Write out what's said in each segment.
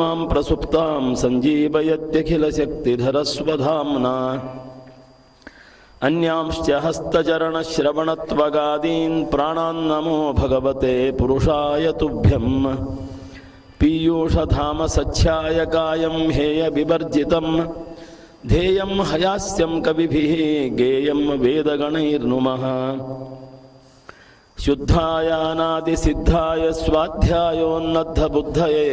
ಮಾಂ ಪ್ರಸುಪ್ತಾಂ ಸಂಜೀವಯತ್ಯಖಿಲಶಕ್ತಿಧರಸ್ವಧಾಮ್ನಾ ಅನ್ಯಾಂಶ್ಚ ಹಸ್ತಚರಣಶ್ರವಣತ್ವಗಾದೀನ್ ಪ್ರಾಣಾನ್ನಮೋ ಭಗವತೆ ಪುರುಷಾಯ ತುಭ್ಯಂ ಪೀಯೂಷಧಾಮ ಸಚ್ಛಾಯ ಕಾಯಂ ಹೇಯ ವಿವರ್ಜಿತಂ ಧ್ಯೇಯಂ ಹಯಾಸ್ಯಂ ಕವಿಭಿಃ ಗೇಯಂ ವೇದಗಣೈರ್ನುಮಃ ಶುದ್ಧಾಯಾನಾದಿಸಿದ್ಧಾಯ ಸ್ವಾಧ್ಯಾಯೋನ್ನದ್ಧಬುದ್ಧಯೇ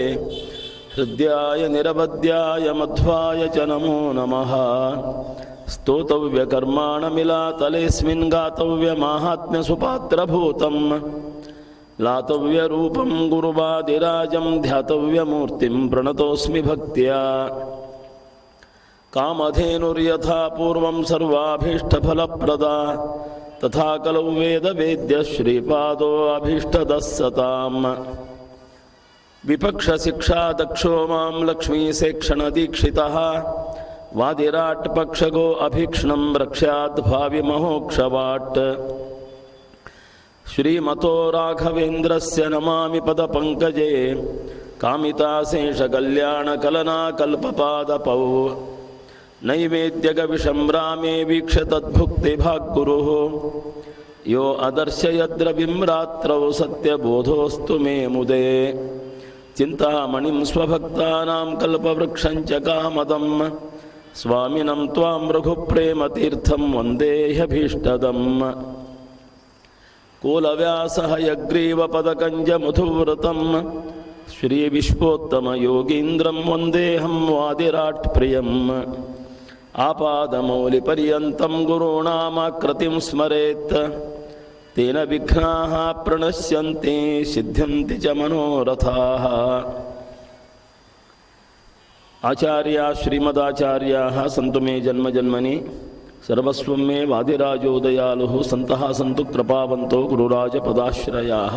ಹೃದ್ಯಾಯ ನಿರವದ್ಯಾಯ ಮಧ್ವಾಯ ಚ ನಮೋ ನಮಃ ಸ್ತೋತವ್ಯಕರ್ಮಾಣಮಿಲಾತಲೇಸ್ಮಿನ್ ಗಾತವ್ಯಮಾಹಾತ್ಮ್ಯಸುಪಾತ್ರಭೂತಂ ಲಾತವ್ಯರೂಪಂ ಗುರುವಾದಿರಾಜಂ ಧ್ಯಾತವ್ಯಮೂರ್ತಿಂ ಪ್ರಣತೋಸ್ಮಿ ಭಕ್ತ್ಯಾ ಕಾಮಧೇನುರ್ಯಥಾ ಪೂರ್ವಂ ಸರ್ವಾಭೀಷ್ಟಫಲಪ್ರದಾ ತಥಾ ಕಲೌ ವೇದವೇದ್ಯ ಶ್ರೀಪಾದೋ ಅಭೀಷ್ಟದಃ ಸತಾಂ ವಿಪಕ್ಷಶಿಕ್ಷಾ ದಕ್ಷೋ ಮಾಂ ಲಕ್ಷ್ಮೀಸೇಕ್ಷಣದೀಕ್ಷಿತಃ ವಾದಿರಾಟ್ ಪಕ್ಷಗೋ ಅಭೀಕ್ಷ್ಣಂ ರಕ್ಷ್ಯಾತ್ ಭಾವಿ ಮಹೋಕ್ಷವಾಟ್ ಶ್ರೀಮತೋ ರಾಘವೇಂದ್ರಸ್ಯ ನಮಾಮಿ ಪದಪಂಕಜೇ ಕಾಮಿತಾಶೇಷಕಲ್ಯಾಣಕಲನಾಕಲ್ಪಪಾದಪೌ ನೈವೇದ್ಯಗವಿಷಂ ರಾಮೇ ವೀಕ್ಷ್ಯ ತದ್ಭುಕ್ತಿಭಾಗ್ಗುರುಃ ಯೋ ಅದರ್ಶಯದ್ರವಿಂ ರಾತ್ರೌ ಸತ್ಯಬೋಧೋಸ್ತು ಮೇ ಮುದೇ ಚಿಂತಾಮಣಿಂ ಸ್ವಭಕ್ತಾನಾಂ ಕಲ್ಪವೃಕ್ಷಂಚ ಕಾಮದಂ ಸ್ವಾಮಿನಂ ತ್ವಾಂ ರಘುಪ್ರೇಮತೀರ್ಥಂ ವಂದೇ ಹ್ಯಭೀಷ್ಟದಂ ಕೂಲವ್ಯಾಸಃ ಯಗ್ರೀವಪದಕಂಜಮಧುವ್ರತಂ ಶ್ರೀವಿಶ್ವೋತ್ತಮಯೋಗೀಂದ್ರಂ ವಂದೇಹಂ ವಾದಿರಾಟ್ ಪ್ರಿಯಂ ಆಪಾದಮೌಲಿಪರ್ಯಂತಂ ಗುರುಣಾಮಾಕೃತಿಂ ಸ್ಮರೇತ್ ತೇನ ವಿಘ್ನಾಃ ಪ್ರಣಶ್ಯಂತಿ ಸಿದ್ಧ್ಯಂತಿ ಚ ಮನೋರಥಾಃ ಆಚಾರ್ಯ ಶ್ರೀಮದಾಚಾರ್ಯಾಃ ಸಂತು ಮೇ ಜನ್ಮಜನ್ಮನಿ ಸರ್ವಸ್ವಂ ಮೇ ವಾದಿರಾಜೋದಯಾಲುಃ ಸಂತಃ ಸಂತು ಕೃಪಾವಂತೋ ಗುರುರಾಜಪದಾಶ್ರಯಾಃ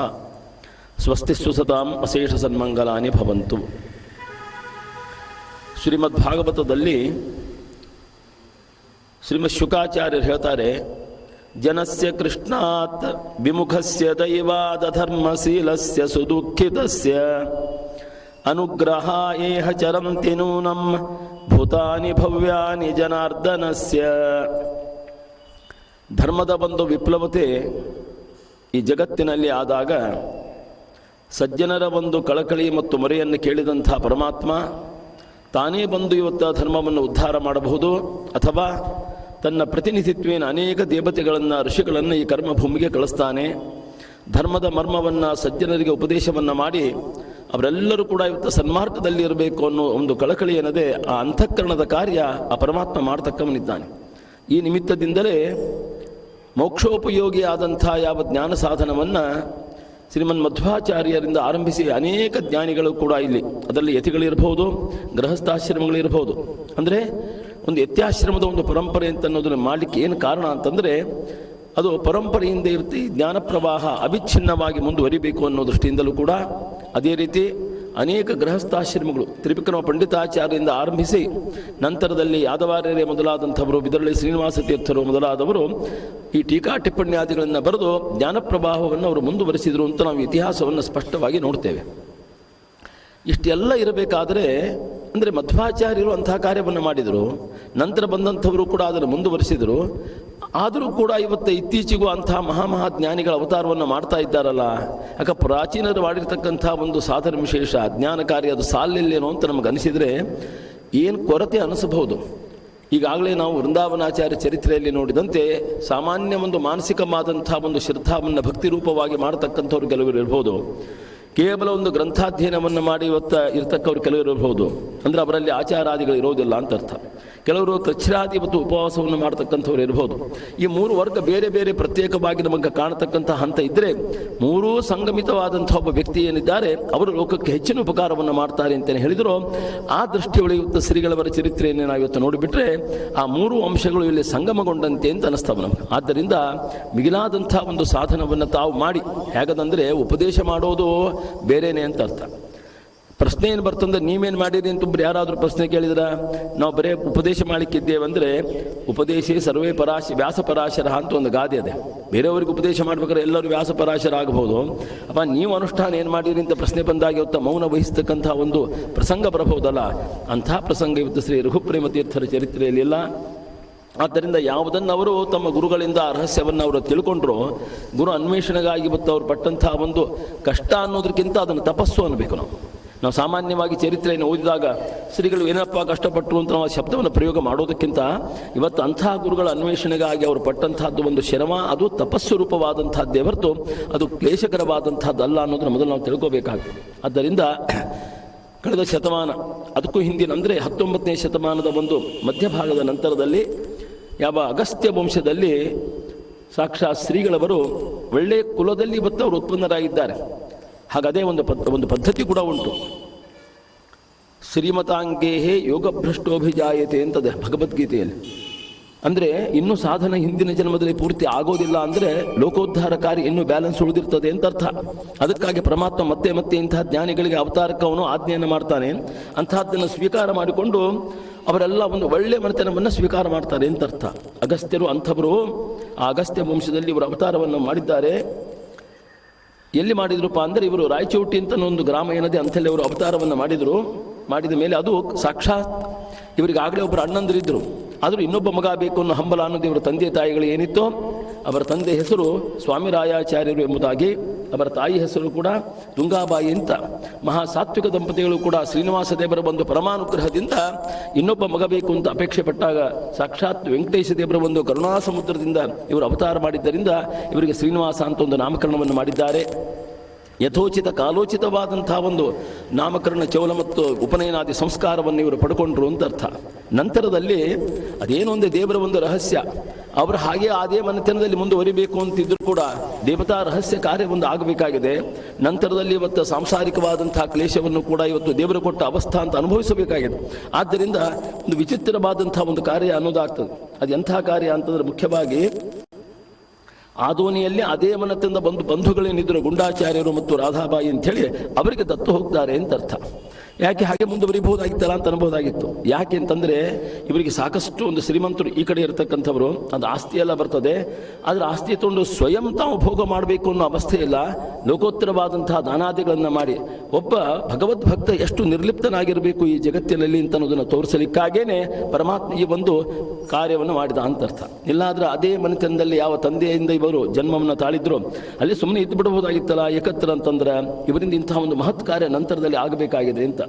ಸ್ವಸ್ತಿಸ್ತು ಸತಾಂ ಅಶೇಷ ಸನ್ಮಂಗಲಾನಿ ಭವಂತು. ಶ್ರೀಮದ್ಭಾಗವತದಲ್ಲಿ ಶ್ರೀಮದ್ ಶುಕಾಚಾರ್ಯರು ಹೇಳ್ತಾರೆ, ಜನಸ್ಯ ಕೃಷ್ಣಾತ್ ವಿಮುಖಸ್ಯ ದೈವಾದಧರ್ಮಶೀಲಸ್ಯ ಸುದುಃಖಿತಸ್ಯ ಅನುಗ್ರಹ ಏಹ ಚರಂತಿ ನೂನಂ ಭೂತಾನಿ ಭವ್ಯಾನಿ ಜನಾರ್ದನಸ್ಯ. ಧರ್ಮದ ಒಂದು ವಿಪ್ಲವತೆ ಈ ಜಗತ್ತಿನಲ್ಲಿ ಆದಾಗ ಸಜ್ಜನರ ಒಂದು ಕಳಕಳಿ ಮತ್ತು ಮೊರೆಯನ್ನು ಕೇಳಿದಂಥ ಪರಮಾತ್ಮ ತಾನೇ ಬಂದು ಇವತ್ತು ಧರ್ಮವನ್ನು ಉದ್ಧಾರ ಮಾಡಬಹುದು, ಅಥವಾ ತನ್ನ ಪ್ರತಿನಿಧಿತ್ವೇನ ಅನೇಕ ದೇವತೆಗಳನ್ನು ಋಷಿಗಳನ್ನು ಈ ಕರ್ಮಭೂಮಿಗೆ ಕಳಿಸ್ತಾನೆ. ಧರ್ಮದ ಮರ್ಮವನ್ನು ಸಜ್ಜನರಿಗೆ ಉಪದೇಶವನ್ನು ಮಾಡಿ ಅವರೆಲ್ಲರೂ ಕೂಡ ಇವತ್ತು ಸನ್ಮಾರ್ಗದಲ್ಲಿ ಇರಬೇಕು ಅನ್ನೋ ಒಂದು ಕಳಕಳಿ ಏನದೆ ಆ ಅಂತಃಕರಣದ ಕಾರ್ಯ ಆ ಪರಮಾತ್ಮ ಮಾಡತಕ್ಕವನಿದ್ದಾನೆ. ಈ ನಿಮಿತ್ತದಿಂದಲೇ ಮೋಕ್ಷೋಪಯೋಗಿ ಆದಂಥ ಯಾವ ಜ್ಞಾನ ಸಾಧನವನ್ನು ಶ್ರೀಮನ್ ಮಧ್ವಾಚಾರ್ಯರಿಂದ ಆರಂಭಿಸಿ ಅನೇಕ ಜ್ಞಾನಿಗಳು ಕೂಡ ಇಲ್ಲಿ, ಅದರಲ್ಲಿ ಯತಿಗಳಿರ್ಬೋದು, ಗೃಹಸ್ಥಾಶ್ರಮಗಳಿರ್ಬೋದು. ಅಂದರೆ ಒಂದು ಯತ್ಯಾಶ್ರಮದ ಒಂದು ಪರಂಪರೆ ಅಂತ ಅನ್ನೋದನ್ನು ಮಾಡಲಿಕ್ಕೆ ಏನು ಕಾರಣ ಅಂತಂದರೆ, ಅದು ಪರಂಪರೆಯಿಂದ ಇರುತ್ತೆ ಜ್ಞಾನ ಪ್ರವಾಹ ಅವಿಚ್ಛಿನ್ನವಾಗಿ ಮುಂದುವರಿಬೇಕು ಅನ್ನೋ ದೃಷ್ಟಿಯಿಂದಲೂ ಕೂಡ. ಅದೇ ರೀತಿ ಅನೇಕ ಗೃಹಸ್ಥಾಶ್ರಮಗಳು ತ್ರಿಪಿಕನ ಪಂಡಿತಾಚಾರ್ಯರಿಂದ ಆರಂಭಿಸಿ ನಂತರದಲ್ಲಿ ಯಾದವಾರ್ಯರೇ ಮೊದಲಾದಂಥವರು, ಬಿದರಳ್ಳಿ ಶ್ರೀನಿವಾಸ ತೀರ್ಥರು ಮೊದಲಾದವರು ಈ ಟೀಕಾ ಟಿಪ್ಪಣ್ಯಾದಿಗಳನ್ನು ಬರೆದು ಜ್ಞಾನ ಪ್ರವಾಹವನ್ನು ಅವರು ಮುಂದುವರಿಸಿದರು ಅಂತ ನಾವು ಇತಿಹಾಸವನ್ನು ಸ್ಪಷ್ಟವಾಗಿ ನೋಡ್ತೇವೆ. ಇಷ್ಟೆಲ್ಲ ಇರಬೇಕಾದರೆ ಅಂದರೆ ಮಧ್ವಾಚಾರ್ಯರು ಅಂತಹ ಕಾರ್ಯವನ್ನು ಮಾಡಿದರು, ನಂತರ ಬಂದಂಥವರು ಕೂಡ ಅದನ್ನು ಮುಂದುವರಿಸಿದರು. ಆದರೂ ಕೂಡ ಇವತ್ತು ಇತ್ತೀಚೆಗೂ ಅಂತಹ ಮಹಾಜ್ಞಾನಿಗಳ ಅವತಾರವನ್ನು ಮಾಡ್ತಾ ಇದ್ದಾರಲ್ಲ. ಯಾಕೆ ಪ್ರಾಚೀನರು ಮಾಡಿರ್ತಕ್ಕಂಥ ಒಂದು ಸಾಧನ ವಿಶೇಷ ಜ್ಞಾನ ಕಾರ್ಯ ಅದು ಸಾಲಿಲ್ಲೇನೋ ಅಂತ ನಮಗೆ ಅನಿಸಿದರೆ ಏನು ಕೊರತೆ ಅನಿಸಬಹುದು. ಈಗಾಗಲೇ ನಾವು ವೃಂದಾವನಾಚಾರ್ಯ ಚರಿತ್ರೆಯಲ್ಲಿ ನೋಡಿದಂತೆ ಸಾಮಾನ್ಯ ಒಂದು ಮಾನಸಿಕವಾದಂಥ ಒಂದು ಶ್ರದ್ಧಾವನ್ನು ಭಕ್ತಿ ರೂಪವಾಗಿ ಮಾಡತಕ್ಕಂಥವ್ರು ಕೆಲವರು ಇರ್ಬೋದು, ಕೇವಲ ಒಂದು ಗ್ರಂಥಾಧ್ಯಯನವನ್ನು ಮಾಡಿ ಇರ್ತಕ್ಕವ್ರು ಕೆಲವರು ಇರಬಹುದು. ಅಂದರೆ ಅವರಲ್ಲಿ ಆಚಾರಾದಿಗಳು ಇರೋದಿಲ್ಲ ಅಂತ ಅರ್ಥ. ಕೆಲವರು ತಚ್ಛ್ರಾದಿ ಮತ್ತು ಉಪವಾಸವನ್ನು ಮಾಡ್ತಕ್ಕಂಥವ್ರು ಇರ್ಬೋದು. ಈ ಮೂರು ವರ್ಗ ಬೇರೆ ಬೇರೆ ಪ್ರತ್ಯೇಕವಾಗಿ ನಮಗೆ ಕಾಣತಕ್ಕಂಥ ಹಂತ ಇದ್ದರೆ, ಮೂರೂ ಸಂಗಮಿತವಾದಂಥ ಒಬ್ಬ ವ್ಯಕ್ತಿ ಏನಿದ್ದಾರೆ ಅವರು ಲೋಕಕ್ಕೆ ಹೆಚ್ಚಿನ ಉಪಕಾರವನ್ನು ಮಾಡ್ತಾರೆ ಅಂತಲೇ ಹೇಳಿದರು. ಆ ದೃಷ್ಟಿಯೊಳಗೆ ಇವತ್ತು ಶ್ರೀಗಳವರ ಚರಿತ್ರೆಯನ್ನು ನಾವು ಇವತ್ತು ನೋಡಿಬಿಟ್ರೆ ಆ ಮೂರು ಅಂಶಗಳು ಇಲ್ಲಿ ಸಂಗಮಗೊಂಡಂತೆ ಅಂತ ಅನ್ನಿಸ್ತವೆ ನಮಗೆ. ಆದ್ದರಿಂದ ಮಿಗಿಲಾದಂಥ ಒಂದು ಸಾಧನವನ್ನು ತಾವು ಮಾಡಿ, ಹೇಗದಂದರೆ ಉಪದೇಶ ಮಾಡೋದು ಬೇರೆಯೇ ಅಂತ ಅರ್ಥ. ಪ್ರಶ್ನೆ ಏನು ಬರ್ತಂದ್ರೆ ನೀವೇನು ಮಾಡಿರಿ ಅಂತ ಒಬ್ರು ಯಾರಾದರೂ ಪ್ರಶ್ನೆ ಕೇಳಿದ್ರ ನಾವು ಬರೇ ಉಪದೇಶ ಮಾಡಲಿಕ್ಕಿದ್ದೇವೆ ಅಂದರೆ ಉಪದೇಶಿ ಸರ್ವೇ ವ್ಯಾಸ ಪರಾಶರ ಅಂತ ಒಂದು ಗಾದೆ ಇದೆ. ಬೇರೆಯವ್ರಿಗೆ ಉಪದೇಶ ಮಾಡ್ಬೇಕಾದ್ರೆ ಎಲ್ಲರೂ ವ್ಯಾಸ ಪರಾಶರ ಆಗಬಹುದು. ಅಪ್ಪ ನೀವು ಅನುಷ್ಠಾನ ಏನು ಮಾಡಿರಿ ಅಂತ ಪ್ರಶ್ನೆ ಬಂದಾಗ ಇವತ್ತು ಮೌನ ವಹಿಸ್ತಕ್ಕಂಥ ಒಂದು ಪ್ರಸಂಗ ಬರಬಹುದಲ್ಲ, ಅಂಥ ಪ್ರಸಂಗ ಇವತ್ತು ಶ್ರೀ ರಘುಪ್ರೇಮ ತೀರ್ಥರ ಚರಿತ್ರೆಯಲ್ಲಿ ಇಲ್ಲ. ಆದ್ದರಿಂದ ಯಾವುದನ್ನು ಅವರು ತಮ್ಮ ಗುರುಗಳಿಂದ ರಹಸ್ಯವನ್ನು ಅವರು ತಿಳ್ಕೊಂಡ್ರು, ಗುರು ಅನ್ವೇಷಣೆಗಾಗಿ ಇವತ್ತು ಅವ್ರು ಪಟ್ಟಂಥ ಒಂದು ಕಷ್ಟ ಅನ್ನೋದಕ್ಕಿಂತ ಅದನ್ನು ತಪಸ್ಸು ಅನ್ನಬೇಕು. ನಾವು ಸಾಮಾನ್ಯವಾಗಿ ಚರಿತ್ರೆಯನ್ನು ಓದಿದಾಗ ಶ್ರೀಗಳು ಏನಪ್ಪ ಕಷ್ಟಪಟ್ಟರು ಅಂತ ನಾವು ಶಬ್ದವನ್ನು ಪ್ರಯೋಗ ಮಾಡೋದಕ್ಕಿಂತ ಇವತ್ತು ಅಂಥ ಗುರುಗಳ ಅನ್ವೇಷಣೆಗಾಗಿ ಅವರು ಪಟ್ಟಂತಹದ್ದು ಒಂದು ಶ್ರಮ, ಅದು ತಪಸ್ಸು ರೂಪವಾದಂಥದ್ದೇ ಹೊರತು ಅದು ಕ್ಲೇಶಕರವಾದಂಥದ್ದಲ್ಲ ಅನ್ನೋದನ್ನು ಮೊದಲು ನಾವು ತಿಳ್ಕೋಬೇಕಾಗ್ತದೆ. ಆದ್ದರಿಂದ ಕಳೆದ ಶತಮಾನ, ಅದಕ್ಕೂ ಹಿಂದಿನ ಅಂದರೆ 19ನೇ ಶತಮಾನದ ಒಂದು ಮಧ್ಯಭಾಗದ ನಂತರದಲ್ಲಿ ಯಾವ ಅಗಸ್ತ್ಯ ವಂಶದಲ್ಲಿ ಸಾಕ್ಷಾತ್ ಶ್ರೀಗಳವರು ಒಳ್ಳೆಯ ಕುಲದಲ್ಲಿ ಇವತ್ತು ಅವರು ಉತ್ಪನ್ನರಾಗಿದ್ದಾರೆ. ಹಾಗದೇ ಒಂದು ಪದ್ಧತಿ ಕೂಡ ಉಂಟು. ಶ್ರೀಮತಾಂಗೇಹೇ ಯೋಗಭ್ರಷ್ಟೋಭಿಜಾಯತೆ ಅಂತದೆ ಭಗವದ್ಗೀತೆಯಲ್ಲಿ. ಅಂದರೆ ಇನ್ನೂ ಸಾಧನ ಹಿಂದಿನ ಜನ್ಮದಲ್ಲಿ ಪೂರ್ತಿ ಆಗೋದಿಲ್ಲ ಅಂದರೆ ಲೋಕೋದ್ಧಾರ ಕಾರ್ಯ ಇನ್ನೂ ಬ್ಯಾಲೆನ್ಸ್ ಉಳಿದಿರ್ತದೆ ಅಂತ ಅರ್ಥ. ಅದಕ್ಕಾಗಿ ಪರಮಾತ್ಮ ಮತ್ತೆ ಮತ್ತೆ ಇಂತಹ ಜ್ಞಾನಿಗಳಿಗೆ ಅವತಾರಕ್ಕೆ ಅವನು ಆಜ್ಞೆಯನ್ನು ಮಾಡ್ತಾನೆ. ಅಂತಹದ್ದನ್ನು ಸ್ವೀಕಾರ ಮಾಡಿಕೊಂಡು ಅವರೆಲ್ಲ ಒಂದು ಒಳ್ಳೆ ಮನೆತನವನ್ನು ಸ್ವೀಕಾರ ಮಾಡ್ತಾರೆ ಅಂತ ಅರ್ಥ. ಅಗಸ್ತ್ಯರು ಅಂಥವರು ಆ ಅಗಸ್ತ್ಯ ವಂಶದಲ್ಲಿ ಇವರು ಅವತಾರವನ್ನು ಮಾಡಿದ್ದಾರೆ. ಎಲ್ಲಿ ಮಾಡಿದ್ರಪ್ಪ ಅಂದರೆ ಇವರು ರಾಯಚೌಟಿ ಅಂತ ಒಂದು ಗ್ರಾಮ ಏನದೆ ಅಂಥಲ್ಲಿ ಅವರು ಅವತಾರವನ್ನು ಮಾಡಿದ ಮೇಲೆ ಅದು ಸಾಕ್ಷಾತ್ ಇವರಿಗೆ ಆಗಲೇ ಒಬ್ಬರು ಅಣ್ಣಂದಿರಿದ್ದರು. ಆದರೂ ಇನ್ನೊಬ್ಬ ಮಗ ಬೇಕು ಅನ್ನೋ ಹಂಬಲ ಅನ್ನೋದು ಇವರ ತಂದೆ ತಾಯಿಗಳು ಏನಿತ್ತೋ, ಅವರ ತಂದೆ ಹೆಸರು ಸ್ವಾಮಿ ರಾಯಾಚಾರ್ಯರು ಎಂಬುದಾಗಿ, ಅವರ ತಾಯಿ ಹೆಸರು ಕೂಡ ತುಂಗಾಬಾಯಿ ಅಂತ. ಮಹಾಸಾತ್ವಿಕ ದಂಪತಿಗಳು ಕೂಡ ಶ್ರೀನಿವಾಸ ದೇವರ ಒಂದು ಪರಮಾನುಗ್ರಹದಿಂದ ಇನ್ನೊಬ್ಬ ಮಗ ಬೇಕು ಅಂತ ಅಪೇಕ್ಷೆ ಪಟ್ಟಾಗ ಸಾಕ್ಷಾತ್ ವೆಂಕಟೇಶ ದೇವರ ಒಂದು ಕರುಣಾ ಸಮುದ್ರದಿಂದ ಇವರು ಅವತಾರ ಮಾಡಿದ್ದರಿಂದ ಇವರಿಗೆ ಶ್ರೀನಿವಾಸ ಅಂತ ಒಂದು ನಾಮಕರಣವನ್ನು ಮಾಡಿದ್ದಾರೆ. ಯಥೋಚಿತ ಕಾಲೋಚಿತವಾದಂಥ ಒಂದು ನಾಮಕರಣ ಚೌಲ ಮತ್ತು ಉಪನಯನಾದಿ ಸಂಸ್ಕಾರವನ್ನು ಇವರು ಪಡ್ಕೊಂಡ್ರು ಅಂತ ಅರ್ಥ. ನಂತರದಲ್ಲಿ ಅದೇನೊಂದು ದೇವರ ಒಂದು ರಹಸ್ಯ, ಅವರು ಹಾಗೆ ಅದೇ ಮನೆತನದಲ್ಲಿ ಮುಂದುವರಿಬೇಕು ಅಂತಿದ್ರು ಕೂಡ ದೇವತಾ ರಹಸ್ಯ ಕಾರ್ಯ ಒಂದು ಆಗಬೇಕಾಗಿದೆ. ನಂತರದಲ್ಲಿ ಇವತ್ತು ಸಾಂಸಾರಿಕವಾದಂಥ ಕ್ಲೇಶವನ್ನು ಕೂಡ ಇವತ್ತು ದೇವರು ಕೊಟ್ಟ ಅವಸ್ಥಾ ಅಂತ ಅನುಭವಿಸಬೇಕಾಗಿದೆ. ಆದ್ದರಿಂದ ಒಂದು ವಿಚಿತ್ರವಾದಂಥ ಒಂದು ಕಾರ್ಯ ಅನ್ನೋದಾಗ್ತದೆ. ಅದು ಎಂಥ ಕಾರ್ಯ ಅಂತಂದ್ರೆ ಮುಖ್ಯವಾಗಿ ಆದೋನಿಯಲ್ಲಿ ಅದೇ ಮನದಿಂದ ಬಂಧುಗಳೇನಿದ್ರು ಗುಂಡಾಚಾರ್ಯರು ಮತ್ತು ರಾಧಾಬಾಯಿ ಅಂಥೇಳಿ ಅವರಿಗೆ ದತ್ತು ಹೋಗ್ತಾರೆ ಅಂತ ಅರ್ಥ. ಯಾಕೆ ಹಾಗೆ ಮುಂದುವರಿಬಹುದಾಗಿತ್ತಲ್ಲ ಅಂತ ಅನ್ಬೋದಾಗಿತ್ತು. ಯಾಕೆ ಅಂತಂದರೆ ಇವರಿಗೆ ಸಾಕಷ್ಟು ಒಂದು ಶ್ರೀಮಂತರು ಈ ಕಡೆ ಇರತಕ್ಕಂಥವ್ರು, ಅದು ಆಸ್ತಿ ಎಲ್ಲ ಬರ್ತದೆ. ಆದರೆ ಆಸ್ತಿ ತೊಗೊಂಡು ಸ್ವಯಂ ತಾವು ಭೋಗ ಮಾಡಬೇಕು ಅನ್ನೋ ಅವಸ್ಥೆ ಇಲ್ಲ. ಲೋಕೋತ್ತರವಾದಂತಹ ದಾನಾದಿಗಳನ್ನು ಮಾಡಿ ಒಬ್ಬ ಭಗವದ್ಭಕ್ತ ಎಷ್ಟು ನಿರ್ಲಿಪ್ತನಾಗಿರಬೇಕು ಈ ಜಗತ್ತಿನಲ್ಲಿ ಅಂತ ಅನ್ನೋದನ್ನು ತೋರಿಸಲಿಕ್ಕಾಗೇನೆ ಪರಮಾತ್ಮ ಈ ಒಂದು ಕಾರ್ಯವನ್ನು ಮಾಡಿದ ಅಂತ ಅರ್ಥ. ಇಲ್ಲಾದ್ರೆ ಅದೇ ಮನೆತನದಲ್ಲಿ ಯಾವ ತಂದೆಯಿಂದ ಇವರು ಜನ್ಮವನ್ನು ತಾಳಿದ್ರು ಅಲ್ಲಿ ಸುಮ್ಮನೆ ಇದ್ದು ಬಿಡಬಹುದಾಗಿತ್ತಲ್ಲ ಏಕತ್ರ ಅಂತಂದ್ರೆ, ಇವರಿಂದ ಇಂತಹ ಒಂದು ಮಹತ್ ಕಾರ್ಯ ನಂತರದಲ್ಲಿ ಆಗಬೇಕಾಗಿದೆ ಅಂತ.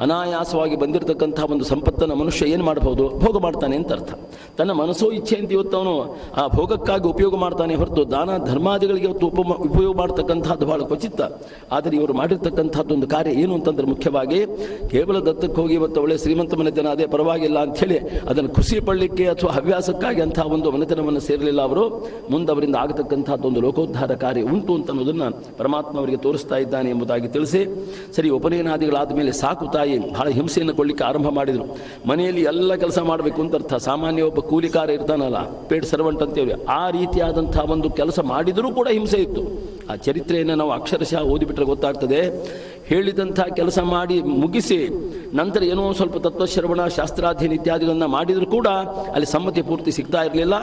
ಅನಾಯಾಸವಾಗಿ ಬಂದಿರತಕ್ಕಂಥ ಒಂದು ಸಂಪತ್ತನ್ನು ಮನುಷ್ಯ ಏನು ಮಾಡಬಹುದು? ಭೋಗ ಮಾಡ್ತಾನೆ ಅಂತ ಅರ್ಥ. ತನ್ನ ಮನಸ್ಸೋ ಇಚ್ಛೆ ಅಂತ ಇವತ್ತು ಅವನು ಆ ಭೋಗಕ್ಕಾಗಿ ಉಪಯೋಗ ಮಾಡ್ತಾನೆ ಹೊರತು ದಾನ ಧರ್ಮಾದಿಗಳಿಗೆ ಇವತ್ತು ಉಪಯೋಗ ಮಾಡ್ತಕ್ಕಂಥದ್ದು ಬಹಳ ಕ್ವಚಿತ್ತ. ಆದರೆ ಇವರು ಮಾಡಿರ್ತಕ್ಕಂಥದ್ದು ಒಂದು ಕಾರ್ಯ ಏನು ಅಂತಂದ್ರೆ ಮುಖ್ಯವಾಗಿ ಕೇವಲ ದತ್ತಕ್ಕೆ ಹೋಗಿ ಇವತ್ತು ಒಳ್ಳೆ ಶ್ರೀಮಂತ ಮನೆತನ ಅದೇ ಪರವಾಗಿಲ್ಲ ಅಂಥೇಳಿ ಅದನ್ನು ಖುಷಿ ಪಡಲಿಕ್ಕೆ ಅಥವಾ ಹವ್ಯಾಸಕ್ಕಾಗಿ ಅಂತಹ ಒಂದು ಮನೆತನವನ್ನು ಸೇರಲಿಲ್ಲ. ಅವರು ಮುಂದೆ ಅವರಿಂದ ಆಗತಕ್ಕಂಥದ್ದು ಒಂದು ಲೋಕೋದ್ಧಾರ ಕಾರ್ಯ ಉಂಟು ಅಂತ ಅನ್ನೋದನ್ನು ಪರಮಾತ್ಮ ಅವರಿಗೆ ತೋರಿಸ್ತಾ ಇದ್ದಾನೆ ಎಂಬುದಾಗಿ ತಿಳಿಸಿ, ಸರಿ ಉಪನಯನಾದಿಗಳಾದ ಮೇಲೆ ಸಾಕು ತಾಯಿ ಬಹಳ ಹಿಂಸೆಯನ್ನು ಕೊಡಲಿಕ್ಕೆ ಆರಂಭ ಮಾಡಿದರು. ಮನೆಯಲ್ಲಿ ಎಲ್ಲ ಕೆಲಸ ಮಾಡಬೇಕು ಅಂತ ಅರ್ಥ. ಸಾಮಾನ್ಯ ಒಬ್ಬ ಕೂಲಿಕಾರ ಇರ್ತಾನಲ್ಲ, ಪೇಡ್ ಸರ್ವೆಂಟ್ ಅಂತೇಳಿ, ಆ ರೀತಿಯಾದಂಥ ಒಂದು ಕೆಲಸ ಮಾಡಿದರೂ ಕೂಡ ಹಿಂಸೆ ಇತ್ತು. ಆ ಚರಿತ್ರೆಯನ್ನು ನಾವು ಅಕ್ಷರಶಃ ಓದಿಬಿಟ್ರೆ ಗೊತ್ತಾಗ್ತದೆ. ಹೇಳಿದಂಥ ಕೆಲಸ ಮಾಡಿ ಮುಗಿಸಿ ನಂತರ ಏನೋ ಸ್ವಲ್ಪ ತತ್ವಶ್ರವಣ ಶಾಸ್ತ್ರಾಧ್ಯಯನ ಇತ್ಯಾದಿಗಳನ್ನು ಮಾಡಿದರೂ ಕೂಡ ಅಲ್ಲಿ ಸಮ್ಮತಿ ಪೂರ್ತಿ ಸಿಗ್ತಾ ಇರಲಿಲ್ಲ.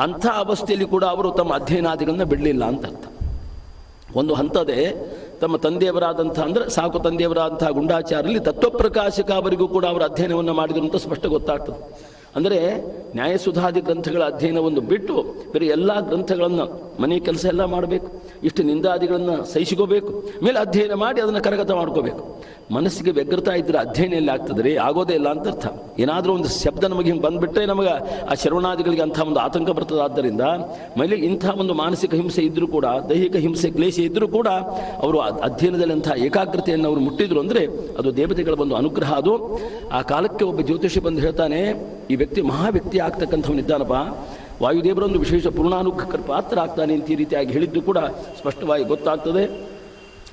ಅಂಥ ಅವಸ್ಥೆಯಲ್ಲಿ ಕೂಡ ಅವರು ತಮ್ಮ ಅಧ್ಯಯನಾದಿಗಳನ್ನು ಬಿಡಲಿಲ್ಲ ಅಂತ ಅರ್ಥ. ಒಂದು ಹಂತದೆ ತಮ್ಮ ತಂದೆಯವರಾದಂಥ ಅಂದರೆ ಸಾಕು ತಂದೆಯವರಾದಂಥ ಗುಂಡಾಚಾರ್ಯಲ್ಲಿ ತತ್ವಪ್ರಕಾಶಕ ಅವರಿಗೂ ಕೂಡ ಅವರ ಅಧ್ಯಯನವನ್ನು ಮಾಡಿದ್ರು ಅಂತ ಸ್ಪಷ್ಟ ಗೊತ್ತಾಗ್ತದೆ. ಅಂದರೆ ನ್ಯಾಯಸುಧಾದಿ ಗ್ರಂಥಗಳ ಅಧ್ಯಯನವನ್ನು ಬಿಟ್ಟು ಬೇರೆ ಎಲ್ಲ ಗ್ರಂಥಗಳನ್ನು ಮನೆ ಕೆಲಸ ಎಲ್ಲ ಮಾಡಬೇಕು, ಇಷ್ಟು ನಿಂದಾದಿಗಳನ್ನು ಸಹಿಸಿಕೋಬೇಕು, ಮೇಲೆ ಅಧ್ಯಯನ ಮಾಡಿ ಅದನ್ನು ಕರಗತ ಮಾಡ್ಕೋಬೇಕು. ಮನಸ್ಸಿಗೆ ವ್ಯಗ್ರತಾ ಇದ್ದರೆ ಅಧ್ಯಯನ ಎಲ್ಲ ಆಗ್ತದೆ ರೀ, ಆಗೋದೇ ಇಲ್ಲ ಅಂತ ಅರ್ಥ. ಏನಾದರೂ ಒಂದು ಶಬ್ದ ನಮಗೆ ಹಿಂಗೆ ಬಂದುಬಿಟ್ರೆ ನಮಗೆ ಆ ಶ್ರವಣಾದಿಗಳಿಗೆ ಅಂಥ ಒಂದು ಆತಂಕ ಬರ್ತದೆ. ಆದ್ದರಿಂದ ಮೇಲೆ ಇಂಥ ಒಂದು ಮಾನಸಿಕ ಹಿಂಸೆ ಇದ್ದರೂ ಕೂಡ, ದೈಹಿಕ ಹಿಂಸೆ ಕ್ಲೇಶ ಇದ್ದರೂ ಕೂಡ ಅವರು ಅಧ್ಯಯನದಲ್ಲಿ ಅಂಥ ಏಕಾಗ್ರತೆಯನ್ನು ಅವರು ಮುಟ್ಟಿದ್ರು ಅಂದರೆ ಅದು ದೇವತೆಗಳ ಒಂದು ಅನುಗ್ರಹ. ಅದು ಆ ಕಾಲಕ್ಕೆ ಒಬ್ಬ ಜ್ಯೋತಿಷಿ ಬಂದು ಹೇಳ್ತಾನೆ, ಈ ವ್ಯಕ್ತಿ ಮಹಾ ವ್ಯಕ್ತಿ ಆಗ್ತಕ್ಕಂಥವನಿದ್ದಾನಪ್ಪ, ವಾಯುದೇವರೊಂದು ವಿಶೇಷ ಪೂರ್ಣಾನುಗ್ರಹಕ್ಕೆ ಪಾತ್ರ ಆಗ್ತಾನೆ ಅಂತ ಈ ರೀತಿಯಾಗಿ ಹೇಳಿದ್ದು ಕೂಡ ಸ್ಪಷ್ಟವಾಗಿ ಗೊತ್ತಾಗ್ತದೆ.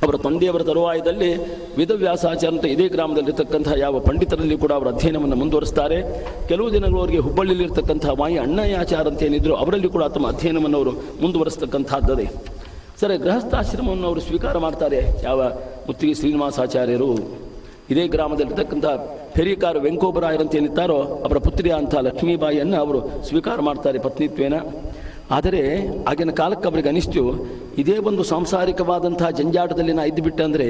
ಅವರ ತಂದೆಯವರ ತರುವಾಯದಲ್ಲಿ ವೇದವ್ಯಾಸಾಚಾರ್ಯ ಅಂತ ಇದೇ ಗ್ರಾಮದಲ್ಲಿರ್ತಕ್ಕಂಥ ಯಾವ ಪಂಡಿತರಲ್ಲಿ ಕೂಡ ಅವರ ಅಧ್ಯಯನವನ್ನು ಮುಂದುವರಿಸ್ತಾರೆ. ಕೆಲವು ದಿನಗಳವರೆಗೆ ಹುಬ್ಬಳ್ಳಿಯಲ್ಲಿರ್ತಕ್ಕಂಥ ವಾಯಿ ಅಣ್ಣಯ್ಯಾಚಾರ ಅಂತ ಏನಿದ್ರು ಅವರಲ್ಲಿ ಕೂಡ ತಮ್ಮ ಅಧ್ಯಯನವನ್ನು ಅವರು ಮುಂದುವರಿಸ್ತಕ್ಕಂಥದ್ದೇ. ಸರಿ, ಗೃಹಸ್ಥಾಶ್ರಮವನ್ನು ಅವರು ಸ್ವೀಕಾರ ಮಾಡ್ತಾರೆ ಯಾವ ಮುತ್ತಿಗೆ ಶ್ರೀನಿವಾಸಾಚಾರ್ಯರು. ಇದೇ ಗ್ರಾಮದಲ್ಲಿರ್ತಕ್ಕಂಥ ಫೆರಿಕಾರ ವೆಂಕೋಬರಾಯರಂತ ಏನಿದ್ದಾರೋ ಅವರ ಪುತ್ರಿಯ ಅಂಥ ಲಕ್ಷ್ಮೀಬಾಯಿಯನ್ನು ಅವರು ಸ್ವೀಕಾರ ಮಾಡ್ತಾರೆ ಪತ್ನಿತ್ವೇನ. ಆದರೆ ಆಗಿನ ಕಾಲಕ್ಕೆ ಅವರಿಗೆ ಅನಿಸ್ತು, ಇದೇ ಒಂದು ಸಾಂಸಾರಿಕವಾದಂಥ ಜಂಜಾಟದಲ್ಲಿ ನಾ ಇದ್ದುಬಿಟ್ಟೆ ಅಂದರೆ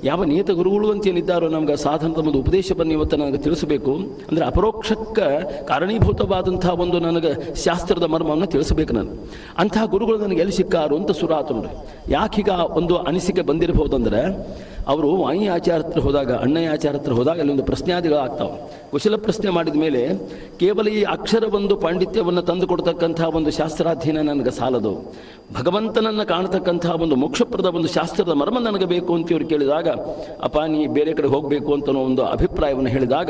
ಯಾವ ನಿಯತ ಗುರುಗಳು ಅಂತ ಏನಿದ್ದಾರೋ ನಮ್ಗೆ ಸಾಧನದ ಒಂದು ಉಪದೇಶವನ್ನು ಇವತ್ತು ನನಗೆ ತಿಳಿಸಬೇಕು, ಅಂದರೆ ಅಪರೋಕ್ಷಕ್ಕೆ ಕಾರಣೀಭೂತವಾದಂಥ ಒಂದು ನನಗೆ ಶಾಸ್ತ್ರದ ಮರ್ಮವನ್ನು ತಿಳಿಸಬೇಕು. ನಾನು ಅಂಥ ಗುರುಗಳು ನನಗೆ ಎಲ್ಲಿ ಸಿಕ್ಕಾರು ಅಂತ ಸುರಾತು ನೋಡಿ. ಯಾಕೀಗ ಒಂದು ಅನಿಸಿಕೆ ಬಂದಿರಬಹುದಂದ್ರೆ, ಅವರು ವಾಣಿ ಆಚಾರ ಹತ್ರ ಹೋದಾಗ, ಅಣ್ಣಯ್ಯ ಆಚಾರ ಹತ್ರ ಹೋದಾಗ ಅಲ್ಲೊಂದು ಪ್ರಶ್ನಾದಿಗಳು ಆಗ್ತಾವೆ. ಕುಶಲ ಪ್ರಶ್ನೆ ಮಾಡಿದ ಮೇಲೆ ಕೇವಲ ಈ ಅಕ್ಷರ ಒಂದು ಪಾಂಡಿತ್ಯವನ್ನು ತಂದು ಕೊಡ್ತಕ್ಕಂಥ ಒಂದು ಶಾಸ್ತ್ರಾಧ್ಯಯನ ನನಗೆ ಸಾಲದು, ಭಗವಂತನನ್ನು ಕಾಣತಕ್ಕಂಥ ಒಂದು ಮೋಕ್ಷಪ್ರದ ಒಂದು ಶಾಸ್ತ್ರದ ಮರ್ಮ ನನಗೆ ಬೇಕು ಅಂತ ಇವರು ಕೇಳಿದಾಗ, ಅಪ್ಪ ನೀ ಬೇರೆ ಕಡೆ ಹೋಗಬೇಕು ಅಂತ ಒಂದು ಅಭಿಪ್ರಾಯವನ್ನು ಹೇಳಿದಾಗ,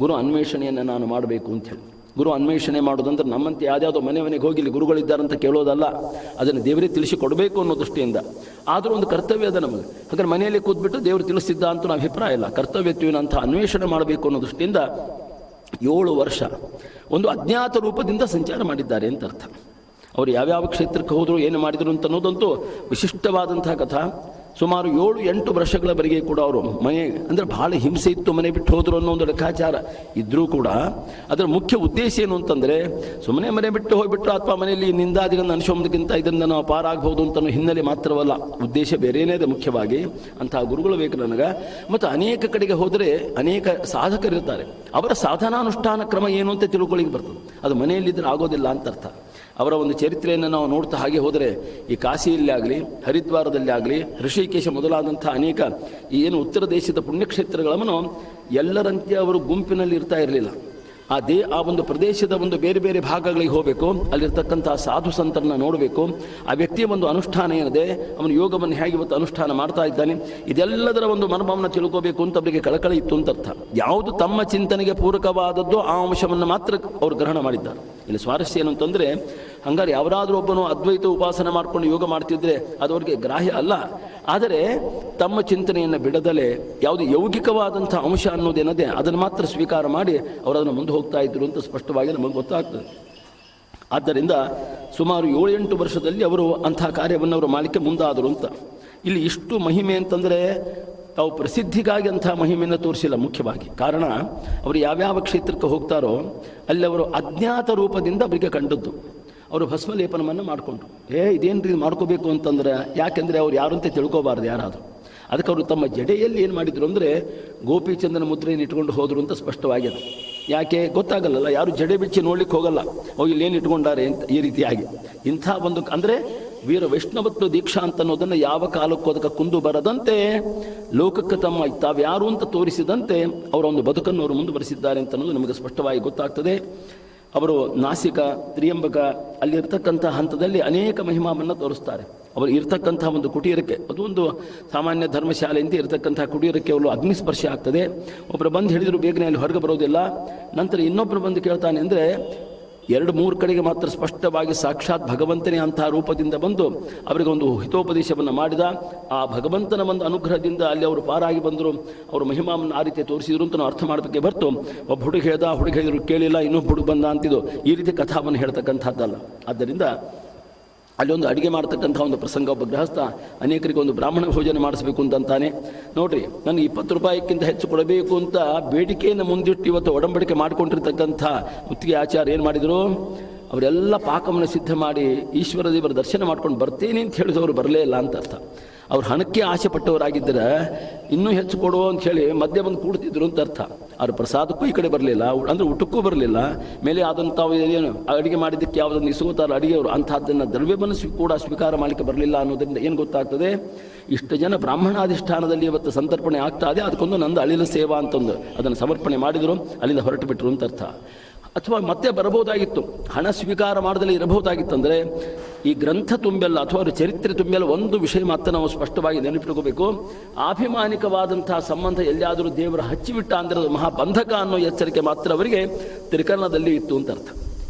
ಗುರು ಅನ್ವೇಷಣೆಯನ್ನು ನಾನು ಮಾಡಬೇಕು ಅಂತ ಹೇಳಿ. ಗುರು ಅನ್ವೇಷಣೆ ಮಾಡೋದಂದ್ರೆ ನಮ್ಮಂತೆ ಯಾವುದ್ಯಾವುದೋ ಮನೆಗೆ ಹೋಗಿ ಇಲ್ಲಿ ಗುರುಗಳಿದ್ದಾರಂತ ಕೇಳೋದಲ್ಲ, ಅದನ್ನು ದೇವರೇ ತಿಳಿಸಿ ಕೊಡಬೇಕು ಅನ್ನೋ ದೃಷ್ಟಿಯಿಂದ. ಆದರೂ ಒಂದು ಕರ್ತವ್ಯ ಅದ ನಮಗೆ. ಹಾಗಾದ್ರೆ ಮನೆಯಲ್ಲಿ ಕೂತ್ಬಿಟ್ಟು ದೇವರು ತಿಳಿಸಿದ್ದ ಅಂತ ನಾವು ಅಭಿಪ್ರಾಯ ಇಲ್ಲ, ಕರ್ತವ್ಯತ್ವನಂಥ ಅನ್ವೇಷಣೆ ಮಾಡಬೇಕು ಅನ್ನೋ ದೃಷ್ಟಿಯಿಂದ 7 ವರ್ಷ ಒಂದು ಅಜ್ಞಾತ ರೂಪದಿಂದ ಸಂಚಾರ ಮಾಡಿದ್ದಾರೆ ಅಂತ ಅರ್ಥ. ಅವರು ಯಾವ್ಯಾವ ಕ್ಷೇತ್ರಕ್ಕೆ ಹೋದರು, ಏನು ಮಾಡಿದರು ಅಂತ ಅನ್ನೋದಂತೂ ವಿಶಿಷ್ಟವಾದಂಥ ಕಥಾ. ಸುಮಾರು 7-8 ವರ್ಷಗಳವರೆಗೆ ಕೂಡ ಅವರು ಮನೆ ಅಂದರೆ ಭಾಳ ಹಿಂಸೆ ಇತ್ತು, ಮನೆ ಬಿಟ್ಟು ಹೋದರು ಅನ್ನೋ ಒಂದು ಲೆಕ್ಕಾಚಾರ ಇದ್ದರೂ ಕೂಡ ಅದರ ಮುಖ್ಯ ಉದ್ದೇಶ ಏನು ಅಂತಂದರೆ, ಸುಮ್ಮನೆ ಮನೆ ಬಿಟ್ಟು ಹೋಗಿಬಿಟ್ರು ಅಥವಾ ಮನೆಯಲ್ಲಿ ನಿಂದಾದಿಗಳನ್ನು ಅನಿಸೋದಕ್ಕಿಂತ ಇದರಿಂದ ನಾವು ಪಾರಾಗಬಹುದು ಅಂತ ಹಿನ್ನೆಲೆ ಮಾತ್ರವಲ್ಲ, ಉದ್ದೇಶ ಬೇರೆಯೇ ಇದೆ. ಮುಖ್ಯವಾಗಿ ಅಂತಹ ಗುರುಗಳು ಬೇಕು ನನಗೆ. ಮತ್ತು ಅನೇಕ ಕಡೆಗೆ ಹೋದರೆ ಅನೇಕ ಸಾಧಕರಿರ್ತಾರೆ, ಅವರ ಸಾಧನಾನುಷ್ಠಾನ ಕ್ರಮ ಏನು ಅಂತ ತಿಳ್ಕೊಳ್ಳಿಕ್ಕೆ ಬರ್ತದೆ. ಅದು ಮನೆಯಲ್ಲಿದ್ದರೆ ಆಗೋದಿಲ್ಲ ಅಂತ ಅರ್ಥ. ಅವರ ಒಂದು ಚರಿತ್ರೆಯನ್ನು ನಾವು ನೋಡ್ತಾ ಹಾಗೆ ಹೋದರೆ ಈ ಕಾಶಿಯಲ್ಲಿ ಆಗಲಿ, ಹರಿದ್ವಾರದಲ್ಲಿ ಆಗಲಿ, ಋಷಿಕೇಶ ಮೊದಲಾದಂಥ ಅನೇಕ ಏನು ಉತ್ತರ ದೇಶದ ಪುಣ್ಯಕ್ಷೇತ್ರಗಳನ್ನು ಎಲ್ಲರಂತೆ ಅವರು ಗುಂಪಿನಲ್ಲಿ ಇರ್ತಾ ಇರಲಿಲ್ಲ. ಆ ಒಂದು ಪ್ರದೇಶದ ಒಂದು ಬೇರೆ ಬೇರೆ ಭಾಗಗಳಿಗೆ ಹೋಗಬೇಕು, ಅಲ್ಲಿರ್ತಕ್ಕಂಥ ಸಾಧು ಸಂತರನ್ನ ನೋಡಬೇಕು, ಆ ವ್ಯಕ್ತಿಯ ಒಂದು ಅನುಷ್ಠಾನ ಏನಿದೆ, ಅವನು ಯೋಗವನ್ನು ಹೇಗೆ ಇವತ್ತು ಅನುಷ್ಠಾನ ಮಾಡ್ತಾ ಇದ್ದಾನೆ, ಇದೆಲ್ಲದರ ಒಂದು ಮರ್ಮವನ್ನು ತಿಳ್ಕೋಬೇಕು ಅಂತ ಅವರಿಗೆ ಕಳಕಳಿ ಇತ್ತು ಅಂತ ಅರ್ಥ. ಯಾವುದು ತಮ್ಮ ಚಿಂತನೆಗೆ ಪೂರಕವಾದದ್ದು ಆ ಅಂಶವನ್ನು ಮಾತ್ರ ಅವರು ಗ್ರಹಣ ಮಾಡಿದ್ದಾರೆ. ಇಲ್ಲಿ ಸ್ವಾರಸ್ಯ ಏನು ಅಂತಂದರೆ, ಹಂಗಾರೆ ಯಾರಾದರೂ ಒಬ್ಬನು ಅದ್ವೈತ ಉಪಾಸನೆ ಮಾಡಿಕೊಂಡು ಯೋಗ ಮಾಡ್ತಿದ್ರೆ ಅದು ಅವ್ರಿಗೆ ಗ್ರಾಹ್ಯ ಅಲ್ಲ. ಆದರೆ ತಮ್ಮ ಚಿಂತನೆಯನ್ನು ಬಿಡದಲೇ ಯಾವುದು ಯೌಗಿಕವಾದಂಥ ಅಂಶ ಅನ್ನೋದೇನದೆ ಅದನ್ನು ಮಾತ್ರ ಸ್ವೀಕಾರ ಮಾಡಿ ಅವರು ಅದನ್ನು ಮುಂದೆ ಹೋಗ್ತಾ ಇದ್ರು ಅಂತ ಸ್ಪಷ್ಟವಾಗಿ ನಮಗೆ ಗೊತ್ತಾಗ್ತದೆ. ಆದ್ದರಿಂದ ಸುಮಾರು 7-8 ವರ್ಷದಲ್ಲಿ ಅವರು ಅಂಥ ಕಾರ್ಯವನ್ನು ಅವರು ಮಾಡಲಿಕ್ಕೆ ಮುಂದಾದರು ಅಂತ. ಇಲ್ಲಿ ಇಷ್ಟು ಮಹಿಮೆ ಅಂತಂದರೆ ತಾವು ಪ್ರಸಿದ್ಧಿಗಾಗಿ ಅಂಥ ಮಹಿಮೆಯನ್ನು ತೋರಿಸಿಲ್ಲ. ಮುಖ್ಯವಾಗಿ ಕಾರಣ, ಅವರು ಯಾವ್ಯಾವ ಕ್ಷೇತ್ರಕ್ಕೆ ಹೋಗ್ತಾರೋ ಅಲ್ಲಿ ಅವರು ಅಜ್ಞಾತ ರೂಪದಿಂದ ಅವರಿಗೆ ಕಂಡದ್ದು. ಅವರು ಭಸ್ಮಲೇಪನವನ್ನು ಮಾಡಿಕೊಂಡ್ರು. ಇದೇನು ಮಾಡ್ಕೋಬೇಕು ಅಂತಂದ್ರೆ, ಯಾಕೆಂದರೆ ಅವ್ರು ಯಾರು ಅಂತ ತಿಳ್ಕೋಬಾರ್ದು ಯಾರಾದರೂ. ಅದಕ್ಕೆ ಅವರು ತಮ್ಮ ಜಡೆಯಲ್ಲಿ ಏನು ಮಾಡಿದರು ಅಂದರೆ ಗೋಪಿಚಂದನ ಮುದ್ರೆಯನ್ನು ಇಟ್ಕೊಂಡು ಹೋದರು ಅಂತ ಸ್ಪಷ್ಟವಾಗಿದೆ. ಯಾಕೆ ಗೊತ್ತಾಗಲ್ಲ, ಯಾರು ಜಡೆ ಬಿಚ್ಚಿ ನೋಡ್ಲಿಕ್ಕೆ ಹೋಗಲ್ಲ, ಅವು ಇಲ್ಲೇನು ಇಟ್ಕೊಂಡಾರೆ ಅಂತ ಈ ರೀತಿಯಾಗಿ. ಇಂಥ ಒಂದು ಅಂದರೆ ವೀರ ವೈಷ್ಣವತ್ವ ದೀಕ್ಷಾ ಅಂತ ಅನ್ನೋದನ್ನು ಯಾವ ಕಾಲಕ್ಕೂ ಅದಕ್ಕೆ ಕುಂದು ಬರದಂತೆ ಲೋಕಕ್ಕೆ ತಮ್ಮ ತಾವ್ಯಾರು ಅಂತ ತೋರಿಸಿದಂತೆ ಅವರ ಒಂದು ಬದುಕನ್ನು ಅವರು ಮುಂದುವರೆಸಿದ್ದಾರೆ ಅಂತ ಅನ್ನೋದು ನಮಗೆ ಸ್ಪಷ್ಟವಾಗಿ ಗೊತ್ತಾಗ್ತದೆ. ಅವರು ನಾಸಿಕ, ತ್ರಿಯಂಬಕ ಅಲ್ಲಿರ್ತಕ್ಕಂಥ ಹಂತದಲ್ಲಿ ಅನೇಕ ಮಹಿಮಾವನ್ನು ತೋರಿಸ್ತಾರೆ. ಅವರು ಇರ್ತಕ್ಕಂಥ ಒಂದು ಕುಟೀರಕ್ಕೆ, ಅದು ಒಂದು ಸಾಮಾನ್ಯ ಧರ್ಮಶಾಲೆಯಿಂದ ಇರತಕ್ಕಂಥ ಕುಟೀರಕ್ಕೆ ಅವರು ಅಗ್ನಿಸ್ಪರ್ಶ ಆಗ್ತದೆ. ಒಬ್ಬರು ಬಂದು ಹೇಳಿದ್ರು ಬೇಗನೆ ಅಲ್ಲಿ ಹೊರಗೆ ಬರೋದಿಲ್ಲ. ನಂತರ ಇನ್ನೊಬ್ಬರು ಬಂದು ಕೇಳ್ತಾನೆ ಅಂದರೆ 2-3 ಕಡೆಗೆ ಮಾತ್ರ ಸ್ಪಷ್ಟವಾಗಿ ಸಾಕ್ಷಾತ್ ಭಗವಂತನೇ ಅಂತಹ ರೂಪದಿಂದ ಬಂದು ಅವರಿಗೆ ಒಂದು ಹಿತೋಪದೇಶವನ್ನು ಮಾಡಿದ. ಆ ಭಗವಂತನ ಒಂದು ಅನುಗ್ರಹದಿಂದ ಅಲ್ಲಿ ಅವರು ಪಾರಾಗಿ ಬಂದರು. ಅವರು ಮಹಿಮಾವನ್ನು ಆ ರೀತಿ ತೋರಿಸಿದ್ರು ಅಂತ ನಾವು ಅರ್ಥ ಮಾಡಬೇಕೆ ಹೊರತು ಒಬ್ಬ ಹುಡುಗ ಹೇಳ್ದ, ಹುಡುಗ ಹೇಳಿದ್ರು ಕೇಳಿಲ್ಲ, ಇನ್ನೊಬ್ಬ ಹುಡುಗ ಬಂದ ಅಂತಿದ್ದು ಈ ರೀತಿ ಕಥಾವನ್ನು ಹೇಳ್ತಕ್ಕಂಥದ್ದಲ್ಲ. ಆದ್ದರಿಂದ ಅಲ್ಲಿ ಒಂದು ಅಡುಗೆ ಮಾಡ್ತಕ್ಕಂಥ ಒಂದು ಪ್ರಸಂಗ, ಒಬ್ಬ ಗೃಹಸ್ಥ ಅನೇಕರಿಗೆ ಒಂದು ಬ್ರಾಹ್ಮಣ ಭೋಜನ ಮಾಡಿಸ್ಬೇಕು ಅಂತಾನೆ. ನೋಡ್ರಿ, ನನಗೆ 20 ರೂಪಾಯಿಗಿಂತ ಹೆಚ್ಚು ಕೊಡಬೇಕು ಅಂತ ಬೇಡಿಕೆಯನ್ನು ಮುಂದಿಟ್ಟು ಇವತ್ತು ಒಡಂಬಡಿಕೆ ಮಾಡಿಕೊಂಡಿರ್ತಕ್ಕಂಥ ಮುತ್ತಿಗೆ ಆಚಾರ್ಯ ಏನು ಮಾಡಿದರು, ಅವರೆಲ್ಲ ಪಾಕವನ್ನು ಸಿದ್ಧ ಮಾಡಿ ಈಶ್ವರ ದೇವರ ದರ್ಶನ ಮಾಡ್ಕೊಂಡು ಬರ್ತೇನೆ ಅಂತ ಹೇಳಿದವರು ಬರಲೇ ಇಲ್ಲ ಅಂತ ಅರ್ಥ. ಅವ್ರು ಹಣಕ್ಕೆ ಆಸೆ ಪಟ್ಟವರಾಗಿದ್ದರೆ ಇನ್ನೂ ಹೆಚ್ಚು ಕೊಡುವ ಅಂತ ಹೇಳಿ ಮಧ್ಯೆ ಬಂದು ಕೂಡ್ತಿದ್ರು ಅಂತ ಅರ್ಥ. ಅವ್ರ ಪ್ರಸಾದಕ್ಕೂ ಈ ಕಡೆ ಬರಲಿಲ್ಲ, ಅಂದರೆ ಊಟಕ್ಕೂ ಬರಲಿಲ್ಲ. ಮೇಲೆ ಆದಂಥ ಏನು ಅಡುಗೆ ಮಾಡಿದ್ದಕ್ಕೆ ಯಾವುದನ್ನು ಇಸುಗುತ್ತಾರ ಅಡುಗೆಯವರು ಅಂಥದ್ದನ್ನು ದ್ರವ್ಯವನ್ನು ಕೂಡ ಸ್ವೀಕಾರ ಮಾಡಲಿಕ್ಕೆ ಬರಲಿಲ್ಲ ಅನ್ನೋದರಿಂದ ಏನು ಗೊತ್ತಾಗ್ತದೆ, ಇಷ್ಟು ಜನ ಬ್ರಾಹ್ಮಣಾಧಿಷ್ಠಾನದಲ್ಲಿ ಇವತ್ತು ಸಂತರ್ಪಣೆ ಆಗ್ತಾ ಇದೆ, ಅದಕ್ಕೊಂದು ನಂದು ಅಳಿಲ ಸೇವಾ ಅಂತಂದು ಅದನ್ನು ಸಮರ್ಪಣೆ ಮಾಡಿದರು, ಅಲ್ಲಿಂದ ಹೊರಟು ಬಿಟ್ಟರು ಅಂತ ಅರ್ಥ. ಅಥವಾ ಮತ್ತೆ ಬರಬಹುದಾಗಿತ್ತು, ಹಣ ಸ್ವೀಕಾರ ಮಾಡದಲ್ಲಿ ಇರಬಹುದಾಗಿತ್ತಂದರೆ ಈ ಗ್ರಂಥ ತುಂಬೆಲ್ಲ ಅಥವಾ ಅವರ ಚರಿತ್ರೆ ತುಂಬೆಲ್ಲ ಒಂದು ವಿಷಯ ಮಾತ್ರ ನಾವು ಸ್ಪಷ್ಟವಾಗಿ ನೆನಪಿಟ್ಕೋಬೇಕು. ಆಭಿಮಾನಿಕವಾದಂಥ ಸಂಬಂಧ ಎಲ್ಲಿಯಾದರೂ ದೇವರ ಹಚ್ಚಿಬಿಟ್ಟ ಅಂದರೆ ಅದು ಮಹಾಬಂಧಕ ಅನ್ನೋ ಎಚ್ಚರಿಕೆ ಮಾತ್ರ ಅವರಿಗೆ ತ್ರಿಕರ್ಣದಲ್ಲಿ ಇತ್ತು ಅಂತ ಅರ್ಥ.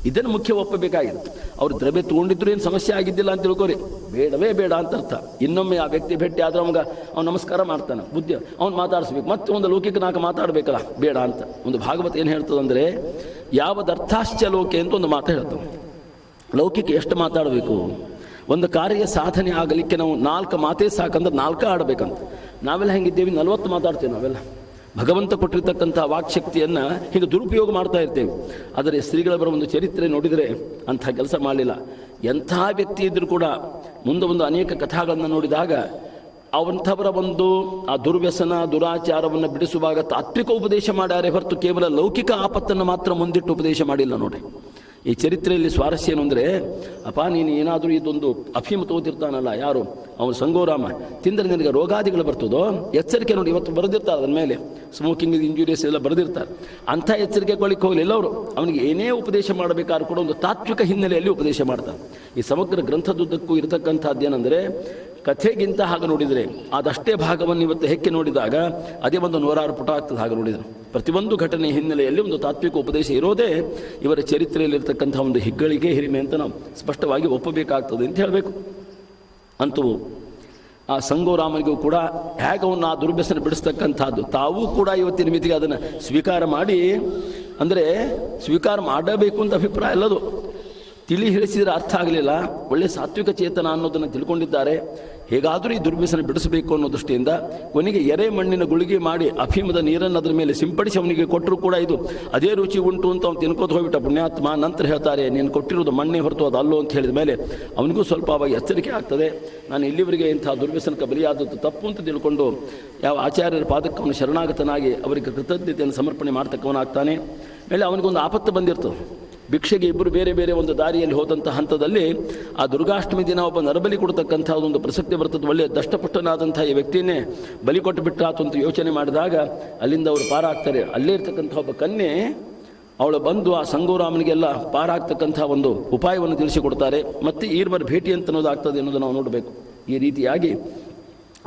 ಇದನ್ನು ಮುಖ್ಯ ಒಪ್ಪಬೇಕಾಗಿದೆ. ಅವರು ದ್ರವ್ಯ ತೊಗೊಂಡಿದ್ರು ಏನು ಸಮಸ್ಯೆ ಆಗಿದ್ದಿಲ್ಲ ಅಂತ ತಿಳ್ಕೋರಿ, ಬೇಡವೇ ಬೇಡ ಅಂತ ಅರ್ಥ. ಇನ್ನೊಮ್ಮೆ ಆ ವ್ಯಕ್ತಿ ಭೇಟಿ ಆದ್ರೆ ಅವ್ನು ನಮಸ್ಕಾರ ಮಾಡ್ತಾನೆ, ಬುದ್ಧಿ ಅವ್ನು ಮಾತಾಡಿಸ್ಬೇಕು, ಮತ್ತೆ ಒಂದು ಲೌಕಿಕ ನಾಲ್ಕು ಮಾತಾಡಬೇಕಲ್ಲ, ಬೇಡ ಅಂತ. ಒಂದು ಭಾಗವತ ಏನು ಹೇಳ್ತದಂದರೆ, ಯಾವದರ್ಥಾಶ್ಚ ಲೋಕೆ ಅಂತ ಒಂದು ಮಾತು ಹೇಳ್ತದೆ. ಲೌಕಿಕ ಎಷ್ಟು ಮಾತಾಡಬೇಕು, ಒಂದು ಕಾರ್ಯ ಸಾಧನೆ ಆಗಲಿಕ್ಕೆ ನಾವು 4 ಮಾತೇ ಸಾಕಂದ್ರೆ 4 ಆಡಬೇಕಂತ. ನಾವೆಲ್ಲ ಹೆಂಗಿದ್ದೇವೆ, 40 ಮಾತಾಡ್ತೇವೆ ನಾವೆಲ್ಲ. ಭಗವಂತ ಕೊಟ್ಟಿರ್ತಕ್ಕಂಥ ವಾಕ್ಶಕ್ತಿಯನ್ನು ಹೀಗೆ ದುರುಪಯೋಗ ಮಾಡ್ತಾ ಇರ್ತೇವೆ. ಆದರೆ ಶ್ರೀಗಳ ಬರೋ ಒಂದು ಚರಿತ್ರೆ ನೋಡಿದರೆ ಅಂಥ ಕೆಲಸ ಮಾಡಲಿಲ್ಲ. ಎಂಥ ವ್ಯಕ್ತಿ ಇದ್ದರೂ ಕೂಡ ಮುಂದೆ ಅನೇಕ ಕಥಾಗಳನ್ನು ನೋಡಿದಾಗ ಅವಂಥವರ ಒಂದು ಆ ದುರ್ವ್ಯಸನ ದುರಾಚಾರವನ್ನು ಬಿಡಿಸುವಾಗ ತಾತ್ವಿಕ ಉಪದೇಶ ಮಾಡ್ಯಾರೆ ಹೊರತು ಕೇವಲ ಲೌಕಿಕ ಆಪತ್ತನ್ನು ಮಾತ್ರ ಮುಂದಿಟ್ಟು ಉಪದೇಶ ಮಾಡಿಲ್ಲ ನೋಡಿ. ಈ ಚರಿತ್ರೆಯಲ್ಲಿ ಸ್ವಾರಸ್ಯ ಏನು ಅಂದರೆ, ಅಪ್ಪ ನೀನು ಏನಾದರೂ ಇದೊಂದು ಅಫೀಮ ತೋತಿರ್ತಾನಲ್ಲ ಯಾರು ಅವನು ಸಂಗೋರಾಮ ತಿಂದರೆ ನಿನಗೆ ರೋಗಾದಿಗಳು ಬರ್ತದೋ ಎಚ್ಚರಿಕೆ ನೋಡಿ. ಇವತ್ತು ಬರೆದಿರ್ತಾರೆ ಅದರ ಮೇಲೆ ಸ್ಮೋಕಿಂಗ್ ಇಂಜುರಿಯಸ್ ಎಲ್ಲ ಬರೆದಿರ್ತಾರೆ. ಅಂಥ ಎಚ್ಚರಿಕೆ ಕೊಳಿಕ್ಕೆ ಹೋಗಲಿಲ್ಲ ಅವರು. ಅವನಿಗೆ ಏನೇ ಉಪದೇಶ ಮಾಡಬೇಕಾದ್ರೂ ಕೂಡ ಒಂದು ತಾತ್ವಿಕ ಹಿನ್ನೆಲೆಯಲ್ಲಿ ಉಪದೇಶ ಮಾಡ್ತಾರೆ. ಈ ಸಮಗ್ರ ಗ್ರಂಥದುದ್ದಕ್ಕೂ ಇರತಕ್ಕಂಥದ್ದೇನೆಂದರೆ, ಕಥೆಗಿಂತ ಹಾಗೆ ನೋಡಿದರೆ ಅದಷ್ಟೇ ಭಾಗವನ್ನು ಇವತ್ತು ಹೆಕ್ಕೆ ನೋಡಿದಾಗ ಅದೇ ಒಂದು 106 ಪುಟ ಆಗ್ತದೆ. ಹಾಗೆ ನೋಡಿದರೆ ಪ್ರತಿಯೊಂದು ಘಟನೆ ಹಿನ್ನೆಲೆಯಲ್ಲಿ ಒಂದು ತಾತ್ವಿಕ ಉಪದೇಶ ಇರೋದೇ ಇವರ ಚರಿತ್ರೆಯಲ್ಲಿರ್ತಕ್ಕಂಥ ಒಂದು ಹಿಗ್ಗಳಿಗೆ ಹಿರಿಮೆ ಅಂತ ನಾವು ಸ್ಪಷ್ಟವಾಗಿ ಒಪ್ಪಬೇಕಾಗ್ತದೆ ಅಂತ ಹೇಳಬೇಕು. ಅಂತೂ ಆ ಸಂಗೋರಾಮನಿಗೂ ಕೂಡ ಹೇಗೆ ಅವನು ಆ ದುರ್ವ್ಯಸನ ಬಿಡಿಸ್ತಕ್ಕಂಥದ್ದು ತಾವೂ ಕೂಡ ಇವತ್ತಿನ ಮಿತಿಗೆ ಅದನ್ನು ಸ್ವೀಕಾರ ಮಾಡಿ, ಅಂದರೆ ಸ್ವೀಕಾರ ಮಾಡಬೇಕು ಅಂತ ಅಭಿಪ್ರಾಯ ಅಲ್ಲದು, ತಿಳಿ ಹೇಳಿಸಿದರೆ ಅರ್ಥ ಆಗಲಿಲ್ಲ. ಒಳ್ಳೆ ಸಾತ್ವಿಕ ಚೇತನ ಅನ್ನೋದನ್ನು ತಿಳ್ಕೊಂಡಿದ್ದಾರೆ. ಹೇಗಾದರೂ ಈ ದುರ್ವ್ಯಸನ ಬಿಡಿಸಬೇಕು ಅನ್ನೋ ದೃಷ್ಟಿಯಿಂದ ಕೊನೆಗೆ ಎರೆ ಮಣ್ಣಿನ ಗುಳಿಗೆ ಮಾಡಿ ಅಫೀಮದ ನೀರನ್ನು ಅದರ ಮೇಲೆ ಸಿಂಪಡಿಸಿ ಅವನಿಗೆ ಕೊಟ್ಟರು ಕೂಡ ಇದು ಅದೇ ರುಚಿ ಉಂಟು ಅಂತ ಅವ್ನು ತಿನ್ಕೋತ ಹೋಗ್ಬಿಟ್ಟ ಪುಣ್ಯಾತ್ಮ. ನಂತರ ಹೇಳ್ತಾರೆ, ನೀನು ಕೊಟ್ಟಿರೋದು ಮಣ್ಣೆ ಹೊರತು ಅದು ಅಲ್ಲೋ ಅಂತ ಹೇಳಿದ ಮೇಲೆ ಅವನಿಗೂ ಸ್ವಲ್ಪ ಅವಾಗ ಎಚ್ಚರಿಕೆ ಆಗ್ತದೆ. ನಾನು ಇಲ್ಲಿವರೆಗೆ ಇಂಥ ದುರ್ವ್ಯಸನಕ್ಕೆ ಬಲಿಯಾದದ್ದು ತಪ್ಪು ಅಂತ ತಿಳ್ಕೊಂಡು ಯಾವ ಆಚಾರ್ಯರ ಪಾದಕ್ಕೆ ಅವನು ಶರಣಾಗತನಾಗಿ ಅವರಿಗೆ ಕೃತಜ್ಞತೆಯನ್ನು ಸಮರ್ಪಣೆ ಮಾಡ್ತಕ್ಕವನಾಗ್ತಾನೆ. ಮೇಲೆ ಅವನಿಗೊಂದು ಆಪತ್ತು ಬಂದಿರ್ತದೆ. ಭಿಕ್ಷೆಗೆ ಇಬ್ಬರು ಬೇರೆ ಬೇರೆ ಒಂದು ದಾರಿಯಲ್ಲಿ ಹೋದಂಥ ಹಂತದಲ್ಲಿ ಆ ದುರ್ಗಾಷ್ಟಮಿ ದಿನ ಒಬ್ಬ ನರಬಲಿ ಕೊಡ್ತಕ್ಕಂಥ ಒಂದು ಪ್ರಸಕ್ತಿ ಬರ್ತದೆ. ಒಳ್ಳೆಯ ದಷ್ಟಪುಷ್ಟನಾದಂಥ ಈ ವ್ಯಕ್ತಿಯನ್ನೇ ಬಲಿ ಕೊಟ್ಟು ಬಿಟ್ಟಾತು ಅಂತ ಯೋಚನೆ ಮಾಡಿದಾಗ ಅಲ್ಲಿಂದ ಅವರು ಪಾರಾಗ್ತಾರೆ. ಅಲ್ಲೇ ಇರ್ತಕ್ಕಂಥ ಒಬ್ಬ ಕನ್ಯೆ ಅವಳು ಬಂದು ಆ ಸಂಗೋರಾಮನಿಗೆಲ್ಲ ಪಾರಾಗ್ತಕ್ಕಂಥ ಒಂದು ಉಪಾಯವನ್ನು ತಿಳಿಸಿಕೊಡ್ತಾರೆ. ಮತ್ತು ಈರ್ವರ ಭೇಟಿ ಅಂತ ಅನ್ನೋದಾಗ್ತದೆ ಅನ್ನೋದು ನಾವು ನೋಡಬೇಕು. ಈ ರೀತಿಯಾಗಿ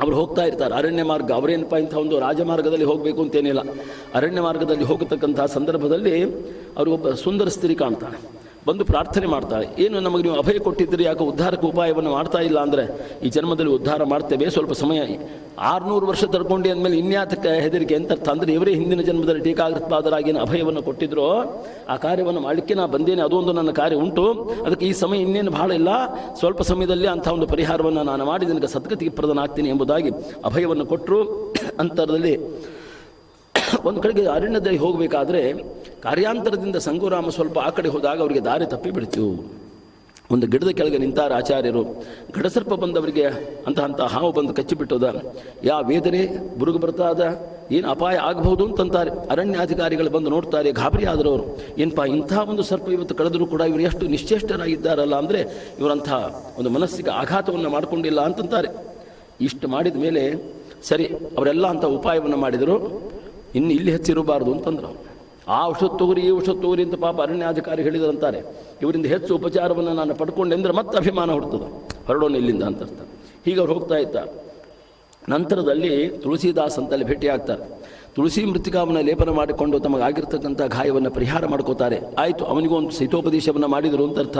ಅವರು ಹೋಗ್ತಾ ಇರ್ತಾರೆ. ಅರಣ್ಯ ಮಾರ್ಗ ಅವರೇನಪ್ಪ ಇಂಥ ಒಂದು ರಾಜಮಾರ್ಗದಲ್ಲಿ ಹೋಗಬೇಕು ಅಂತೇನಿಲ್ಲ. ಅರಣ್ಯ ಮಾರ್ಗದಲ್ಲಿ ಹೋಗತಕ್ಕಂಥ ಸಂದರ್ಭದಲ್ಲಿ ಅವ್ರಿಗೊಬ್ಬ ಸುಂದರ ಸ್ತ್ರೀ ಕಾಣ್ತಾಳೆ. ಬಂದು ಪ್ರಾರ್ಥನೆ ಮಾಡ್ತಾಳೆ, ಏನು ನಮಗೆ ನೀವು ಅಭಯ ಕೊಟ್ಟಿದ್ದೀರಿ, ಯಾಕೆ ಉದ್ಧಾರಕ್ಕೆ ಉಪಾಯವನ್ನು ಮಾಡ್ತಾ ಇಲ್ಲ ಅಂದರೆ, ಈ ಜನ್ಮದಲ್ಲಿ ಉದ್ಧಾರ ಮಾಡ್ತೇವೆ, ಸ್ವಲ್ಪ ಸಮಯ 600 ವರ್ಷ ತಡ್ಕೊಂಡು ಅಂದಮೇಲೆ ಇನ್ಯಾತಕ್ಕೆ ಹೆದರಿಕೆ ಅಂತ ಅರ್ಥ. ಅಂದರೆ ಇವರೇ ಹಿಂದಿನ ಜನ್ಮದಲ್ಲಿ ಟೀಕಾಗ್ರಪಾದರಾಗಿ ಅಭಯವನ್ನು ಕೊಟ್ಟಿದ್ರು, ಆ ಕಾರ್ಯವನ್ನು ಮಾಡಲಿಕ್ಕೆ ನಾ ಬಂದೇನೆ, ಅದೊಂದು ನನ್ನ ಕಾರ್ಯ ಉಂಟು, ಅದಕ್ಕೆ ಈ ಸಮಯ ಇನ್ನೇನು ಭಾಳ ಇಲ್ಲ, ಸ್ವಲ್ಪ ಸಮಯದಲ್ಲಿ ಅಂಥ ಒಂದು ಪರಿಹಾರವನ್ನು ನಾನು ಮಾಡಿ ನನಗೆ ಸದ್ಗತಿಗೆ ಪ್ರದಾನಾಗ್ತೀನಿ ಎಂಬುದಾಗಿ ಅಭಯವನ್ನು ಕೊಟ್ಟರು. ಅಂತರದಲ್ಲಿ ಒಂದು ಕಡೆಗೆ ಅರಣ್ಯದಲ್ಲಿ ಹೋಗಬೇಕಾದ್ರೆ ಕಾರ್ಯಾಂತರದಿಂದ ಸಂಗೋರಾಮ ಸ್ವಲ್ಪ ಆ ಕಡೆ ಹೋದಾಗ ಅವರಿಗೆ ದಾರಿ ತಪ್ಪಿ ಬಿಡ್ತು. ಒಂದು ಗಿಡದ ಕೆಳಗೆ ನಿಂತಾರ ಆಚಾರ್ಯರು. ಗಡಸರ್ಪ ಬಂದವರಿಗೆ ಅಂತ ಹಾವು ಬಂದು ಕಚ್ಚಿಬಿಟ್ಟದ, ಯಾ ವೇದನೆ ಬುರುಗು ಬರ್ತಾದ, ಏನು ಅಪಾಯ ಆಗಬಹುದು ಅಂತಂತಾರೆ. ಅರಣ್ಯಾಧಿಕಾರಿಗಳು ಬಂದು ನೋಡ್ತಾರೆ, ಗಾಬರಿ ಆದರವರು, ಏನಪ್ಪ ಇಂಥ ಒಂದು ಸರ್ಪ ಇವತ್ತು ಕಳೆದರೂ ಕೂಡ ಇವರು ಎಷ್ಟು ನಿಶ್ಚೇಷ್ಟರಾಗಿದ್ದಾರಲ್ಲ, ಅಂದರೆ ಇವರಂಥ ಒಂದು ಮನಸ್ಸಿಗೆ ಆಘಾತವನ್ನು ಮಾಡಿಕೊಂಡಿಲ್ಲ ಅಂತಂತಾರೆ. ಇಷ್ಟು ಮಾಡಿದ ಮೇಲೆ ಸರಿ ಅವರೆಲ್ಲ ಅಂಥ ಉಪಾಯವನ್ನು ಮಾಡಿದರು. ಇನ್ನು ಇಲ್ಲಿ ಹೆಚ್ಚಿರಬಾರ್ದು ಅಂತಂದ್ರು. ಆ ಔಷಧ ತಗೋರಿ ಈ ಔಷಧ ತಗೋರಿ ಅಂತ ಪಾಪ ಅರಣ್ಯಾಧಿಕಾರಿ ಹೇಳಿದ್ರಂತಾರೆ. ಇವರಿಂದ ಹೆಚ್ಚು ಉಪಚಾರವನ್ನು ನಾನು ಪಡ್ಕೊಂಡೆಂದ್ರೆ ಮತ್ತೆ ಅಭಿಮಾನ ಹುಡ್ತದೆ, ಹೊರಡೋಣ ಇಲ್ಲಿಂದ ಅಂತ ಅರ್ಥ. ಹೀಗೆ ಅವ್ರು ಹೋಗ್ತಾ ಇದ್ದ ನಂತರದಲ್ಲಿ ತುಳಸಿದಾಸ್ ಅಂತಲ್ಲಿ ಭೇಟಿಯಾಗ್ತಾರೆ. ತುಳಸಿ ಮೃತ್ತಿಕಾವನ್ನು ಲೇಪನ ಮಾಡಿಕೊಂಡು ತಮಗಾಗಿರ್ತಕ್ಕಂಥ ಗಾಯವನ್ನು ಪರಿಹಾರ ಮಾಡ್ಕೋತಾರೆ. ಆಯಿತು, ಅವನಿಗೂ ಒಂದು ಸಹಿತೋಪದೇಶವನ್ನು ಮಾಡಿದರು ಅಂತ ಅರ್ಥ.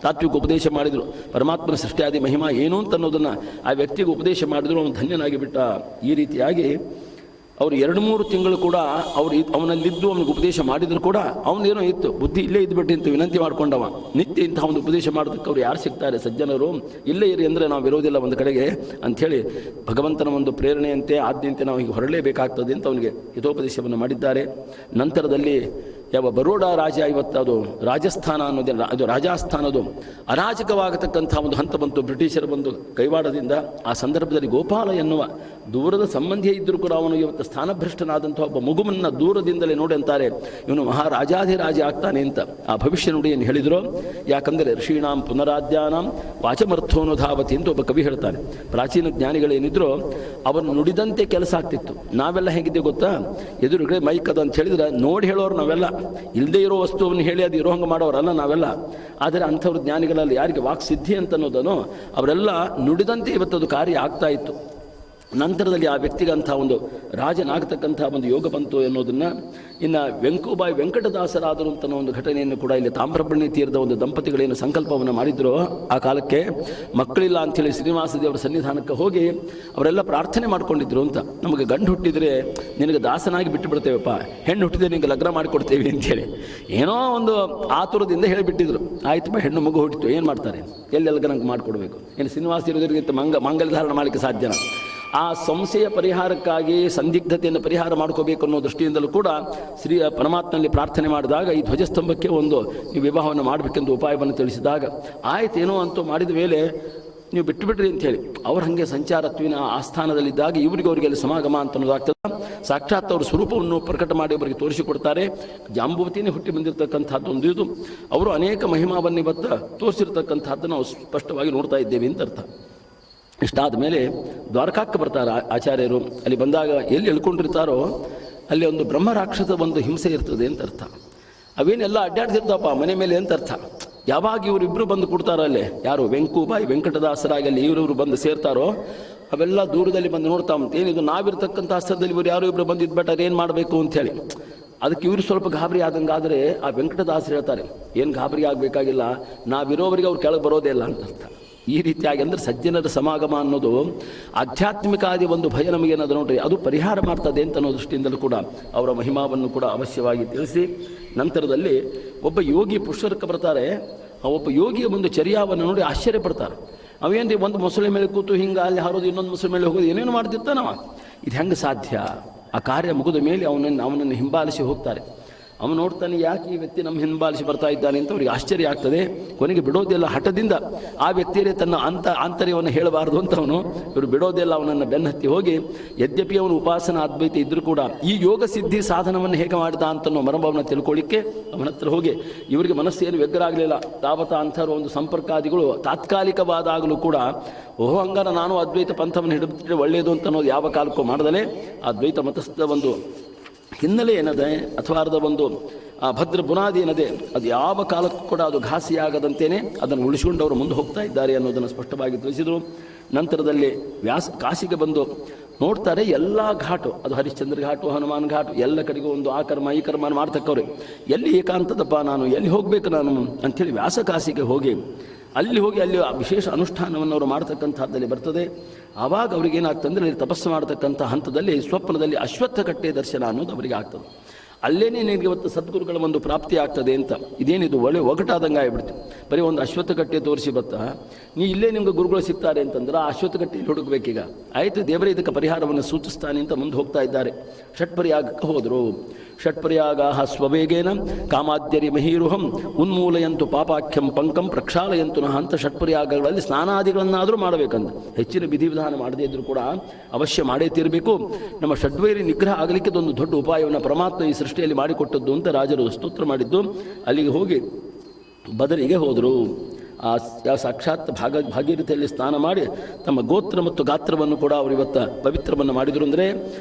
ತಾತ್ವಿಕ ಉಪದೇಶ ಮಾಡಿದರು, ಪರಮಾತ್ಮನ ಸೃಷ್ಟಿಯಾದಿ ಮಹಿಮಾ ಏನು ಅಂತ ಅನ್ನೋದನ್ನು ಆ ವ್ಯಕ್ತಿಗೆ ಉಪದೇಶ ಮಾಡಿದ್ರು. ಅವನು ಧನ್ಯನಾಗಿ ಬಿಟ್ಟ. ಈ ರೀತಿಯಾಗಿ ಅವರು 2-3 ತಿಂಗಳು ಕೂಡ ಅವನಲ್ಲಿದ್ದು ಅವನಿಗೆ ಉಪದೇಶ ಮಾಡಿದ್ರು ಕೂಡ ಅವನೇನೋ ಇತ್ತು ಬುದ್ಧಿ ಇಲ್ಲೇ ಇದ್ಬಿಟ್ಟು ಅಂತ ವಿನಂತಿ ಮಾಡ್ಕೊಂಡವ. ನಿತ್ಯ ಇಂಥ ಒಂದು ಉಪದೇಶ ಮಾಡೋದಕ್ಕೆ ಅವ್ರು ಯಾರು ಸಿಗ್ತಾರೆ ಸಜ್ಜನರು, ಇಲ್ಲೇ ಇರಿ ಅಂದರೆ ನಾವು ಇರೋದಿಲ್ಲ ಒಂದು ಕಡೆಗೆ ಅಂಥೇಳಿ ಭಗವಂತನ ಒಂದು ಪ್ರೇರಣೆಯಂತೆ ಆದ್ಯಂತೆ ನಾವು ಹೀಗೆ ಹೊರಡಲೇಬೇಕಾಗ್ತದೆ ಅಂತ ಅವನಿಗೆ ಹಿತೋಪದೇಶವನ್ನು ಮಾಡಿದ್ದಾರೆ. ನಂತರದಲ್ಲಿ ಯಾವ ಬರೋಡಾ ರಾಜ, ಇವತ್ತು ಅದು ರಾಜಸ್ಥಾನ ಅನ್ನೋದಿಲ್ಲ, ಅದು ರಾಜಸ್ಥಾನದು ಅರಾಜಕವಾಗತಕ್ಕಂಥ ಒಂದು ಹಂತ ಬಂತು ಬ್ರಿಟಿಷರ ಒಂದು ಕೈವಾಡದಿಂದ. ಆ ಸಂದರ್ಭದಲ್ಲಿ ಗೋಪಾಲ ಎನ್ನುವ ದೂರದ ಸಂಬಂಧಿಯೇ ಇದ್ದರೂ ಕೂಡ ಅವನು ಇವತ್ತು ಸ್ಥಾನಭ್ರಷ್ಟನಾದಂಥ ಒಬ್ಬ ಮಗುವನ್ನು ದೂರದಿಂದಲೇ ನೋಡಿ ಅಂತಾರೆ, ಇವನು ಮಹಾರಾಜಾಧಿರಾಜ ಆಗ್ತಾನೆ ಅಂತ ಆ ಭವಿಷ್ಯ ನುಡಿಯನ್ನು ಹೇಳಿದರು. ಯಾಕಂದರೆ ಋಷೀಣಾಂ ಪುನರಾದ್ಯಾನಾಂ ವಾಚಮರ್ಥೋನುಧಾವತಿ ಅಂತ ಒಬ್ಬ ಕವಿ ಹೇಳ್ತಾನೆ. ಪ್ರಾಚೀನ ಜ್ಞಾನಿಗಳೇನಿದ್ರು ಅವನು ನುಡಿದಂತೆ ಕೆಲಸ ಆಗ್ತಿತ್ತು. ನಾವೆಲ್ಲ ಹೇಗಿದ್ದೆ ಗೊತ್ತಾ, ಎದುರುಗಡೆ ಮೈಕ್ ಅದು ಅಂತ ಹೇಳಿದ್ರೆ ನೋಡಿ ಹೇಳೋರು ನಾವೆಲ್ಲ, ಇಲ್ಲದೇ ಇರೋ ವಸ್ತುವನ್ನು ಹೇಳಿ ಅದು ಇರೋ ಹಂಗೆ ಮಾಡೋರಲ್ಲ ನಾವೆಲ್ಲ. ಆದರೆ ಅಂಥವ್ರ ಜ್ಞಾನಿಗಳಲ್ಲಿ ಯಾರಿಗೆ ವಾಕ್ ಸಿದ್ಧಿ ಅಂತ ಅನ್ನೋದನ್ನು ಅವರೆಲ್ಲ ನುಡಿದಂತೆ ಇವತ್ತದು ಕಾರ್ಯ ಆಗ್ತಾ ಇತ್ತು. ನಂತರದಲ್ಲಿ ಆ ವ್ಯಕ್ತಿಗಂಥ ಒಂದು ರಾಜನಾಗತಕ್ಕಂಥ ಒಂದು ಯೋಗ ಬಂತು ಎನ್ನುವುದನ್ನು ಇನ್ನು ವೆಂಕುಬಾಯಿ ವೆಂಕಟದಾಸರಾದರು ಅಂತ ಒಂದು ಘಟನೆಯನ್ನು ಕೂಡ ಇಲ್ಲಿ ತಾಮ್ರಬರ್ಣಿ ತೀರದ ಒಂದು ದಂಪತಿಗಳೇನು ಸಂಕಲ್ಪವನ್ನು ಮಾಡಿದ್ರು, ಆ ಕಾಲಕ್ಕೆ ಮಕ್ಕಳಿಲ್ಲ ಅಂಥೇಳಿ ಶ್ರೀನಿವಾಸ ದೇವರ ಸನ್ನಿಧಾನಕ್ಕೆ ಹೋಗಿ ಅವರೆಲ್ಲ ಪ್ರಾರ್ಥನೆ ಮಾಡ್ಕೊಂಡಿದ್ರು ಅಂತ, ನಮಗೆ ಗಂಡು ಹುಟ್ಟಿದರೆ ನಿನಗೆ ದಾಸನಾಗಿ ಬಿಟ್ಟು ಬಿಡ್ತೇವಪ್ಪ, ಹೆಣ್ಣು ಹುಟ್ಟಿದರೆ ನಿನಗೆ ಲಗ್ನ ಮಾಡಿಕೊಡ್ತೇವೆ ಅಂಥೇಳಿ ಏನೋ ಒಂದು ಆತುರದಿಂದ ಹೇಳಿಬಿಟ್ಟಿದ್ರು. ಆಯ್ತಪ್ಪ, ಹೆಣ್ಣು ಮಗು ಹುಟ್ಟಿತು, ಏನು ಮಾಡ್ತಾರೆ, ಎಲ್ಲೆಲ್ಲ ನನಗೆ ಮಾಡಿಕೊಡ್ಬೇಕು, ಏನು ಶ್ರೀನಿವಾಸ ದೇವರಿಗೆ ಮಾಂಗಲ್ಯ ಧಾರಣ ಮಾಡಲಿಕ್ಕೆ ಸಾಧ್ಯನಾ? ಆ ಸಂಶಯ ಪರಿಹಾರಕ್ಕಾಗಿ ಸಂದಿಗ್ಧತೆಯನ್ನು ಪರಿಹಾರ ಮಾಡ್ಕೋಬೇಕು ಅನ್ನೋ ದೃಷ್ಟಿಯಿಂದಲೂ ಕೂಡ ಶ್ರೀ ಪರಮಾತ್ಮನಲ್ಲಿ ಪ್ರಾರ್ಥನೆ ಮಾಡಿದಾಗ ಈ ಧ್ವಜಸ್ತಂಭಕ್ಕೆ ಒಂದು ನೀವು ವಿವಾಹವನ್ನು ಮಾಡಬೇಕೆಂದು ಉಪಾಯವನ್ನು ತಿಳಿಸಿದಾಗ ಆಯ್ತೇನೋ ಅಂತೂ ಮಾಡಿದ ಮೇಲೆ ನೀವು ಬಿಟ್ಟುಬಿಡ್ರಿ ಅಂತೇಳಿ ಅವ್ರು ಹಾಗೆ ಸಂಚಾರತ್ವಿನ ಆಸ್ಥಾನದಲ್ಲಿದ್ದಾಗ ಅವರಿಗೆ ಅಲ್ಲಿ ಸಮಾಗಮ ಅಂತ ಅನ್ನೋದಾಗ್ತದೆ. ಸಾಕ್ಷಾತ್ ಅವ್ರ ಸ್ವರೂಪವನ್ನು ಪ್ರಕಟ ಮಾಡಿ ಅವರಿಗೆ ತೋರಿಸಿಕೊಡ್ತಾರೆ. ಜಾಂಬುವತಿನೇ ಹುಟ್ಟಿ ಬಂದಿರತಕ್ಕಂಥದ್ದು ಒಂದು ಇದು. ಅವರು ಅನೇಕ ಮಹಿಮಾವನ್ನು ಇವತ್ತು ತೋರಿಸಿರ್ತಕ್ಕಂಥದ್ದನ್ನು ನಾವು ಸ್ಪಷ್ಟವಾಗಿ ನೋಡ್ತಾ ಇದ್ದೇವೆ ಅಂತ ಅರ್ಥ. ಇಷ್ಟಾದ ಮೇಲೆ ದ್ವಾರಕಾಕ್ಕೆ ಬರ್ತಾರೆ ಆಚಾರ್ಯರು. ಅಲ್ಲಿ ಬಂದಾಗ ಎಲ್ಲಿ ಎಳ್ಕೊಂಡಿರ್ತಾರೋ ಅಲ್ಲಿ ಒಂದು ಬ್ರಹ್ಮರಾಕ್ಷಸ ಒಂದು ಹಿಂಸೆ ಇರ್ತದೆ ಅಂತ ಅರ್ಥ. ಅವೇನೆಲ್ಲ ಅಡ್ಡಾಡ್ತಿರ್ತಾವಪ್ಪ ಮನೆ ಮೇಲೆ ಅಂತ ಅರ್ಥ. ಯಾವಾಗ ಇವರಿಬ್ಬರು ಬಂದು ಕೊಡ್ತಾರಲ್ಲೇ, ಯಾರು ವೆಂಕುಬಾಯಿ ವೆಂಕಟದಾಸರಾಗಿ ಅಲ್ಲಿ ಇವರಿವರು ಬಂದು ಸೇರ್ತಾರೋ ಅವೆಲ್ಲ ದೂರದಲ್ಲಿ ಬಂದು ನೋಡ್ತಾ ಉಂಟು. ಏನಿದು ನಾವಿರ್ತಕ್ಕಂಥ ಸ್ಥಳದಲ್ಲಿ ಇವರು ಯಾರೋ ಇಬ್ಬರು ಬಂದು ಇದ್ಬಿಟ್ಟಾರೆ ಏನು ಮಾಡಬೇಕು ಅಂಥೇಳಿ. ಅದಕ್ಕೆ ಇವರು ಸ್ವಲ್ಪ ಗಾಬರಿ ಆದಂಗಾದರೆ ಆ ವೆಂಕಟದಾಸರು ಹೇಳ್ತಾರೆ, ಏನು ಗಾಬರಿ ಆಗಬೇಕಾಗಿಲ್ಲ, ನಾವಿರೋವರಿಗೆ ಅವ್ರು ಕೆಳಗೆ ಬರೋದೇ ಇಲ್ಲ ಅಂತ ಅರ್ಥ. ಈ ರೀತಿಯಾಗಿ ಅಂದರೆ ಸಜ್ಜನರ ಸಮಾಗಮ ಅನ್ನೋದು ಆಧ್ಯಾತ್ಮಿಕಾದಿ ಒಂದು ಭಯ ನಮಗೇನಾದ್ರು ನೋಡ್ರಿ ಅದು ಪರಿಹಾರ ಮಾಡ್ತದೆ ಅಂತ ಅನ್ನೋ ದೃಷ್ಟಿಯಿಂದಲೂ ಕೂಡ ಅವರ ಮಹಿಮಾವನ್ನು ಕೂಡ ಅವಶ್ಯವಾಗಿ ತಿಳಿಸಿ, ನಂತರದಲ್ಲಿ ಒಬ್ಬ ಯೋಗಿ ಪುಷ್ಕರಕ್ಕೆ ಬರ್ತಾರೆ. ಆ ಒಬ್ಬ ಯೋಗಿಯ ಒಂದು ಚರ್ಯಾವನ್ನು ನೋಡಿ ಆಶ್ಚರ್ಯಪಡ್ತಾರೆ. ಅವೇನ್ರಿ ಒಂದು ಮೊಸಳೆ ಮೇಲೆ ಕೂತು ಹಿಂಗೆ ಅಲ್ಲಿ ಹಾರೋದು, ಇನ್ನೊಂದು ಮೊಸಳೆ ಮೇಲೆ ಹೋಗೋದು, ಏನೇನು ಮಾಡ್ತಿರ್ತಾನವ, ಇದು ಹೆಂಗೆ ಸಾಧ್ಯ? ಆ ಕಾರ್ಯ ಮುಗಿದ ಮೇಲೆ ಅವನನ್ನು ಹಿಂಬಾಲಿಸಿ ಹೋಗ್ತಾರೆ. ಅವನು ನೋಡ್ತಾನೆ, ಯಾಕೆ ಈ ವ್ಯಕ್ತಿ ನಮ್ಮ ಹಿಂಬಾಲಿಸಿ ಬರ್ತಾ ಇದ್ದಾನೆ ಅಂತ ಅವರಿಗೆ ಆಶ್ಚರ್ಯ ಆಗ್ತದೆ. ಕೊನೆಗೆ ಬಿಡೋದೆಲ್ಲ ಹಠದಿಂದ ಆ ವ್ಯಕ್ತಿಯೇ ತನ್ನ ಆಂತರ್ಯವನ್ನು ಹೇಳಬಾರ್ದು ಅಂತ ಇವರು ಬಿಡೋದೆಲ್ಲ ಅವನನ್ನು ಬೆನ್ನತ್ತಿ ಹೋಗಿ, ಯದ್ಯಪಿ ಅವನು ಉಪಾಸನ ಅದ್ವೈತ ಇದ್ದರೂ ಕೂಡ ಈ ಯೋಗ ಸಿದ್ಧಿ ಸಾಧನವನ್ನು ಹೇಗೆ ಮಾಡಿದ ಅಂತನೋ ಮನೋಭಾವನ ತಿಳ್ಕೊಳ್ಳಿಕ್ಕೆ ಅವನ ಹತ್ರ ಹೋಗಿ, ಇವರಿಗೆ ಮನಸ್ಸೇನು ವ್ಯಗ್ರಾಗಲಿಲ್ಲ. ತಾವತ ಅಂಥವ್ರ ಒಂದು ಸಂಪರ್ಕಾದಿಗಳು ತಾತ್ಕಾಲಿಕವಾದಾಗಲೂ ಕೂಡ ಓಹೋ ಹಂಗಾರ ನಾನು ಅದ್ವೈತ ಪಂಥವನ್ನು ಹಿಡಿದ್ರೆ ಒಳ್ಳೆಯದು ಅಂತ ಅನ್ನೋದು ಯಾವ ಕಾಲಕ್ಕೂ ಮಾಡದಲೇ ಆ ದ್ವೈತ ಮತಸ್ಥದ ಒಂದು ಹಿನ್ನೆಲೆ ಏನದೆ ಅಥವಾ ಅದರ ಒಂದು ಭದ್ರ ಬುನಾದಿ ಏನದೆ ಅದು ಯಾವ ಕಾಲಕ್ಕೂ ಕೂಡ ಅದು ಘಾಸಿಯಾಗದಂತೇನೆ ಅದನ್ನು ಉಳಿಸಿಕೊಂಡು ಅವರು ಮುಂದೆ ಹೋಗ್ತಾ ಇದ್ದಾರೆ ಅನ್ನೋದನ್ನು ಸ್ಪಷ್ಟವಾಗಿ ತಿಳಿಸಿದರು. ನಂತರದಲ್ಲಿ ಕಾಶಿಗೆ ಬಂದು ನೋಡ್ತಾರೆ, ಎಲ್ಲ ಘಾಟು, ಅದು ಹರಿಶ್ಚಂದ್ರ ಘಾಟು, ಹನುಮಾನ್ ಘಾಟು, ಎಲ್ಲ ಕಡೆಗೂ ಒಂದು ಆ ಕರ್ಮ ಈ ಕರ್ಮ ಮಾಡ್ತಕ್ಕವ್ರೆ. ಎಲ್ಲಿ ಏಕಾಂತದಪ್ಪ ನಾನು, ಎಲ್ಲಿ ಹೋಗಬೇಕು ನಾನು ಅಂಥೇಳಿ ವ್ಯಾಸಕಾಶಿಗೆ ಹೋಗಿ ಅಲ್ಲಿ ವಿಶೇಷ ಅನುಷ್ಠಾನವನ್ನು ಅವರು ಮಾಡ್ತಕ್ಕಂಥದ್ದಲ್ಲಿ ಬರ್ತದೆ. ಆವಾಗ ಅವ್ರಿಗೇನಾಗ್ತಂದ್ರೆ ತಪಸ್ಸು ಮಾಡ್ತಕ್ಕಂಥ ಹಂತದಲ್ಲಿ ಸ್ವಪ್ನದಲ್ಲಿ ಅಶ್ವತ್ಥಕಟ್ಟೆ ದರ್ಶನ ಅನ್ನೋದು ಅವರಿಗೆ ಆಗ್ತದೆ. ಅಲ್ಲೇನೇ ನಿನಗೆ ಇವತ್ತು ಸದ್ಗುರುಗಳ ಒಂದು ಪ್ರಾಪ್ತಿ ಆಗ್ತದೆ ಅಂತ. ಇದೇನಿದು ಒಳ್ಳೆ ಒಗಟಾದಂಗೆ ಆಗಿಬಿಡ್ತು. ಬರೀ ಒಂದು ಅಶ್ವತ್ಥಕಟ್ಟೆ ತೋರಿಸಿ ಬತ್ತಾ ನೀ ಇಲ್ಲೇ ನಿಮ್ಗೆ ಗುರುಗಳು ಸಿಗ್ತಾರೆ ಅಂತಂದ್ರೆ ಆ ಅಶ್ವತ್ಥಕಟ್ಟೆಯಲ್ಲಿ ಹುಡುಕಬೇಕೀಗ. ಆಯಿತು, ದೇವರೇ ಇದಕ್ಕೆ ಪರಿಹಾರವನ್ನು ಸೂಚಿಸ್ತಾನೆ ಅಂತ ಮುಂದೆ ಹೋಗ್ತಾ ಇದ್ದಾರೆ. ಷಟ್ಪರ್ಯಾಗಕ್ಕೆ ಹೋದರು. ಷಟ್ಪರ್ಯಾಗಾಹ ಸ್ವವೇಗೇನ ಕಾಮಾದ್ಯರಿ ಮಹೀರುಹಂ ಉನ್ಮೂಲಯಂತು ಪಾಪಾಖ್ಯಂ ಪಂಕಂ ಪ್ರಕ್ಷಾಲಯಂತು ನಃ ಅಂತ ಷಟ್ಪರ್ಯಾಗಗಳಲ್ಲಿ ಸ್ನಾನಾದಿಗಳನ್ನಾದರೂ ಮಾಡಬೇಕಂತ. ಹೆಚ್ಚಿನ ವಿಧಿವಿಧಾನ ಮಾಡದೇ ಇದ್ದರೂ ಕೂಡ ಅವಶ್ಯ ಮಾಡೇ ತೀರಬೇಕು. ನಮ್ಮ ಷಡ್ವೈರಿ ನಿಗ್ರಹ ಆಗಲಿಕ್ಕೆ ಒಂದು ದೊಡ್ಡ ಉಪಾಯವನ್ನು ಪರಮಾತ್ಮ ಈ ಸೃಷ್ಟಿಯಲ್ಲಿ ಮಾಡಿಕೊಟ್ಟದ್ದು ಅಂತ ರಾಜರು ಸ್ತೋತ್ರ ಮಾಡಿದ್ದು. ಅಲ್ಲಿಗೆ ಹೋಗಿ ಬದರಿಗೆ ಹೋದರು. ಆ ಸಾಕ್ಷಾತ್ ಭಾಗೀರಥಿಯಲ್ಲಿ ಸ್ನಾನ ಮಾಡಿ ತಮ್ಮ ಗೋತ್ರ ಮತ್ತು ಗಾತ್ರವನ್ನು ಕೂಡ ಅವರು ಇವತ್ತು ಪವಿತ್ರವನ್ನು ಮಾಡಿದರು. ಅಂದರೆ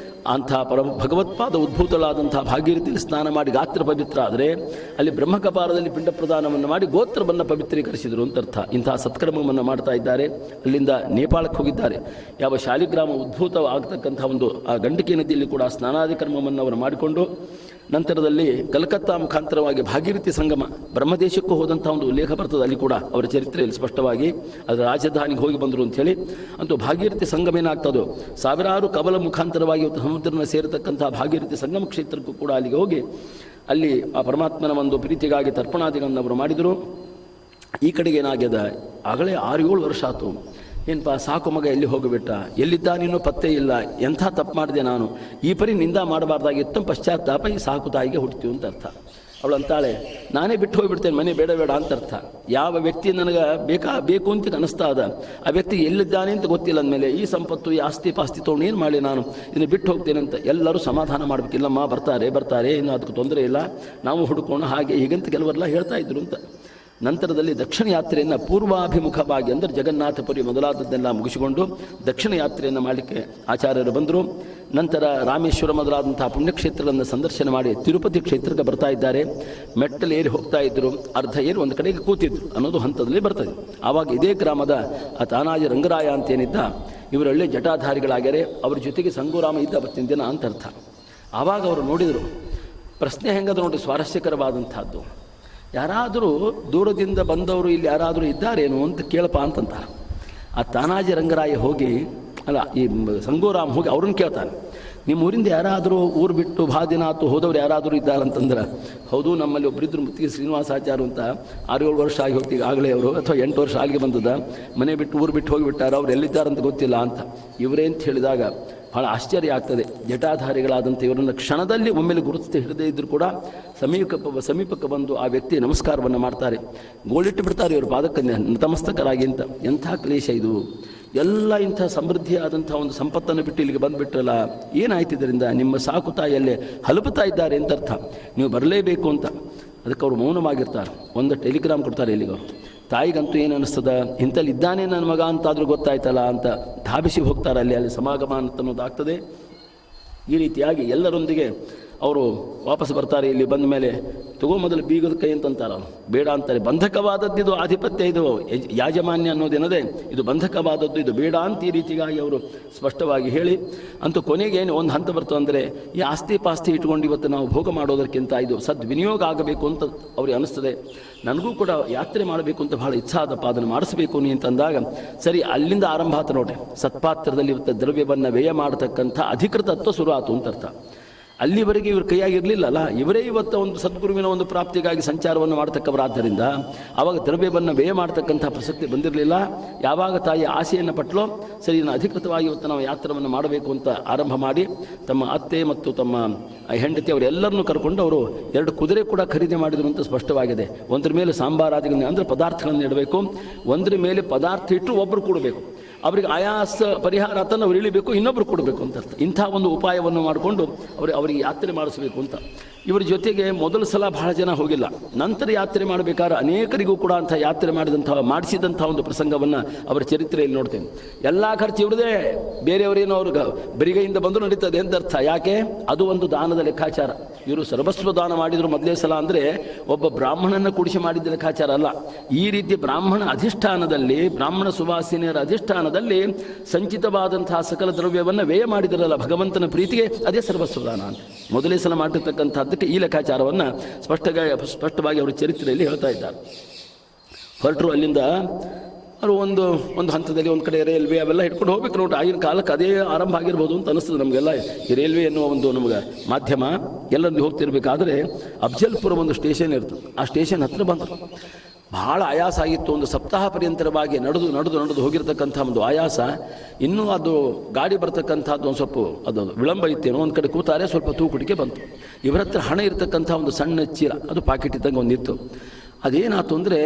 ಅಂಥ ಭಗವತ್ಪಾದ ಉದ್ಭೂತಳಾದಂಥ ಭಾಗೀರಥಿಯಲ್ಲಿ ಸ್ನಾನ ಮಾಡಿ ಗಾತ್ರ ಪವಿತ್ರ ಆದರೆ ಅಲ್ಲಿ ಬ್ರಹ್ಮಕಪಾಲದಲ್ಲಿ ಪಿಂಡ ಪ್ರದಾನವನ್ನು ಮಾಡಿ ಗೋತ್ರವನ್ನು ಪವಿತ್ರೀಕರಿಸಿದರು ಅಂತ ಅರ್ಥ. ಇಂತಹ ಸತ್ಕರ್ಮವನ್ನು ಮಾಡ್ತಾ ಇದ್ದಾರೆ. ಅಲ್ಲಿಂದ ನೇಪಾಳಕ್ಕೆ ಹೋಗಿದ್ದಾರೆ. ಯಾವ ಶಾಲಿಗ್ರಾಮ ಉದ್ಭೂತವಾಗತಕ್ಕಂಥ ಒಂದು ಆ ಗಂಡಕಿ ನದಿಯಲ್ಲಿ ಕೂಡ ಸ್ನಾನಾದಿ ಕರ್ಮವನ್ನು ಅವರು ಮಾಡಿಕೊಂಡು ನಂತರದಲ್ಲಿ ಕಲ್ಕತ್ತಾ ಮುಖಾಂತರವಾಗಿ ಭಾಗೀರಥಿ ಸಂಗಮ ಬ್ರಹ್ಮದೇಶಕ್ಕೂ ಹೋದಂಥ ಒಂದು ಉಲ್ಲೇಖ ಬರ್ತದೆ. ಅಲ್ಲಿ ಕೂಡ ಅವರ ಚರಿತ್ರೆಯಲ್ಲಿ ಸ್ಪಷ್ಟವಾಗಿ ಅದರ ರಾಜಧಾನಿಗೆ ಹೋಗಿ ಬಂದರು ಅಂಥೇಳಿ. ಅಂತೂ ಭಾಗೀರಥಿ ಸಂಗಮ ಏನಾಗ್ತದೋ ಸಾವಿರಾರು ಕವಲ ಮುಖಾಂತರವಾಗಿ ಸಮುದ್ರನ ಸೇರತಕ್ಕಂಥ ಭಾಗೀರಥಿ ಸಂಗಮ ಕ್ಷೇತ್ರಕ್ಕೂ ಕೂಡ ಅಲ್ಲಿಗೆ ಹೋಗಿ ಅಲ್ಲಿ ಆ ಪರಮಾತ್ಮನ ಒಂದು ಪ್ರೀತಿಗಾಗಿ ತರ್ಪಣಾದಿಗಳನ್ನು ಅವರು ಮಾಡಿದರು. ಈ ಕಡೆಗೆ ಏನಾಗ್ಯದ, ಆಗಲೇ 6-7 ವರ್ಷ ಆಯಿತು. ಏನಪ್ಪ ಸಾಕು ಮಗ ಎಲ್ಲಿ ಹೋಗಿಬಿಟ್ಟ, ಎಲ್ಲಿದ್ದಾನೇನೋ ಪತ್ತೆ ಇಲ್ಲ, ಎಂಥ ತಪ್ಪು ಮಾಡಿದೆ ನಾನು, ಈ ಪರಿ ನಿಂದ ಮಾಡಬಾರ್ದಾಗಿತ್ತು ಪಶ್ಚಾತ್ತಾಪ ಈ ಸಾಕು ತಾಯಿಗೆ ಹುಡ್ತೀವಿ ಅಂತ ಅರ್ಥ. ಅವಳು ಅಂತಾಳೆ, ನಾನೇ ಬಿಟ್ಟು ಹೋಗಿಬಿಡ್ತೇನೆ ಮನೆ ಬೇಡ ಬೇಡ ಅಂತ ಅರ್ಥ. ಯಾವ ವ್ಯಕ್ತಿ ನನಗೆ ಬೇಕು ಅಂತ ಅನಿಸ್ತಾ ಅದ ಆ ವ್ಯಕ್ತಿ ಎಲ್ಲಿದ್ದಾನೆ ಅಂತ ಗೊತ್ತಿಲ್ಲ ಅಂದಮೇಲೆ ಈ ಸಂಪತ್ತು ಈ ಆಸ್ತಿ ಪಾಸ್ತಿ ತೊಗೊಂಡು ಏನು ಮಾಡಲಿ ನಾನು ಇದನ್ನು ಬಿಟ್ಟು ಹೋಗ್ತೇನೆ ಅಂತ ಎಲ್ಲರೂ ಸಮಾಧಾನ ಮಾಡಬೇಕಿಲ್ಲಮ್ಮ, ಬರ್ತಾರೆ ಇನ್ನು ಅದಕ್ಕೆ ತೊಂದರೆ ಇಲ್ಲ, ನಾವು ಹುಡುಕೋಣ ಹಾಗೆ ಹೀಗಂತ ಕೆಲವರೆಲ್ಲ ಹೇಳ್ತಾ ಇದ್ರು ಅಂತ. ನಂತರದಲ್ಲಿ ದಕ್ಷಿಣ ಯಾತ್ರೆಯನ್ನು ಪೂರ್ವಾಭಿಮುಖವಾಗಿ ಅಂದರೆ ಜಗನ್ನಾಥಪುರಿ ಮೊದಲಾದದ್ದೆಲ್ಲ ಮುಗಿಸಿಕೊಂಡು ದಕ್ಷಿಣ ಯಾತ್ರೆಯನ್ನು ಮಾಡಲಿಕ್ಕೆ ಆಚಾರ್ಯರು ಬಂದರು. ನಂತರ ರಾಮೇಶ್ವರ ಮೊದಲಾದಂಥ ಪುಣ್ಯಕ್ಷೇತ್ರಗಳನ್ನು ಸಂದರ್ಶನ ಮಾಡಿ ತಿರುಪತಿ ಕ್ಷೇತ್ರಕ್ಕೆ ಬರ್ತಾ ಇದ್ದಾರೆ. ಮೆಟ್ಟಲು ಏರಿ ಹೋಗ್ತಾ ಇದ್ದರು, ಅರ್ಧ ಏರಿ ಒಂದು ಕಡೆಗೆ ಕೂತಿದ್ರು ಅನ್ನೋದು ಹಂತದಲ್ಲಿ ಬರ್ತದೆ. ಆವಾಗ ಇದೇ ಗ್ರಾಮದ ಆ ತಾನಾಜಿ ರಂಗರಾಯ ಅಂತೇನಿದ್ದ ಇವರೊಳ್ಳೆ ಜಟಾಧಾರಿಗಳಾಗ್ಯಾರೆ. ಅವ್ರ ಜೊತೆಗೆ ಸಂಗುರಾಮ ಇದ್ದ ಅವತ್ತಿನ ದಿನ ಅಂತ ಅರ್ಥ. ಆವಾಗ ಅವರು ನೋಡಿದರು. ಪ್ರಶ್ನೆ ಹೆಂಗದು ನೋಡಿ, ಸ್ವಾರಸ್ಯಕರವಾದಂಥದ್ದು. ಯಾರಾದರೂ ದೂರದಿಂದ ಬಂದವರು ಇಲ್ಲಿ ಯಾರಾದರೂ ಇದ್ದಾರೇನು ಅಂತ ಕೇಳಪ್ಪ ಅಂತಂತಾರೆ. ಆ ತಾನಾಜಿ ರಂಗರಾಯ ಹೋಗಿ ಈ ಸಂಗೋರಾಮ್ ಹೋಗಿ ಅವ್ರನ್ನ ಕೇಳ್ತಾನೆ, ನಿಮ್ಮ ಊರಿಂದ ಯಾರಾದರೂ ಊರು ಬಿಟ್ಟು ಭಾಳ ದಿನ ಆತು ಹೋದವ್ರು ಯಾರಾದರೂ ಇದ್ದಾರಂತಂದ್ರೆ, ಹೌದು ನಮ್ಮಲ್ಲಿ ಒಬ್ಬರಿದ್ರು ಮುತ್ತಿಗೆ ಶ್ರೀನಿವಾಸಾಚಾರ್ಯ ಅಂತ 6-7 ವರ್ಷ ಆಗಿ ಹೋಗ್ತೀವಿ ಆಗಲೇ ಅವರು, ಅಥವಾ 8 ವರ್ಷ ಆಗಿಗೆ ಬಂದದ, ಮನೆ ಬಿಟ್ಟು ಊರು ಬಿಟ್ಟು ಹೋಗಿಬಿಟ್ಟಾರ, ಅವ್ರು ಎಲ್ಲಿದ್ದಾರಂತ ಗೊತ್ತಿಲ್ಲ ಅಂತ. ಇವರೇ ಅಂತ ಹೇಳಿದಾಗ ಭಾಳ ಆಶ್ಚರ್ಯ ಆಗ್ತದೆ. ಜಟಾಧಾರಿಗಳಾದಂಥ ಇವರನ್ನು ಕ್ಷಣದಲ್ಲಿ ಒಮ್ಮೆಲೆ ಗುರುತಿಸಿ ಹಿಡಿದೇ ಇದ್ದರೂ ಕೂಡ ಸಮೀಪಕ್ಕೆ ಬಂದು ಆ ವ್ಯಕ್ತಿ ನಮಸ್ಕಾರವನ್ನು ಮಾಡ್ತಾರೆ, ಗೋಳಿಟ್ಟು ಬಿಡ್ತಾರೆ ಇವರು ಪಾದಕ್ಕೆ ನತಮಸ್ತಕರಾಗಿ ಅಂತ. ಎಂಥ ಕ್ಲೇಶ ಇದು! ಎಲ್ಲ ಇಂಥ ಸಮೃದ್ಧಿಯಾದಂಥ ಒಂದು ಸಂಪತ್ತನ್ನು ಬಿಟ್ಟು ಇಲ್ಲಿಗೆ ಬಂದುಬಿಟ್ರಲ್ಲ, ಏನಾಯ್ತು ಇದರಿಂದ? ನಿಮ್ಮ ಸಾಕು ತಾಯಿಯಲ್ಲೇ ಹಲಪುತ್ತಾ ಇದ್ದಾರೆ ಅಂತ ಅರ್ಥ. ನೀವು ಬರಲೇಬೇಕು ಅಂತ. ಅದಕ್ಕೆ ಅವರು ಮೌನವಾಗಿರ್ತಾರೆ. ಒಂದು ಟೆಲಿಗ್ರಾಮ್ ಕೊಡ್ತಾರೆ ಇಲ್ಲಿಗೆ. ತಾಯಿಗಂತೂ ಏನು ಅನ್ನಿಸ್ತದ, ಇಂಥಲ್ಲಿ ಇದ್ದಾನೆ ನನ್ನ ಮಗ ಅಂತಾದರೂ ಗೊತ್ತಾಯ್ತಲ್ಲ ಅಂತ ಧಾಬಿಸಿ ಹೋಗ್ತಾರೆ. ಅಲ್ಲಿ ಸಮಾಗಮ ಅಂತ ಅನ್ನೋದಾಗ್ತದೆ. ಈ ರೀತಿಯಾಗಿ ಎಲ್ಲರೊಂದಿಗೆ ಅವರು ವಾಪಸ್ ಬರ್ತಾರೆ. ಇಲ್ಲಿ ಬಂದ ಮೇಲೆ ತಗೋ ಮೊದಲು ಬೀಗದ ಕೈ ಅಂತಂತಾರೆ, ಬೇಡ ಅಂತಾರೆ. ಬಂಧಕವಾದದ್ದು ಇದು, ಆಧಿಪತ್ಯ ಇದು, ಯಾಜಮಾನ್ಯ ಅನ್ನೋದೇನದೆ ಇದು ಬಂಧಕವಾದದ್ದು, ಇದು ಬೇಡ ಅಂತ ಈ ರೀತಿಯಾಗಿ ಅವರು ಸ್ಪಷ್ಟವಾಗಿ ಹೇಳಿ, ಅಂತೂ ಕೊನೆಗೆ ಏನು ಒಂದು ಹಂತ ಬರ್ತದೆ ಅಂದರೆ, ಈ ಆಸ್ತಿ ಪಾಸ್ತಿ ಇಟ್ಕೊಂಡು ಇವತ್ತು ನಾವು ಭೋಗ ಮಾಡೋದಕ್ಕಿಂತ ಇದು ಸದ್ವಿನಿಯೋಗ ಆಗಬೇಕು ಅಂತ ಅವ್ರಿಗೆ ಅನ್ನಿಸ್ತದೆ. ನನಗೂ ಕೂಡ ಯಾತ್ರೆ ಮಾಡಬೇಕು ಅಂತ ಭಾಳ ಇಚ್ಛಾದಪ್ಪ, ಅದನ್ನು ಮಾಡಿಸ್ಬೇಕು ನೀ ಅಂತಂದಾಗ, ಸರಿ ಅಲ್ಲಿಂದ ಆರಂಭ ಆತ ನೋಡ್ರಿ. ಸತ್ಪಾತ್ರದಲ್ಲಿ ಇವತ್ತು ದ್ರವ್ಯವನ್ನು ವ್ಯಯ ಮಾಡತಕ್ಕಂಥ ಅಧಿಕೃತತ್ವ ಶುರು ಆಯಿತು ಅಂತ ಅರ್ಥ. ಅಲ್ಲಿವರೆಗೆ ಇವ್ರ ಕೈಯಾಗಿರಲಿಲ್ಲಲ್ಲ, ಇವರೇ ಇವತ್ತು ಒಂದು ಸದ್ಗುರುವಿನ ಒಂದು ಪ್ರಾಪ್ತಿಗಾಗಿ ಸಂಚಾರವನ್ನು ಮಾಡ್ತಕ್ಕವರಾದ್ದರಿಂದ ಆವಾಗ ದ್ರವ್ಯವನ್ನು ವ್ಯಯ ಮಾಡ್ತಕ್ಕಂಥ ಪ್ರಸಕ್ತಿ ಬಂದಿರಲಿಲ್ಲ. ಯಾವಾಗ ತಾಯಿ ಆಸೆಯನ್ನು ಪಟ್ಟಲೋ, ಸರಿ ನಾನು ಅಧಿಕೃತವಾಗಿ ಇವತ್ತು ನಾವು ಯಾತ್ರವನ್ನು ಮಾಡಬೇಕು ಅಂತ ಆರಂಭ ಮಾಡಿ, ತಮ್ಮ ಅತ್ತೆ ಮತ್ತು ತಮ್ಮ ಹೆಂಡತಿ ಅವರೆಲ್ಲರನ್ನೂ ಕರ್ಕೊಂಡು ಅವರು 2 ಕುದುರೆ ಕೂಡ ಖರೀದಿ ಮಾಡಿದ್ರು ಅಂತ ಸ್ಪಷ್ಟವಾಗಿದೆ. ಒಂದ್ರ ಮೇಲೆ ಸಾಂಬಾರಾದಿಗಳನ್ನ ಅಂದರೆ ಪದಾರ್ಥಗಳನ್ನು ಇಡಬೇಕು, ಒಂದ್ರ ಮೇಲೆ ಪದಾರ್ಥ ಇಟ್ಟು ಒಬ್ಬರು ಕೊಡಬೇಕು. ಅವರಿಗೆ ಆಯಾಸ ಪರಿಹಾರ ತನ್ನ ಅವ್ರು ಇಳಿಬೇಕು, ಇನ್ನೊಬ್ಬರು ಕೊಡಬೇಕು ಅಂತ ಅರ್ಥ. ಇಂಥ ಒಂದು ಉಪಾಯವನ್ನು ಮಾಡಿಕೊಂಡು ಅವರಿಗೆ ಯಾತ್ರೆ ಮಾಡಿಸಬೇಕು ಅಂತ. ಇವರ ಜೊತೆಗೆ ಮೊದಲ ಸಲ ಬಹಳ ಜನ ಹೋಗಿಲ್ಲ. ನಂತರ ಯಾತ್ರೆ ಮಾಡಬೇಕಾದ್ರೆ ಅನೇಕರಿಗೂ ಕೂಡ ಅಂಥ ಯಾತ್ರೆ ಮಾಡಿಸಿದಂಥ ಒಂದು ಪ್ರಸಂಗವನ್ನು ಅವರ ಚರಿತ್ರೆಯಲ್ಲಿ ನೋಡ್ತೇವೆ. ಎಲ್ಲ ಖರ್ಚು ಇವ್ರದೇ, ಬೇರೆಯವರೇನೋ ಅವ್ರಿಗೆ ಬರಿಗೈಯಿಂದ ಬಂದು ನಡೀತದೆ ಅಂತ ಅರ್ಥ. ಯಾಕೆ? ಅದು ಒಂದು ದಾನದ ಲೆಕ್ಕಾಚಾರ. ಇವರು ಸರ್ವಸ್ವ ದಾನ ಮಾಡಿದರು ಮೊದಲೇ ಸಲ ಅಂದರೆ ಒಬ್ಬ ಬ್ರಾಹ್ಮಣನ ಕೂಡಿಸಿ ಮಾಡಿದ ಲೆಕ್ಕಾಚಾರ ಅಲ್ಲ. ಈ ರೀತಿ ಬ್ರಾಹ್ಮಣ ಅಧಿಷ್ಠಾನದಲ್ಲಿ, ಬ್ರಾಹ್ಮಣ ಸುವಾಸಿನಿಯರ ಅಧಿಷ್ಠಾನದಲ್ಲಿ ಸಂಚಿತವಾದಂತಹ ಸಕಲ ದ್ರವ್ಯವನ್ನು ವ್ಯಯ ಮಾಡಿದರಲ್ಲ ಭಗವಂತನ ಪ್ರೀತಿಗೆ, ಅದೇ ಸರ್ವಸ್ವ ದಾನ ಅಂತ ಮೊದಲೇ ಸಲ ಮಾಡಿರ್ತಕ್ಕಂಥದ್ದಕ್ಕೆ ಈ ಲೆಕ್ಕಾಚಾರವನ್ನು ಸ್ಪಷ್ಟವಾಗಿ ಅವರ ಚರಿತ್ರೆಯಲ್ಲಿ ಹೇಳ್ತಾ ಇದ್ದಾರೆ. ಹೊರಟರು ಅಲ್ಲಿಂದ. ಅವರು ಒಂದು ಹಂತದಲ್ಲಿ ಒಂದು ಕಡೆ ರೈಲ್ವೆ ಅವೆಲ್ಲ ಹಿಡ್ಕೊಂಡು ಹೋಗ್ಬೇಕು ನೋಡಿ. ಆಗಿನ ಕಾಲಕ್ಕೆ ಅದೇ ಆರಂಭ ಆಗಿರ್ಬೋದು ಅಂತ ಅನಿಸ್ತದೆ ನಮಗೆಲ್ಲ. ಈ ರೈಲ್ವೆ ಎನ್ನುವ ಒಂದು ನಮಗೆ ಮಾಧ್ಯಮ ಎಲ್ಲರಲ್ಲಿ ಹೋಗ್ತಿರ್ಬೇಕಾದ್ರೆ ಅಫ್ಜಲ್ಪುರ ಒಂದು ಸ್ಟೇಷನ್ ಇರ್ತದೆ. ಆ ಸ್ಟೇಷನ್ ಹತ್ರ ಬಂದರು. ಭಾಳ ಆಯಾಸ ಆಗಿತ್ತು. ಒಂದು ಸಪ್ತಾಹ ಪರ್ಯಂತರವಾಗಿ ನಡೆದು ಹೋಗಿರ್ತಕ್ಕಂಥ ಒಂದು ಆಯಾಸ. ಇನ್ನೂ ಅದು ಗಾಡಿ ಬರ್ತಕ್ಕಂಥದ್ದು ಒಂದು ಸ್ವಲ್ಪ ಅದು ವಿಳಂಬ ಇತ್ತೇನೋ. ಒಂದು ಕಡೆ ಕೂತಾರೆ, ಸ್ವಲ್ಪ ತೂಕುಟಿಕೆ ಬಂತು. ಇವರ ಹತ್ರ ಹಣ ಇರತಕ್ಕಂಥ ಒಂದು ಸಣ್ಣ ಚೀಲ, ಅದು ಪಾಕೆಟ್ ಇದ್ದಂಗೆ ಒಂದಿತ್ತು. ಅದೇನಾಯ್ತು ಅಂದರೆ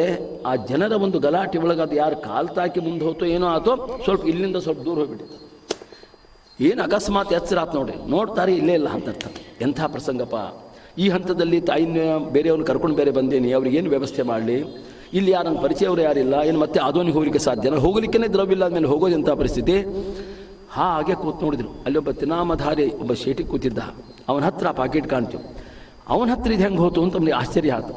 ಆ ಜನರ ಒಂದು ಗಲಾಟೆ ಒಳಗೆ ಅದು ಯಾರು ಕಾಲು ತಾಕಿ ಮುಂದೆ ಹೋತೋ ಏನೋ ಆತೋ, ಸ್ವಲ್ಪ ಇಲ್ಲಿಂದ ಸ್ವಲ್ಪ ದೂರ ಹೋಗಿಬಿಟ್ಟಿತ್ತು. ಏನು ಅಕಸ್ಮಾತ್ ಎಚ್ಚರ ಆತು ನೋಡ್ತಾರೆ, ಇಲ್ಲೇ ಇಲ್ಲ ಅಂತ ಅರ್ಥ. ಎಂಥ ಪ್ರಸಂಗಪ್ಪ! ಈ ಹಂತದಲ್ಲಿ ತಾಯಿನ ಬೇರೆಯವ್ರನ್ನ ಕರ್ಕೊಂಡು ಬೇರೆ ಬಂದೇನಿ, ಅವ್ರಿಗೇನು ವ್ಯವಸ್ಥೆ ಮಾಡಲಿ? ಇಲ್ಲಿ ಯಾರನ್ನು ಪರಿಚಯವರು ಯಾರಿಲ್ಲ, ಏನು ಮತ್ತೆ ಅದೋನಿಗೆ ಹೋಗಲಿಕ್ಕೆ ಸಾಧ್ಯನ? ಹೋಗಲಿಕ್ಕೇ ದ್ರವ್ಯ ಆದಮೇಲೆ ಹೋಗೋದಂಥ ಪರಿಸ್ಥಿತಿ. ಹಾಗೆ ಕೂತು ನೋಡಿದ್ರು. ಅಲ್ಲಿ ಒಬ್ಬ ತಿನಾಮಧಾರಿ ಒಬ್ಬ ಶೇಟಿ ಕೂತಿದ್ದ. ಅವನ ಹತ್ರ ಪಾಕೆಟ್ ಕಾಣ್ತೀವಿ. ಅವನ ಹತ್ರ ಇದು ಹೆಂಗೆ ಹೋತು ಅಂತ ನಮಗೆ ಆಶ್ಚರ್ಯ ಆಯ್ತು.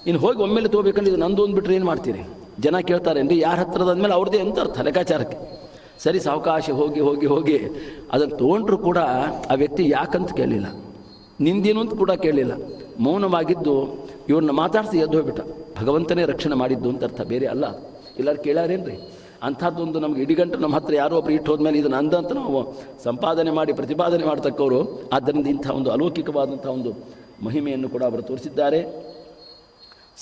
ಇನ್ನು ಹೋಗಿ ಒಮ್ಮೆಲೆ ತೊಗೋಬೇಕಂದ್ರೆ ಇದು ನಂದು ಅಂದ್ಬಿಟ್ರೆ ಏನು ಮಾಡ್ತೀರಿ? ಜನ ಕೇಳ್ತಾರೇನ್ರಿ, ಯಾರ ಹತ್ರದ ಅಂದಮೇಲೆ ಅವ್ರದ್ದೇ ಅಂತ ಅರ್ಥ ಲೆಕ್ಕಾಚಾರಕ್ಕೆ. ಸರಿ ಸಾವಕಾಶ ಹೋಗಿ ಅದನ್ನು ತೊಗೊಂಡ್ರು ಕೂಡ ಆ ವ್ಯಕ್ತಿ ಯಾಕಂತ ಕೇಳಲಿಲ್ಲ, ನಿಂದೇನು ಅಂತ ಕೂಡ ಕೇಳಲಿಲ್ಲ. ಮೌನವಾಗಿದ್ದು ಇವ್ರನ್ನ ಮಾತಾಡಿಸಿ ಎದ್ದು ಹೋಗ್ಬಿಟ್ಟ. ಭಗವಂತನೇ ರಕ್ಷಣೆ ಮಾಡಿದ್ದು ಅಂತ ಅರ್ಥ, ಬೇರೆ ಅಲ್ಲ. ಎಲ್ಲರೂ ಕೇಳಾರೇನ್ರಿ? ಅಂಥದ್ದೊಂದು ನಮ್ಗೆ ಇಡಿಗಂಟು ನಮ್ಮ ಹತ್ರ ಯಾರೋ ಒಬ್ರು ಇಟ್ಟು ಹೋದ್ಮೇಲೆ ಇದನ್ನು ಅಂದಂತ ನಾವು ಸಂಪಾದನೆ ಮಾಡಿ ಪ್ರತಿಪಾದನೆ ಮಾಡ್ತಕ್ಕವರು. ಆದ್ದರಿಂದ ಇಂಥ ಒಂದು ಅಲೌಕಿಕವಾದಂಥ ಒಂದು ಮಹಿಮೆಯನ್ನು ಕೂಡ ಅವರು ತೋರಿಸಿದ್ದಾರೆ.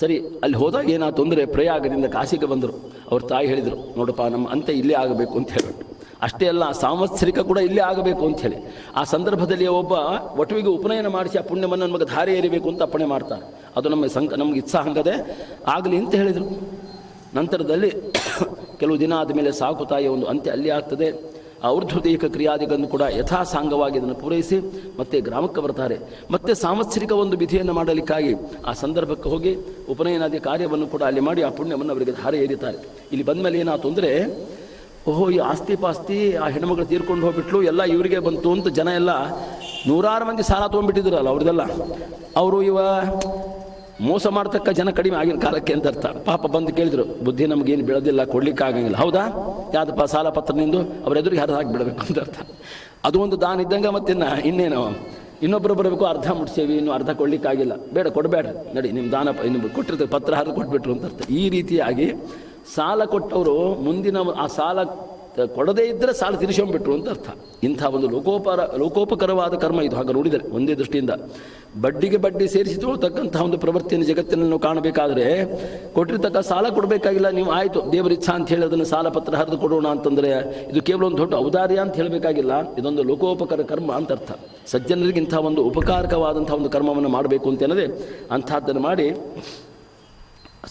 ಸರಿ, ಅಲ್ಲಿ ಹೋದಾಗ ಏನಾಯ್ತು ಅಂದರೆ ಪ್ರಯಾಗದಿಂದ ಕಾಶಿಗೆ ಬಂದರು. ಅವ್ರ ತಾಯಿ ಹೇಳಿದರು, ನೋಡಪ್ಪ ನಮ್ಮ ಅಂತ್ಯ ಇಲ್ಲೇ ಆಗಬೇಕು ಅಂತ ಹೇಳ್ಬಿಟ್ಟು. ಅಷ್ಟೇ ಅಲ್ಲ, ಸಾಂವತ್ಸರಿಕ ಕೂಡ ಇಲ್ಲೇ ಆಗಬೇಕು ಅಂಥೇಳಿ. ಆ ಸಂದರ್ಭದಲ್ಲಿ ಒಬ್ಬ ಒಟುವಿಗೆ ಉಪನಯನ ಮಾಡಿಸಿ ಆ ಪುಣ್ಯವನ್ನು ನಮಗೆ ಧಾರೆ ಏರಿಬೇಕು ಅಂತ ಅಪ್ಪಣೆ ಮಾಡ್ತಾರೆ. ಅದು ನಮಗೆ ಇಚ್ಛಾ ಹಂಗದೆ ಆಗಲಿ ಅಂತ ಹೇಳಿದರು. ನಂತರದಲ್ಲಿ ಕೆಲವು ದಿನ ಆದಮೇಲೆ ಸಾಕು ತಾಯಿಯ ಒಂದು ಅಂತ್ಯ ಅಲ್ಲಿ ಆಗ್ತದೆ. ಆ ಊರ್ಧ್ವದೇಹಿಕ ಕ್ರಿಯಾದಿಗಳನ್ನು ಕೂಡ ಯಥಾಸಾಂಗವಾಗಿ ಅದನ್ನು ಪೂರೈಸಿ ಮತ್ತೆ ಗ್ರಾಮಕ್ಕೆ ಬರ್ತಾರೆ. ಮತ್ತೆ ಸಾಂವತ್ಸರಿಕ ಒಂದು ವಿಧಿಯನ್ನು ಮಾಡಲಿಕ್ಕಾಗಿ ಆ ಸಂದರ್ಭಕ್ಕೆ ಹೋಗಿ ಉಪನಯನಾದಿ ಕಾರ್ಯವನ್ನು ಕೂಡ ಅಲ್ಲಿ ಮಾಡಿ ಆ ಪುಣ್ಯವನ್ನು ಅವರಿಗೆ ಧಾರೆ ಏರಿತಾರೆ. ಇಲ್ಲಿ ಬಂದ ಮೇಲೆ ಏನಾಯ್ತು ಅಂದರೆ, ಓಹೋ ಈ ಆಸ್ತಿ ಪಾಸ್ತಿ ಆ ಹೆಣ್ಮಗಳು ತೀರ್ಕೊಂಡು ಹೋಗ್ಬಿಟ್ಲು, ಎಲ್ಲ ಇವರಿಗೆ ಬಂತು ಅಂತ ಜನ ಎಲ್ಲ 100 ಮಂದಿ ಸಾಲ ತೊಗೊಂಡ್ಬಿಟ್ಟಿದ್ರಲ್ಲ ಅವ್ರದ್ದೆಲ್ಲ. ಅವರು ಮೋಸ ಮಾಡ್ತಕ್ಕ ಜನ ಕಡಿಮೆ ಆಗಿನ ಕಾಲಕ್ಕೆ ಅಂತ ಅರ್ಥ. ಪಾಪ ಬಂದು ಕೇಳಿದ್ರು, ಬುದ್ಧಿ ನಮಗೇನು ಬೆಳೆದಿಲ್ಲ, ಕೊಡ್ಲಿಕ್ಕೆ ಆಗಂಗಿಲ್ಲ. ಹೌದಾ, ಯಾವ್ದಪ್ಪ ಸಾಲ ಪತ್ರ ನಿಂದು? ಅವ್ರ ಎದುರಿಗೆ ಹರಿದು ಹಾಕಿಬಿಡಬೇಕು ಅಂತ ಅರ್ಥ. ಅದು ಒಂದು ದಾನ ಇದ್ದಂಗೆ. ಮತ್ತಿನ್ನು ಇನ್ನೇನು ಇನ್ನೊಬ್ಬರು ಬರಬೇಕು, ಅರ್ಧ ಮುಟ್ಸೇವಿ, ಇನ್ನು ಅರ್ಧ ಕೊಡ್ಲಿಕ್ಕಾಗಿಲ್ಲ, ಬೇಡ ಕೊಡಬೇಡ, ನಡಿ ನಿಮ್ಮ ದಾನ ಇನ್ನು ಕೊಟ್ಟಿರ್ತಾರೆ ಪತ್ರ ಹರಿದು ಕೊಟ್ಬಿಟ್ರು ಅಂತ ಅರ್ಥ. ಈ ರೀತಿಯಾಗಿ ಸಾಲ ಕೊಟ್ಟವರು ಮುಂದಿನ ಆ ಸಾಲ ಕೊಡದೇ ಇದ್ದರೆ ಸಾಲ ತೀರಿಸ್ಕೊಂಡ್ಬಿಟ್ರು ಅಂತ ಅರ್ಥ. ಇಂಥ ಒಂದು ಲೋಕೋಪಕರವಾದ ಕರ್ಮ ಇದು. ಹಾಗೆ ನೋಡಿದರೆ ಒಂದೇ ದೃಷ್ಟಿಯಿಂದ ಬಡ್ಡಿಗೆ ಬಡ್ಡಿ ಸೇರಿಸಿ ತೊಳ್ತಕ್ಕಂತಹ ಒಂದು ಪ್ರವೃತ್ತಿಯನ್ನು ಜಗತ್ತಿನಲ್ಲಿ ನಾವು ಕಾಣಬೇಕಾದ್ರೆ ಕೊಟ್ಟಿರ್ತಕ್ಕ ಸಾಲ ಕೊಡಬೇಕಾಗಿಲ್ಲ. ನೀವು ಆಯಿತು ದೇವರ ಇಚ್ಛಾ ಅಂತ ಹೇಳಿ ಅದನ್ನು ಸಾಲ ಪತ್ರ ಹರಿದು ಕೊಡೋಣ ಅಂತಂದರೆ ಇದು ಕೇವಲ ಒಂದು ದೊಡ್ಡ ಔದಾರ್ಯ ಅಂತ ಹೇಳಬೇಕಾಗಿಲ್ಲ. ಇದೊಂದು ಲೋಕೋಪಕರ ಕರ್ಮ ಅಂತ ಅರ್ಥ. ಸಜ್ಜನರಿಗೆ ಇಂಥ ಒಂದು ಉಪಕಾರಕವಾದಂಥ ಒಂದು ಕರ್ಮವನ್ನು ಮಾಡಬೇಕು ಅಂತೇನದೆ ಅಂಥದ್ದನ್ನು ಮಾಡಿ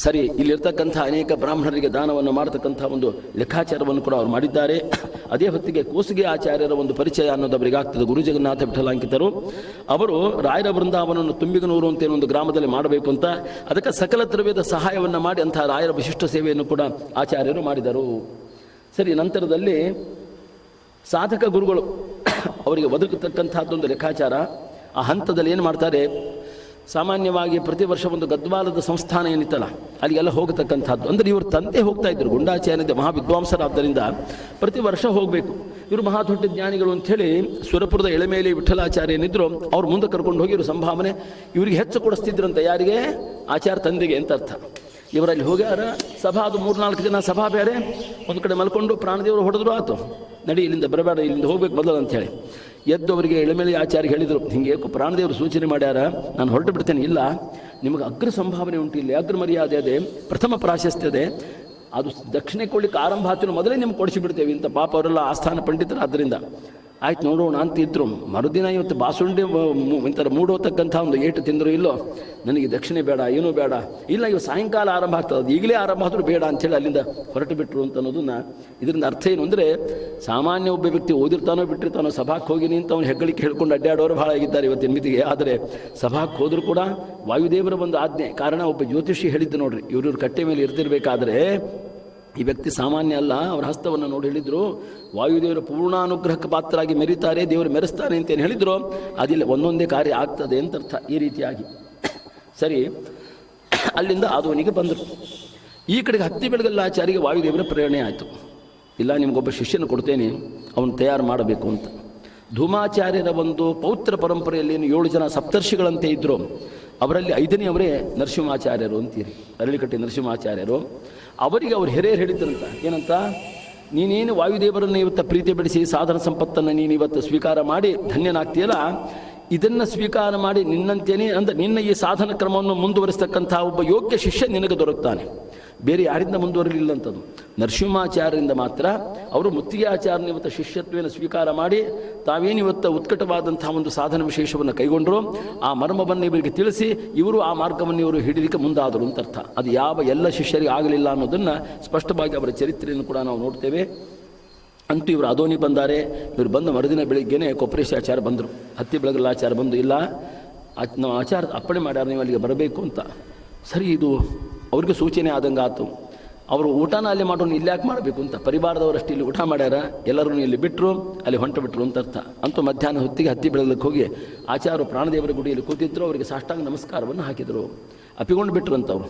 ಸರಿ ಇಲ್ಲಿರ್ತಕ್ಕಂಥ ಅನೇಕ ಬ್ರಾಹ್ಮಣರಿಗೆ ದಾನವನ್ನು ಮಾಡತಕ್ಕಂಥ ಒಂದು ಲೆಕ್ಕಾಚಾರವನ್ನು ಕೂಡ ಅವರು ಮಾಡಿದ್ದಾರೆ. ಅದೇ ಹೊತ್ತಿಗೆ ಕೋಸಿಗೆ ಆಚಾರ್ಯರ ಒಂದು ಪರಿಚಯ ಅನ್ನೋದು ಅವರಿಗೆ ಆಗ್ತದೆ. ಗುರು ಜಗನ್ನಾಥ ವಿಠಲಾಂಕಿತರು ಅವರು ರಾಯರ ಬೃಂದಾವನವನ್ನು ತುಂಬಿಗನೂರು ಅಂತ ಒಂದು ಗ್ರಾಮದಲ್ಲಿ ಮಾಡಬೇಕು ಅಂತ ಅದಕ್ಕೆ ಸಕಲ ದ್ರವ್ಯದ ಸಹಾಯವನ್ನು ಮಾಡಿ ಅಂತಹ ರಾಯರ ವಿಶಿಷ್ಟ ಸೇವೆಯನ್ನು ಕೂಡ ಆಚಾರ್ಯರು ಮಾಡಿದರು. ಸರಿ, ನಂತರದಲ್ಲಿ ಸಾಧಕ ಗುರುಗಳು ಅವರಿಗೆ ಒದಗತಕ್ಕಂಥದ್ದೊಂದು ಲೆಕ್ಕಾಚಾರ. ಆ ಹಂತದಲ್ಲಿ ಏನು ಮಾಡ್ತಾರೆ, ಸಾಮಾನ್ಯವಾಗಿ ಪ್ರತಿ ವರ್ಷ ಒಂದು ಗದ್ವಾಲದ ಸಂಸ್ಥಾನ ಏನಿತ್ತಲ್ಲ ಅಲ್ಲಿಗೆಲ್ಲ ಹೋಗತಕ್ಕಂಥದ್ದು. ಅಂದರೆ ಇವರು ತಂದೆ ಹೋಗ್ತಾ ಇದ್ದರು. ಗುಂಡಾಚಾರ್ಯ ಮಹಾವಿದ್ವಾಂಸರಾದ್ದರಿಂದ ಪ್ರತಿ ವರ್ಷ ಹೋಗಬೇಕು. ಇವರು ಮಹಾ ದೊಡ್ಡ ಜ್ಞಾನಿಗಳು ಅಂಥೇಳಿ ಸುರಪುರದ ಎಳೆಮೇಲೆ ವಿಠಲಾಚಾರ್ಯನಿದ್ರು ಅವ್ರು ಮುಂದೆ ಕರ್ಕೊಂಡು ಹೋಗಿ ಇವರು ಸಂಭಾವನೆ ಇವರಿಗೆ ಹೆಚ್ಚು ಕೊಡಿಸ್ತಿದ್ರಂತೆ. ಯಾರಿಗೆ? ಆಚಾರ್ಯ ತಂದೆಗೆ ಅಂತ ಅರ್ಥ. ಇವರಲ್ಲಿ ಹೋಗ್ಯಾರ ಸಭಾ, ಅದು 3-4 ಜನ ಸಭಾ ಬೇರೆ ಒಂದು ಕಡೆ ಮಲ್ಕೊಂಡು ಪ್ರಾಣದೇವರು ಹೊಡೆದ್ರು. ಆತು ನಡಿ ಇಲ್ಲಿಂದ ಬರಬೇಡ, ಇಲ್ಲಿಂದ ಹೋಗ್ಬೇಕು ಬದಲು ಅಂಥೇಳಿ ಎದ್ದು ಅವರಿಗೆ ಎಳೆಮೇಲೆ ಆಚಾರ್ಯ ಹೇಳಿದರು, ಹಿಂಗೆ ಪ್ರಾಣದೇವರು ಸೂಚನೆ ಮಾಡ್ಯಾರ, ನಾನು ಹೊರಟು ಬಿಡ್ತೇನೆ. ಇಲ್ಲ, ನಿಮಗೆ ಅಗ್ರ ಸಂಭಾವನೆ ಉಂಟು, ಇಲ್ಲಿ ಅಗ್ರ ಮರ್ಯಾದೆ ಅದೇ, ಪ್ರಥಮ ಪ್ರಾಶಸ್ತ್ಯ ಅದೇ, ಅದು ದಕ್ಷಿಣೆ ಕೊಡ್ಲಿಕ್ಕೆ ಆರಂಭ ಆಯ್ತು, ಮೊದಲೇ ನಿಮ್ಗೆ ಕೊಡಿಸಿಬಿಡ್ತೇವೆ ಅಂತ. ಪಾಪ ಅವರೆಲ್ಲ ಆಸ್ಥಾನ ಪಂಡಿತರು. ಆದ್ದರಿಂದ ಆಯ್ತು ನೋಡೋಣ ಅಂತಿದ್ರು. ಮರುದಿನ ಇವತ್ತು ಬಾಸುಂಡೆ ಇಂಥರ ಮೂಡೋತಕ್ಕಂಥ ಒಂದು ಏಟು ತಿಂದರು. ಇಲ್ಲೋ ನನಗೆ ದಕ್ಷಿಣೆ ಬೇಡ, ಏನೂ ಬೇಡ, ಇಲ್ಲ ಇವು ಸಾಯಂಕಾಲ ಆರಂಭ ಆಗ್ತದೆ, ಅದು ಈಗಲೇ ಆರಂಭ ಆದರೂ ಬೇಡ ಅಂಥೇಳಿ ಅಲ್ಲಿಂದ ಹೊರಟು ಬಿಟ್ಟರು ಅಂತ ಅನ್ನೋದನ್ನು. ಇದರಿಂದ ಅರ್ಥ ಏನು ಅಂದರೆ, ಸಾಮಾನ್ಯ ಒಬ್ಬ ವ್ಯಕ್ತಿ ಓದಿರ್ತಾನೋ ಬಿಟ್ಟಿರ್ತಾನೋ ಸಭಾಕ್ಕೆ ಹೋಗಿನಿ ಅಂತ ಅವ್ನು ಹೆಗ್ಗಳಿಕೆ ಹೇಳ್ಕೊಂಡು ಅಡ್ಡಾಡೋರು ಭಾಳ ಆಗಿದ್ದಾರೆ ಇವತ್ತಿನ ಮಿತಿಗೆ. ಆದರೆ ಸಭಾಕ್ಕೆ ಹೋದರೂ ಕೂಡ ವಾಯುದೇವರ ಒಂದು ಆಜ್ಞೆ. ಕಾರಣ ಒಬ್ಬ ಜ್ಯೋತಿಷಿ ಹೇಳಿದ್ದು ನೋಡ್ರಿ, ಇವ್ರ ಕಟ್ಟೆ ಮೇಲೆ ಇರ್ತಿರ್ಬೇಕಾದ್ರೆ ಈ ವ್ಯಕ್ತಿ ಸಾಮಾನ್ಯ ಅಲ್ಲ. ಅವರ ಹಸ್ತವನ್ನು ನೋಡಿ ಹೇಳಿದರು, ವಾಯುದೇವರ ಪೂರ್ಣಾನುಗ್ರಹಕ್ಕೆ ಪಾತ್ರರಾಗಿ ಮೆರೀತಾರೆ, ದೇವರು ಮೆರೆಸ್ತಾನೆ ಅಂತೇನು ಹೇಳಿದ್ರು. ಅದಿಲ್ಲ, ಒಂದೊಂದೇ ಕಾರ್ಯ ಆಗ್ತದೆ ಅಂತ ಅರ್ಥ. ಈ ರೀತಿಯಾಗಿ ಸರಿ, ಅಲ್ಲಿಂದ ಆದವನಿಗೆ ಬಂದರು. ಈ ಕಡೆಗೆ ಹತ್ತಿ ಬೆಳಗಲ್ಲಾಚಾರಿಗೆ ವಾಯುದೇವರ ಪ್ರೇರಣೆ ಆಯಿತು. ಇಲ್ಲ, ನಿಮಗೊಬ್ಬ ಶಿಷ್ಯನ ಕೊಡ್ತೇನೆ, ಅವನು ತಯಾರು ಮಾಡಬೇಕು ಅಂತ. ಧೂಮಾಚಾರ್ಯರ ಒಂದು ಪೌತ್ರ ಪರಂಪರೆಯಲ್ಲಿ 7 ಜನ ಸಪ್ತರ್ಷಿಗಳಂತೆ ಇದ್ದರು. ಅವರಲ್ಲಿ 5ನೇಯವರೇ ನರಸಿಂಹಾಚಾರ್ಯರು ಅಂತೀರಿ, ಅರಳಿಕಟ್ಟೆ ನರಸಿಂಹಾಚಾರ್ಯರು. ಅವರಿಗೆ ಅವರು ಹಿರಿಯರು ಹೇಳಿದ್ರಂತ, ಏನಂತ, ನೀನೇನು ವಾಯುದೇವರನ್ನು ಇವತ್ತು ಪ್ರೀತಿ ಬೆಳೆಸಿ ಸಾಧನ ಸಂಪತ್ತನ್ನು ನೀನು ಇವತ್ತು ಸ್ವೀಕಾರ ಮಾಡಿ ಧನ್ಯನಾಗ್ತೀಯಲ್ಲ, ಇದನ್ನು ಸ್ವೀಕಾರ ಮಾಡಿ ನಿನ್ನಂತೇನೆ ಅಂದರೆ ನಿನ್ನ ಈ ಸಾಧನ ಕ್ರಮವನ್ನು ಮುಂದುವರಿಸ್ತಕ್ಕಂಥ ಒಬ್ಬ ಯೋಗ್ಯ ಶಿಷ್ಯ ನಿನಗೆ ದೊರಕ್ತಾನೆ. ಬೇರೆ ಯಾರಿಂದ ಮುಂದುವರಲಿಲ್ಲ ಅಂತದ್ದು, ನರಸಿಂಹಾಚಾರ್ಯರಿಂದ ಮಾತ್ರ. ಅವರು ಮುತ್ತಿಗೆ ಆಚಾರ್ಯನ ಇವತ್ತು ಶಿಷ್ಯತ್ವೇನ ಸ್ವೀಕಾರ ಮಾಡಿ ತಾವೇನು ಇವತ್ತು ಉತ್ಕಟವಾದಂಥ ಒಂದು ಸಾಧನ ವಿಶೇಷವನ್ನು ಕೈಗೊಂಡರು. ಆ ಮರ್ಮವನ್ನು ಇವರಿಗೆ ತಿಳಿಸಿ ಇವರು ಆ ಮಾರ್ಗವನ್ನು ಇವರು ಹಿಡಿಲಿಕ್ಕೆ ಮುಂದಾದರು ಅಂತ ಅರ್ಥ. ಅದು ಯಾವ ಎಲ್ಲ ಶಿಷ್ಯರಿಗೆ ಆಗಲಿಲ್ಲ ಅನ್ನೋದನ್ನು ಸ್ಪಷ್ಟವಾಗಿ ಅವರ ಚರಿತ್ರೆಯನ್ನು ಕೂಡ ನಾವು ನೋಡ್ತೇವೆ. ಅಂತೂ ಇವರು ಅದೋನಿ ಬಂದಾರೆ. ಇವರು ಬಂದ ಮರುದಿನ ಬೆಳಿಗ್ಗೆನೇ ಕೊಪ್ಪರೇಶಾಚಾರ್ಯ ಬಂದರು. ಹತ್ತಿ ಬೆಳಗಲಾಚಾರ್ಯ ಬಂದು, ಇಲ್ಲ ನಾವು ಆಚಾರ್ಯ ಅಪ್ಪಣೆ ಮಾಡ್ಯಾರ, ನೀವು ಅಲ್ಲಿಗೆ ಬರಬೇಕು ಅಂತ. ಸರಿ, ಇದು ಅವ್ರಿಗೆ ಸೂಚನೆ ಆದಂಗೆ ಆಯಿತು. ಅವರು ಊಟನ ಅಲ್ಲಿ ಮಾಡೋನು ಇಲ್ಲಿ ಯಾಕೆ ಮಾಡಬೇಕು ಅಂತ ಪರಿವಾರದವರಷ್ಟು ಇಲ್ಲಿ ಊಟ ಮಾಡ್ಯಾರ, ಎಲ್ಲರೂ ಇಲ್ಲಿ ಬಿಟ್ಟರು, ಅಲ್ಲಿ ಹೊಂಟು ಬಿಟ್ಟರು ಅಂತ ಅರ್ಥ. ಅಂತೂ ಮಧ್ಯಾಹ್ನ ಹೊತ್ತಿಗೆ ಹತ್ತಿ ಬೆಳಗಲಿಕ್ಕೆ ಹೋಗಿ ಆಚಾರ್ಯರು ಪ್ರಾಣದೇವರ ಗುಡಿಯಲ್ಲಿ ಕೂತಿದ್ರು. ಅವರಿಗೆ ಸಾಷ್ಟಾಂಗ ನಮಸ್ಕಾರವನ್ನು ಹಾಕಿದರು. ಅಪ್ಪಿಕೊಂಡು ಬಿಟ್ಟರಂತವ್ರು.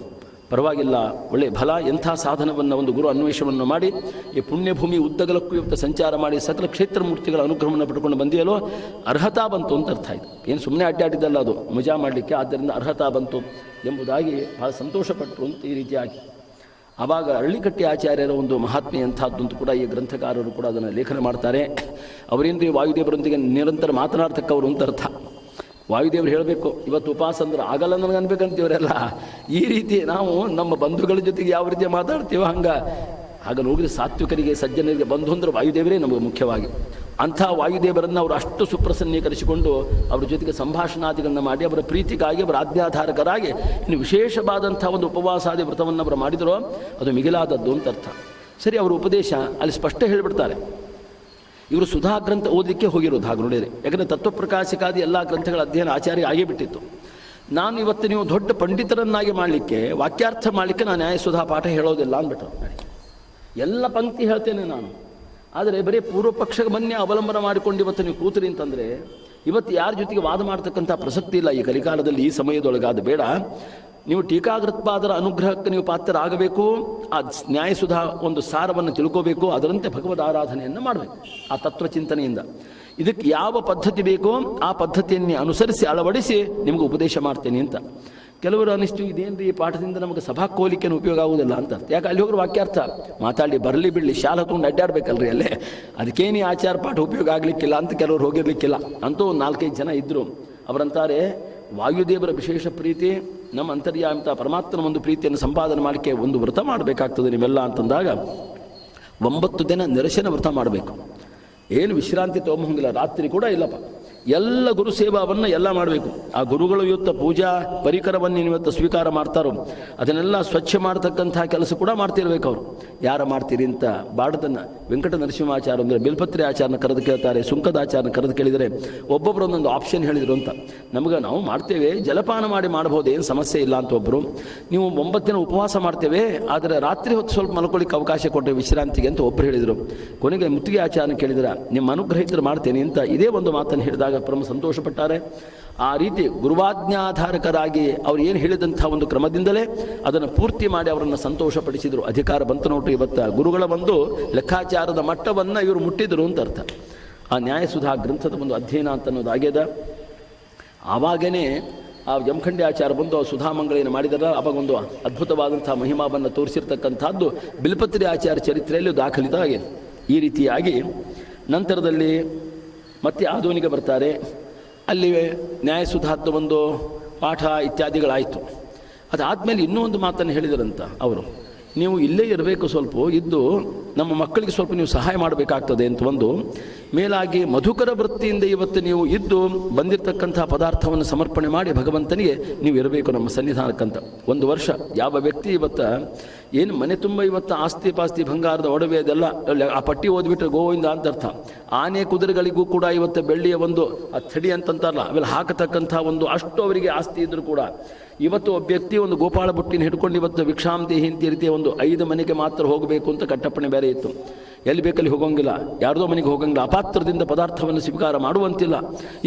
ಪರವಾಗಿಲ್ಲ, ಒಳ್ಳೆ ಫಲ, ಎಂಥ ಸಾಧನವನ್ನು ಒಂದು ಗುರು ಅನ್ವೇಷಣೆಯನ್ನು ಮಾಡಿ ಈ ಪುಣ್ಯಭೂಮಿ ಉದ್ದಗಲಕ್ಕೂ ಇವತ್ತು ಸಂಚಾರ ಮಾಡಿ ಸಕಲ ಕ್ಷೇತ್ರ ಮೂರ್ತಿಗಳ ಅನುಗ್ರಹವನ್ನು ಪಡ್ಕೊಂಡು ಬಂದಿಯಲ್ಲೋ ಅರ್ಹತಾ ಬಂತು ಅಂತ ಅರ್ಥ ಆಯಿತು. ಏನು ಸುಮ್ಮನೆ ಅಡ್ಡಾಡಿದ್ದಲ್ಲ, ಅದು ಮಜಾ ಮಾಡಲಿಕ್ಕೆ. ಆದ್ದರಿಂದ ಅರ್ಹತಾ ಬಂತು ಎಂಬುದಾಗಿ ಭಾಳ ಸಂತೋಷಪಟ್ಟರು ಅಂತ ಈ ರೀತಿಯಾಗಿ. ಆವಾಗ ಅರಳಿಕಟ್ಟೆ ಆಚಾರ್ಯರ ಒಂದು ಮಹಾತ್ಮೆ ಅಂಥದ್ದಂತೂ ಕೂಡ ಈ ಗ್ರಂಥಕಾರರು ಕೂಡ ಅದನ್ನು ಲೇಖನ ಮಾಡ್ತಾರೆ. ಅವರೇಂದ್ರಿ ವಾಯುದೇವರೊಂದಿಗೆ ನಿರಂತರ ಮಾತನಾಡ್ತಕ್ಕವರು ಅಂತ ಅರ್ಥ. ವಾಯುದೇವರು ಹೇಳಬೇಕು, ಇವತ್ತು ಉಪವಾಸ ಅಂದ್ರೆ ಆಗಲ್ಲ ನನಗೆ ಅನ್ಬೇಕಂತೀವರೆಲ್ಲ. ಈ ರೀತಿ ನಾವು ನಮ್ಮ ಬಂಧುಗಳ ಜೊತೆಗೆ ಯಾವ ರೀತಿ ಮಾತಾಡ್ತೀವೋ ಹಾಗೆ ನೋಡಿದ್ರೆ ಸಾತ್ವಿಕರಿಗೆ ಸಜ್ಜನರಿಗೆ ಬಂಧು ಅಂದ್ರೆ ವಾಯುದೇವರೇ ನಮಗೆ ಮುಖ್ಯವಾಗಿ. ಅಂಥ ವಾಯುದೇವರನ್ನು ಅವರು ಅಷ್ಟು ಸುಪ್ರಸನ್ನೀಕರಿಸಿಕೊಂಡು ಅವರ ಜೊತೆಗೆ ಸಂಭಾಷಣಾದಿಗಳನ್ನು ಮಾಡಿ ಅವರ ಪ್ರೀತಿಗಾಗಿ ಅವರ ಆಜ್ಞಾಧಾರಕರಾಗಿ ಇನ್ನು ವಿಶೇಷವಾದಂಥ ಒಂದು ಉಪವಾಸಾದಿ ವ್ರತವನ್ನು ಅವರು ಮಾಡಿದರೋ ಅದು ಮಿಗಿಲಾದದ್ದು ಅಂತ ಅರ್ಥ. ಸರಿ, ಅವರ ಉಪದೇಶ ಅಲ್ಲಿ ಸ್ಪಷ್ಟ ಹೇಳಿಬಿಡ್ತಾರೆ. ಇವರು ಸುಧಾ ಗ್ರಂಥ ಓದಲಿಕ್ಕೆ ಹೋಗಿರೋದು ಹಾಗೆ ನೋಡಿದರೆ. ಯಾಕಂದರೆ ತತ್ವಪ್ರಕಾಶಕಾದಿ ಎಲ್ಲ ಗ್ರಂಥಗಳ ಅಧ್ಯಯನ ಆಚಾರ್ಯ ಆಗೇ ಬಿಟ್ಟಿತ್ತು. ನಾನು ಇವತ್ತು ನೀವು ದೊಡ್ಡ ಪಂಡಿತರನ್ನಾಗಿ ಮಾಡಲಿಕ್ಕೆ, ವಾಕ್ಯಾರ್ಥ ಮಾಡಲಿಕ್ಕೆ ನಾನು ನ್ಯಾಯಸುಧಾ ಪಾಠ ಹೇಳೋದಿಲ್ಲ ಅಂದ್ಬಿಟ್ಟು ಎಲ್ಲ ಪಂಕ್ತಿ ಹೇಳ್ತೇನೆ ನಾನು. ಆದರೆ ಬರೀ ಪೂರ್ವ ಪಕ್ಷಕ್ಕೆ ಬನ್ನಿ ಅವಲಂಬನ ಮಾಡಿಕೊಂಡು ಇವತ್ತು ನೀವು ಕೂತ್ರಿ ಅಂತಂದರೆ ಇವತ್ತು ಯಾರ ಜೊತೆಗೆ ವಾದ ಮಾಡ್ತಕ್ಕಂಥ ಪ್ರಸಕ್ತಿ ಇಲ್ಲ ಈ ಕಲಿಕಾಲದಲ್ಲಿ, ಈ ಸಮಯದೊಳಗಾದ ಬೇಡ. ನೀವು ಟೀಕಾಗೃತ್ಪಾದರ ಅನುಗ್ರಹಕ್ಕೆ ನೀವು ಪಾತ್ರರಾಗಬೇಕು. ಆ ನ್ಯಾಯಸುಧಾ ಒಂದು ಸಾರವನ್ನು ತಿಳ್ಕೋಬೇಕು. ಅದರಂತೆ ಭಗವದ್ ಆರಾಧನೆಯನ್ನು ಮಾಡಬೇಕು ಆ ತತ್ವಚಿಂತನೆಯಿಂದ. ಇದಕ್ಕೆ ಯಾವ ಪದ್ಧತಿ ಬೇಕೋ ಆ ಪದ್ಧತಿಯನ್ನೇ ಅನುಸರಿಸಿ ಅಳವಡಿಸಿ ನಿಮಗೆ ಉಪದೇಶ ಮಾಡ್ತೇನೆ ಅಂತ. ಕೆಲವರು ಅನಿಷ್ಟು ಇದೇನು ಈ ಪಾಠದಿಂದ ನಮಗೆ ಸಭಾ ಕೋಲಿಕೆನ ಉಪಯೋಗ ಆಗುವುದಿಲ್ಲ ಅಂತ. ಯಾಕೆ ಅಲ್ಲಿ ಹೋಗ್ರೆ ವಾಕ್ಯಾರ್ಥ ಮಾತಾಡಿ ಬರಲಿ ಬಿಡಲಿ ಶಾಲೆ ತೊಗೊಂಡು ಅಡ್ಡಾಡ್ಬೇಕಲ್ರಿ ಅಲ್ಲೇ, ಅದಕ್ಕೇನು ಆಚಾರ ಪಾಠ ಉಪಯೋಗ ಆಗಲಿಕ್ಕಿಲ್ಲ ಅಂತ ಕೆಲವರು ಹೋಗಿರ್ಲಿಕ್ಕಿಲ್ಲ. ಅಂತೂ ಒಂದು 4-5 ಜನ ಇದ್ದರು. ಅವರಂತಾರೆ ವಾಯುದೇವರ ವಿಶೇಷ ಪ್ರೀತಿ, ನಮ್ಮ ಅಂತರ್ಯಾಮಿತ ಪರಮಾತ್ಮನ ಒಂದು ಪ್ರೀತಿಯನ್ನು ಸಂಪಾದನೆ ಮಾಡಲಿಕ್ಕೆ ಒಂದು ವ್ರತ ಮಾಡಬೇಕಾಗ್ತದೆ ನೀವೆಲ್ಲ ಅಂತಂದಾಗ 9 ದಿನ ನಿರಶನ ವ್ರತ ಮಾಡಬೇಕು. ಏನು ವಿಶ್ರಾಂತಿ ತೊಗೊಂಬಂಗಿಲ್ಲ, ರಾತ್ರಿ ಕೂಡ ಇಲ್ಲಪ್ಪ. ಎಲ್ಲ ಗುರು ಸೇವಾವನ್ನು ಎಲ್ಲ ಮಾಡಬೇಕು. ಆ ಗುರುಗಳು ಇವತ್ತು ಪೂಜಾ ಪರಿಕರವನ್ನು ಇವತ್ತು ಸ್ವೀಕಾರ ಮಾಡ್ತಾರೋ ಅದನ್ನೆಲ್ಲ ಸ್ವಚ್ಛ ಮಾಡ್ತಕ್ಕಂಥ ಕೆಲಸ ಕೂಡ ಮಾಡ್ತಿರ್ಬೇಕು. ಅವರು ಯಾರು ಮಾಡ್ತೀರಿ ಅಂತ ಬಾಡದನ್ನು ವೆಂಕಟ ನರಸಿಂಹಾಚಾರ್ಯ ಅಂದರೆ ಬಿಲ್ಪತ್ರಿ ಆಚಾರನ ಕರೆದು ಕೇಳ್ತಾರೆ, ಸುಂಕದ ಆಚಾರನ ಕರೆದು ಕೇಳಿದರೆ ಒಬ್ಬೊಬ್ಬರು ಒಂದೊಂದು ಆಪ್ಷನ್ ಹೇಳಿದರು ಅಂತ. ನಮಗೆ ನಾವು ಮಾಡ್ತೇವೆ, ಜಲಪಾನ ಮಾಡಿ ಮಾಡ್ಬೋದು, ಏನು ಸಮಸ್ಯೆ ಇಲ್ಲ ಅಂತ ಒಬ್ಬರು. ನೀವು 9 ದಿನ ಉಪವಾಸ ಮಾಡ್ತೇವೆ, ಆದರೆ ರಾತ್ರಿ ಹೊತ್ತು ಸ್ವಲ್ಪ ಮಲ್ಕೊಳ್ಳಿಕ್ಕೆ ಅವಕಾಶ ಕೊಟ್ಟರೆ ವಿಶ್ರಾಂತಿಗೆ ಅಂತ ಒಬ್ಬರು ಹೇಳಿದರು. ಕೊನೆಗೆ ಮುತ್ತಿಗೆ ಆಚಾರನ ಕೇಳಿದ್ರೆ ನಿಮ್ಮ ಅನುಗ್ರಹಿತರು ಮಾಡ್ತೇನೆ ಅಂತ ಇದೇ ಒಂದು ಮಾತನ್ನು ಹೇಳಿದಾಗ ಪರಮ ಸಂತೋಷಪಟ್ಟಾರೆ. ಆ ರೀತಿ ಗುರುವಾಜ್ಞಾಧಾರಕರಾಗಿ ಅವ್ರು ಏನು ಹೇಳಿದಂಥ ಒಂದು ಕ್ರಮದಿಂದಲೇ ಅದನ್ನು ಪೂರ್ತಿ ಮಾಡಿ ಅವರನ್ನು ಸಂತೋಷಪಡಿಸಿದರು. ಅಧಿಕಾರ ಬಂತು ನೋಡ್ರಿ. ಇವತ್ತು ಗುರುಗಳ ಒಂದು ಲೆಕ್ಕಾಚಾರದ ಮಟ್ಟವನ್ನು ಇವರು ಮುಟ್ಟಿದರು ಅಂತ ಅರ್ಥ. ಆ ನ್ಯಾಯಸುಧಾ ಗ್ರಂಥದ ಒಂದು ಅಧ್ಯಯನ ಅಂತ ಅನ್ನೋದಾಗ್ಯದ. ಆವಾಗನೇ ಆ ಜಮಖಂಡಿ ಆಚಾರ ಬಂದು ಸುಧಾಮಂಗಳೇನು ಮಾಡಿದಾರ, ಅವಾಗ ಒಂದು ಅದ್ಭುತವಾದಂಥ ಮಹಿಮಾವನ್ನು ತೋರಿಸಿರ್ತಕ್ಕಂಥದ್ದು ಬಿಲ್ಪತ್ರಿ ಆಚಾರ್ಯ ಚರಿತ್ರೆಯಲ್ಲಿ ದಾಖಲಿತ ಆಗಿದೆ. ಈ ರೀತಿಯಾಗಿ ನಂತರದಲ್ಲಿ ಮತ್ತೆ ಆಧುನಿಕ ಬರ್ತಾರೆ. ಅಲ್ಲಿ ನ್ಯಾಯಸುಧಾತ್ವ ಒಂದು ಪಾಠ ಇತ್ಯಾದಿಗಳಾಯಿತು. ಅದಾದಮೇಲೆ ಇನ್ನೂ ಒಂದು ಮಾತನ್ನು ಹೇಳಿದರಂತ ಅವರು, ನೀವು ಇಲ್ಲೇ ಇರಬೇಕು, ಸ್ವಲ್ಪ ಇದ್ದು ನಮ್ಮ ಮಕ್ಕಳಿಗೆ ಸ್ವಲ್ಪ ನೀವು ಸಹಾಯ ಮಾಡಬೇಕಾಗ್ತದೆ ಅಂತ. ಒಂದು ಮೇಲಾಗಿ ಮಧುಕರ ವೃತ್ತಿಯಿಂದ ಇವತ್ತು ನೀವು ಇದ್ದು ಬಂದಿರತಕ್ಕಂಥ ಪದಾರ್ಥವನ್ನು ಸಮರ್ಪಣೆ ಮಾಡಿ ಭಗವಂತನಿಗೆ ನೀವು ಇರಬೇಕು ನಮ್ಮ ಸನ್ನಿಧಾನಕ್ಕಂತ. 1 ವರ್ಷ ಯಾವ ವ್ಯಕ್ತಿ ಇವತ್ತು ಏನು ಮನೆ ತುಂಬ ಇವತ್ತು ಆಸ್ತಿ ಪಾಸ್ತಿ ಬಂಗಾರದ ಒಡವೆ ಅದೆಲ್ಲ ಆ ಪಟ್ಟಿ ಓದ್ಬಿಟ್ರೆ ಗೋವಿಂದ ಅಂತ ಅರ್ಥ. ಆನೆ ಕುದುರೆಗಳಿಗೂ ಕೂಡ ಇವತ್ತು ಬೆಳ್ಳಿಯ ಒಂದು ಥಡಿ ಅಂತಂತಾರಲ್ಲ ಅವೆಲ್ಲ ಹಾಕತಕ್ಕಂಥ ಒಂದು ಅಷ್ಟು ಅವರಿಗೆ ಆಸ್ತಿ ಇದ್ದರೂ ಕೂಡ ಇವತ್ತು ಒಬ್ಬ ವ್ಯಕ್ತಿ ಒಂದು ಗೋಪಾಳ ಬುಟ್ಟಿನ ಹಿಡ್ಕೊಂಡು ಇವತ್ತು ಭಿಕ್ಷಾಂದೇಹಿ ಇಂತಿ ರೀತಿಯ ಒಂದು 5 ಮನೆಗೆ ಮಾತ್ರ ಹೋಗಬೇಕು ಅಂತ ಕಟ್ಟಪ್ಪಣೆ ಬೇರೆ ಇತ್ತು. ಎಲ್ಲಿ ಬೇಕಲ್ಲಿ ಹೋಗಂಗಿಲ್ಲ, ಯಾರ್ದೋ ಮನೆಗೆ ಹೋಗಂಗಿಲ್ಲ, ಅಪಾತ್ರದಿಂದ ಪದಾರ್ಥವನ್ನು ಸ್ವೀಕಾರ ಮಾಡುವಂತಿಲ್ಲ.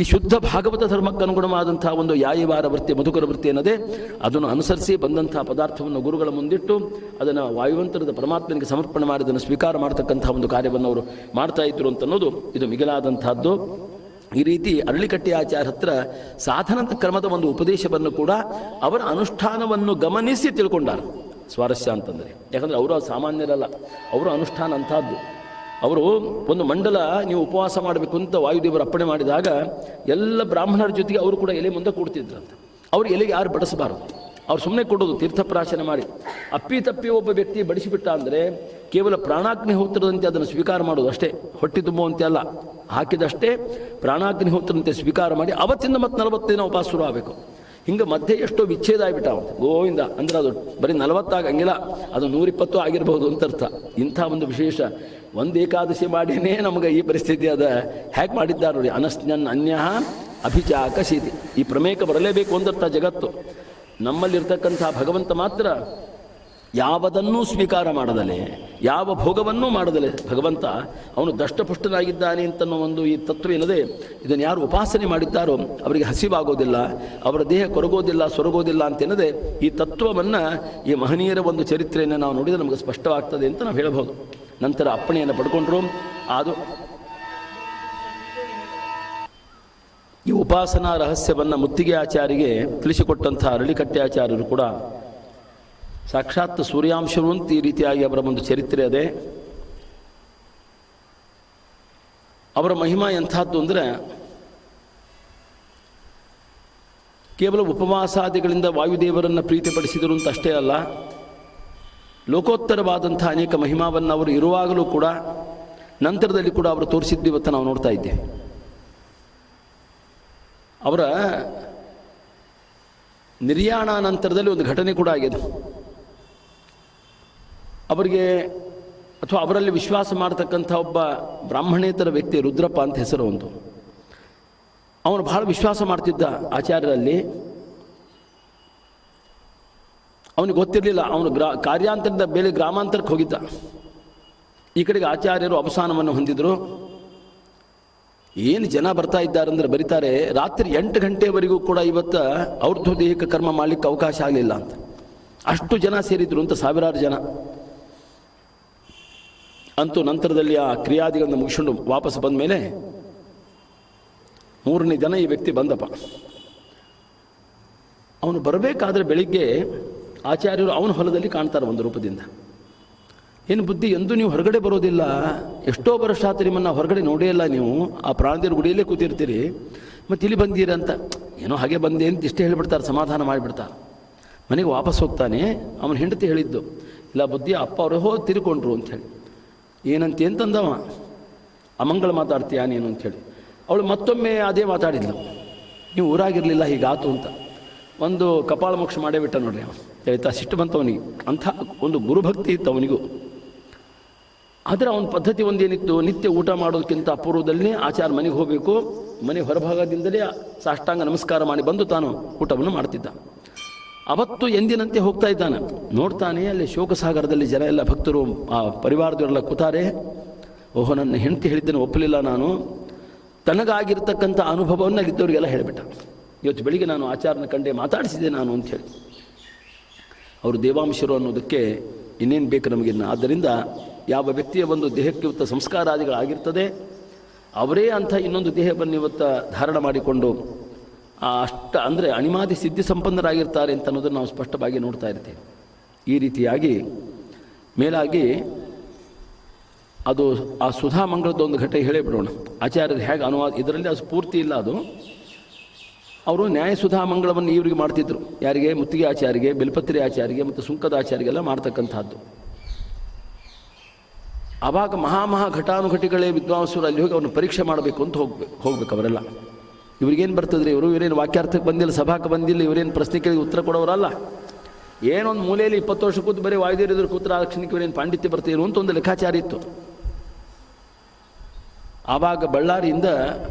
ಈ ಶುದ್ಧ ಭಾಗವತ ಧರ್ಮಕ್ಕೆ ಅನುಗುಣವಾದಂಥ ಒಂದು ಯಾಯಿವಾರ ವೃತ್ತಿ ಮಧುಕರ ವೃತ್ತಿ ಅನ್ನೋದೇ ಅದನ್ನು ಅನುಸರಿಸಿ ಬಂದಂಥ ಪದಾರ್ಥವನ್ನು ಗುರುಗಳ ಮುಂದಿಟ್ಟು ಅದನ್ನು ವಾಯುವಂತರದ ಪರಮಾತ್ಮನಿಗೆ ಸಮರ್ಪಣೆ ಮಾಡಿ ಅದನ್ನು ಸ್ವೀಕಾರ ಮಾಡತಕ್ಕಂಥ ಒಂದು ಕಾರ್ಯವನ್ನು ಅವರು ಮಾಡ್ತಾ ಇದ್ರು ಅಂತ ಅನ್ನೋದು ಇದು ಮಿಗಿಲಾದಂಥದ್ದು. ಈ ರೀತಿ ಅರಳಿಕಟ್ಟೆ ಆಚಾರ್ಯ ಹತ್ರ ಸಾಧನದ ಕ್ರಮದ ಒಂದು ಉಪದೇಶವನ್ನು ಕೂಡ ಅವರ ಅನುಷ್ಠಾನವನ್ನು ಗಮನಿಸಿ ತಿಳ್ಕೊಂಡಾರ. ಸ್ವಾರಸ್ಯ ಅಂತಂದರೆ ಯಾಕಂದರೆ ಅವರು ಸಾಮಾನ್ಯರಲ್ಲ, ಅವರು ಅನುಷ್ಠಾನ ಅಂಥದ್ದು. ಅವರು ಒಂದು ಮಂಡಲ ನೀವು ಉಪವಾಸ ಮಾಡಬೇಕು ಅಂತ ವಾಯುದೇವರು ಅಪ್ಪಣೆ ಮಾಡಿದಾಗ ಎಲ್ಲ ಬ್ರಾಹ್ಮಣರ ಜೊತೆಗೆ ಅವರು ಕೂಡ ಎಲೆ ಮುಂದೆ ಕೂಡ್ತಿದ್ರಂತ. ಅವ್ರು ಎಲೆಗೆ ಯಾರು ಬಡಿಸಬಾರದು, ಅವ್ರು ಸುಮ್ಮನೆ ಕೊಡೋದು ತೀರ್ಥಪ್ರಾಶನ ಮಾಡಿ. ಅಪ್ಪಿ ಒಬ್ಬ ವ್ಯಕ್ತಿ ಬಡಿಸಿಬಿಟ್ಟ ಅಂದರೆ ಕೇವಲ ಪ್ರಾಣಾಗ್ನಿಹೋತ್ರದಂತೆ ಅದನ್ನು ಸ್ವೀಕಾರ ಮಾಡೋದು ಅಷ್ಟೇ, ಹೊಟ್ಟೆ ತುಂಬುವಂತೆ ಅಲ್ಲ, ಹಾಕಿದಷ್ಟೇ ಪ್ರಾಣಾಗ್ನಿಹೋತ್ರದಂತೆ ಸ್ವೀಕಾರ ಮಾಡಿ ಅವತ್ತಿಂದ ಮತ್ತೆ 40 ದಿನ ಉಪವಾಸ ಶುರು ಆಗಬೇಕು. ಹಿಂಗೆ ಮಧ್ಯೆ ಎಷ್ಟೋ ವಿಚ್ಛೇದ ಆಗಿಬಿಟ್ಟ ಅವತ್ತು ಗೋವಿಂದ ಅಂದರೆ ಅದು ಬರೀ 40 ಆಗಂಗಿಲ್ಲ, ಅದು 120 ಆಗಿರ್ಬೋದು ಅಂತ ಅರ್ಥ. ಇಂಥ ಒಂದು ವಿಶೇಷ ಒಂದು ಏಕಾದಶಿ ಮಾಡಿನೇ ನಮಗೆ ಈ ಪರಿಸ್ಥಿತಿ ಅದ ಹ್ಯಾಕ್ ಮಾಡಿದ್ದಾರೆ ನೋಡಿ. ಅನಸ್ನನ್ ಅನ್ಯ ಅಭಿಚಾಕ ಶೀತಿ, ಈ ಪ್ರಮೇಕ ಬರಲೇಬೇಕು ಅಂದರ್ಥ ಜಗತ್ತು. ನಮ್ಮಲ್ಲಿರ್ತಕ್ಕಂಥ ಭಗವಂತ ಮಾತ್ರ ಯಾವುದನ್ನೂ ಸ್ವೀಕಾರ ಮಾಡದಲೆ, ಯಾವ ಭೋಗವನ್ನೂ ಮಾಡದಲೆ ಭಗವಂತ ಅವನು ದಷ್ಟಪುಷ್ಟನಾಗಿದ್ದಾನೆ ಅಂತನ್ನೋ ಒಂದು ಈ ತತ್ವ ಏನದೆ, ಇದನ್ನು ಯಾರು ಉಪಾಸನೆ ಮಾಡಿದ್ದಾರೋ ಅವರಿಗೆ ಹಸಿವಾಗೋದಿಲ್ಲ, ಅವರ ದೇಹ ಕೊರಗೋದಿಲ್ಲ ಸೊರಗೋದಿಲ್ಲ ಅಂತೇನದೆ ಈ ತತ್ವವನ್ನು ಈ ಮಹನೀಯರ ಒಂದು ಚರಿತ್ರೆಯನ್ನು ನಾವು ನೋಡಿದರೆ ನಮಗೆ ಸ್ಪಷ್ಟವಾಗ್ತದೆ ಅಂತ ನಾವು ಹೇಳಬಹುದು. ನಂತರ ಅಪ್ಪಣೆಯನ್ನು ಪಡ್ಕೊಂಡ್ರು. ಅದು ಈ ಉಪಾಸನಾ ರಹಸ್ಯವನ್ನು ಮುತ್ತಿಗೆ ಆಚಾರ್ಯಗೆ ತಿಳಿಸಿಕೊಟ್ಟಂಥ ಅರಳಿಕಟ್ಟೆ ಆಚಾರ್ಯರು ಕೂಡ ಸಾಕ್ಷಾತ್ ಸೂರ್ಯಾಂಶರು ಅಂತ ಈ ರೀತಿಯಾಗಿ ಅವರ ಒಂದು ಚರಿತ್ರೆ ಅದೇ. ಅವರ ಮಹಿಮಾ ಎಂಥದ್ದು ಅಂದರೆ ಕೇವಲ ಉಪವಾಸಾದಿಗಳಿಂದ ವಾಯುದೇವರನ್ನು ಪ್ರೀತಿಪಡಿಸಿದರು ಅಂತ ಅಷ್ಟೇ ಅಲ್ಲ, ಲೋಕೋತ್ತರವಾದಂಥ ಅನೇಕ ಮಹಿಮಾವನ್ನು ಅವರು ಇರುವಾಗಲೂ ಕೂಡ ನಂತರದಲ್ಲಿ ಕೂಡ ಅವರು ತೋರಿಸಿದ್ದು ಇವತ್ತು ನಾವು ನೋಡ್ತಾ ಇದ್ದೇವೆ. ಅವರ ನಿರ್ಯಾಣ ನಂತರದಲ್ಲಿ ಒಂದು ಘಟನೆ ಕೂಡ ಆಗಿದೆ. ಅವರಿಗೆ ಅಥವಾ ಅವರಲ್ಲಿ ವಿಶ್ವಾಸ ಮಾಡತಕ್ಕಂಥ ಒಬ್ಬ ಬ್ರಾಹ್ಮಣೇತರ ವ್ಯಕ್ತಿ ರುದ್ರಪ್ಪ ಅಂತ ಹೆಸರು ಒಂದು. ಅವನು ಬಹಳ ವಿಶ್ವಾಸ ಮಾಡ್ತಿದ್ದ ಆಚಾರ್ಯರಲ್ಲಿ. ಅವನಿಗೆ ಗೊತ್ತಿರಲಿಲ್ಲ, ಅವನು ಕಾರ್ಯಾಂತರದ ಬೇರೆ ಗ್ರಾಮಾಂತರಕ್ಕೆ ಹೋಗಿದ್ದ. ಈ ಕಡೆಗೆ ಆಚಾರ್ಯರು ಅವಸಾನವನ್ನು ಹೊಂದಿದ್ರು. ಏನು ಜನ ಬರ್ತಾ ಇದ್ದಾರೆ ಅಂದರೆ ಬರೀತಾರೆ, ರಾತ್ರಿ 8 ಗಂಟೆವರೆಗೂ ಕೂಡ ಇವತ್ತು ಅವ್ರದ್ದು ದೇಹಿಕ ಕರ್ಮ ಮಾಡಲಿಕ್ಕೆ ಅವಕಾಶ ಆಗಲಿಲ್ಲ ಅಂತ. ಅಷ್ಟು ಜನ ಸೇರಿದ್ರು ಅಂತ, ಸಾವಿರಾರು ಜನ. ಅಂತೂ ನಂತರದಲ್ಲಿ ಆ ಕ್ರಿಯಾದಿಗಳನ್ನು ಮುಗಿಸ್ಕೊಂಡು ವಾಪಸ್ ಬಂದ ಮೇಲೆ 3ನೇ ದಿನ ಈ ವ್ಯಕ್ತಿ ಬಂದಪ್ಪ. ಅವನು ಬರಬೇಕಾದ್ರೆ ಬೆಳಿಗ್ಗೆ ಆಚಾರ್ಯರು ಅವನ ಹೊಲದಲ್ಲಿ ಕಾಣ್ತಾರೆ ಒಂದು ರೂಪದಿಂದ. ಏನು ಬುದ್ಧಿ, ಎಂದೂ ನೀವು ಹೊರಗಡೆ ಬರೋದಿಲ್ಲ, ಎಷ್ಟೋ ವರ್ಷ ಆತು ನಿಮ್ಮನ್ನು ಹೊರಗಡೆ ನೋಡೇ ಇಲ್ಲ, ನೀವು ಆ ಪ್ರಾಣದೇವ್ರ ಗುಡಿಯಲ್ಲೇ ಕೂತಿರ್ತೀರಿ, ಮತ್ತು ಇಲ್ಲಿ ಬಂದೀರಂತ. ಏನೋ ಹಾಗೆ ಬಂದೆ ಅಂತ ಇಷ್ಟೇ ಹೇಳಿಬಿಡ್ತಾರೆ, ಸಮಾಧಾನ ಮಾಡಿಬಿಡ್ತಾರೆ. ಮನೆಗೆ ವಾಪಸ್ ಹೋಗ್ತಾನೆ. ಅವನ ಹೆಂಡತಿ ಹೇಳಿದ್ದು, ಇಲ್ಲ ಬುದ್ಧಿ, ಅಪ್ಪ ಅವರು ಹೋಗಿ ತಿರ್ಕೊಂಡ್ರು ಅಂಥೇಳಿ. ಏನಂತ ಅಂತಂದವ, ಅಮಂಗಳ ಮಾತಾಡ್ತೀಯಾ ನೀನು ಅಂಥೇಳಿ. ಅವಳು ಮತ್ತೊಮ್ಮೆ ಅದೇ ಮಾತಾಡಿದ್ಲು, ನೀವು ಊರಾಗಿರಲಿಲ್ಲ ಹೀಗಾತು ಅಂತ. ಒಂದು ಕಪಾಳ ಮೋಕ್ಷ ಮಾಡೇ ಬಿಟ್ಟ ನೋಡ್ರಿ ಅವನು. ಹೇಳ್ತಾ ಸಿಟ್ಟು ಬಂತವನಿಗೆ. ಅಂಥ ಒಂದು ಗುರುಭಕ್ತಿ ಇತ್ತು ಅವನಿಗೂ. ಆದರೆ ಅವನ ಪದ್ಧತಿ ಒಂದೇನಿತ್ತು, ನಿತ್ಯ ಊಟ ಮಾಡೋದಕ್ಕಿಂತ ಅಪೂರ್ವದಲ್ಲಿ ಆಚಾರ ಮನೆಗೆ ಹೋಗಬೇಕು, ಮನೆ ಹೊರಭಾಗದಿಂದಲೇ ಸಾಷ್ಟಾಂಗ ನಮಸ್ಕಾರ ಮಾಡಿ ಬಂದು ತಾನು ಊಟವನ್ನು ಮಾಡ್ತಿದ್ದ. ಅವತ್ತು ಎಂದಿನಂತೆ ಹೋಗ್ತಾ ಇದ್ದಾನೆ. ನೋಡ್ತಾನೆ ಅಲ್ಲಿ ಶೋಕಸಾಗರದಲ್ಲಿ ಜನ ಎಲ್ಲ ಭಕ್ತರು, ಆ ಪರಿವಾರದವರೆಲ್ಲ ಕೂತಾರೆ. ಓಹೋ, ನನ್ನ ಹೆಂಡತಿ ಹೇಳಿದ್ದನ್ನು ಒಪ್ಪಲಿಲ್ಲ ನಾನು, ತನಗಾಗಿರ್ತಕ್ಕಂಥ ಅನುಭವವನ್ನು ಅಲ್ಲಿದ್ದವರಿಗೆಲ್ಲ ಹೇಳಿಬಿಟ್ಟ. ಇವತ್ತು ಬೆಳಿಗ್ಗೆ ನಾನು ಆಚಾರನ ಕಂಡೆ ಮಾತಾಡಿಸಿದೆ ನಾನು ಅಂಥೇಳಿ. ಅವರು ದೇವಾಂಶರು ಅನ್ನೋದಕ್ಕೆ ಇನ್ನೇನು ಬೇಕು ನಮಗಿನ್ನ. ಆದ್ದರಿಂದ ಯಾವ ವ್ಯಕ್ತಿಯ ಒಂದು ದೇಹಕ್ಕೆ ಇವತ್ತು ಸಂಸ್ಕಾರಾದಿಗಳಾಗಿರ್ತದೆ, ಅವರೇ ಅಂಥ ಇನ್ನೊಂದು ದೇಹವನ್ನು ಇವತ್ತು ಧಾರಣ ಮಾಡಿಕೊಂಡು ಅಂದರೆ ಅಣಿಮಾದಿ ಸಿದ್ಧಿ ಸಂಪನ್ನರಾಗಿರ್ತಾರೆ ಅಂತ ಅನ್ನೋದನ್ನು ನಾವು ಸ್ಪಷ್ಟವಾಗಿ ನೋಡ್ತಾ ಇರ್ತೀವಿ. ಈ ರೀತಿಯಾಗಿ ಮೇಲಾಗಿ ಅದು ಆ ಸುಧಾಮಂಗಳದ ಒಂದು ಘಟ ಹೇಳೇ ಬಿಡೋಣ. ಆಚಾರ್ಯರು ಹೇಗೆ ಅನುವಾದ, ಇದರಲ್ಲಿ ಅದು ಪೂರ್ತಿ ಇಲ್ಲ, ಅದು ಅವರು ನ್ಯಾಯಸುಧಾಮಂಗಳವನ್ನು ಇವರಿಗೆ ಮಾಡ್ತಿದ್ರು. ಯಾರಿಗೆ? ಮುತ್ತಿಗೆ ಆಚಾರ್ಯರಿಗೆ, ಬೆಲ್ಪತ್ರಿ ಆಚಾರ್ಯರಿಗೆ ಮತ್ತು ಸುಂಕದ ಆಚಾರ್ಯರಿಗೆಲ್ಲ ಮಾಡ್ತಕ್ಕಂಥದ್ದು. ಆವಾಗ ಮಹಾ ಘಟಾನುಘಟಿಗಳೇ ವಿದ್ವಾಂಸರು ಅಲ್ಲಿ ಹೋಗಿ ಅವ್ರನ್ನ ಪರೀಕ್ಷೆ ಮಾಡಬೇಕು ಅಂತ ಹೋಗ್ಬೇಕು ಅವರೆಲ್ಲ. ಇವ್ರಿಗೇನು ಬರ್ತದ್ರಿ, ಇವರೇನು ವಾಕ್ಯಾರ್ಥಕ್ಕೆ ಬಂದಿಲ್ಲ, ಸಭಾಕ್ಕೆ ಬಂದಿಲ್ಲ, ಇವರೇನು ಪ್ರಶ್ನೆ ಕೇಳಿ ಉತ್ತರ ಕೊಡೋರಲ್ಲ. ಏನೊಂದು ಮೂಲೆಯಲ್ಲಿ 20 ವರ್ಷ ಕೂತು ಬರೀ ವಾಯುದೇವರಿದ್ರು ಕೂತ್ರ ಆಲಕ್ಷಣಿಕ ಇವರೇನು ಪಾಂಡಿತ್ಯ ಬರ್ತೀರು ಅಂತ ಒಂದು ಲೆಕ್ಕಾಚಾರ ಇತ್ತು. ಆವಾಗ ಬಳ್ಳಾರಿಯಿಂದ